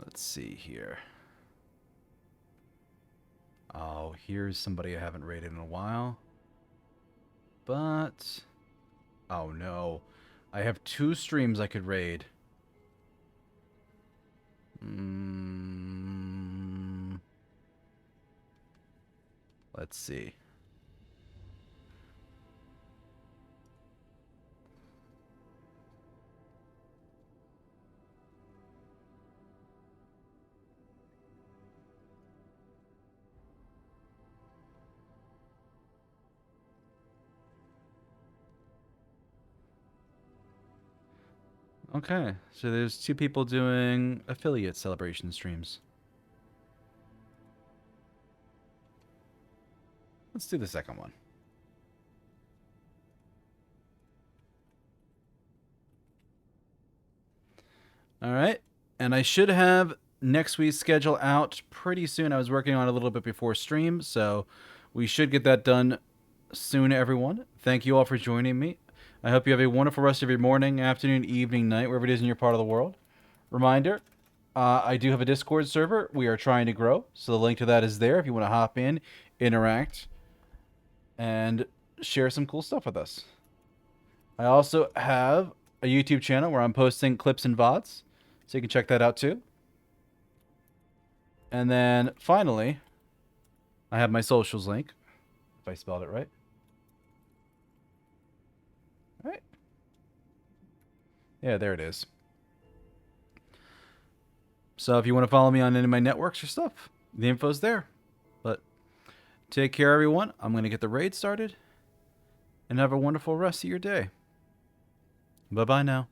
Let's see here. Oh, here's somebody I haven't raided in a while. But... oh no. I have 2 streams I could raid. Let's see. Okay, so there's 2 people doing affiliate celebration streams. Let's do the second one. All right, and I should have next week's schedule out pretty soon. I was working on it a little bit before stream, so we should get that done soon, everyone. Thank you all for joining me. I hope you have a wonderful rest of your morning, afternoon, evening, night, wherever it is in your part of the world. Reminder, I do have a Discord server. We are trying to grow, so the link to that is there if you want to hop in, interact, and share some cool stuff with us. I also have a YouTube channel where I'm posting clips and VODs, so you can check that out too. And then, finally, I have my socials link, if I spelled it right. Right. Yeah, there it is. So if you want to follow me on any of my networks or stuff, the info's there. But Take care, everyone. I'm going to get the raid started. And have a wonderful rest of your day. Bye-bye now.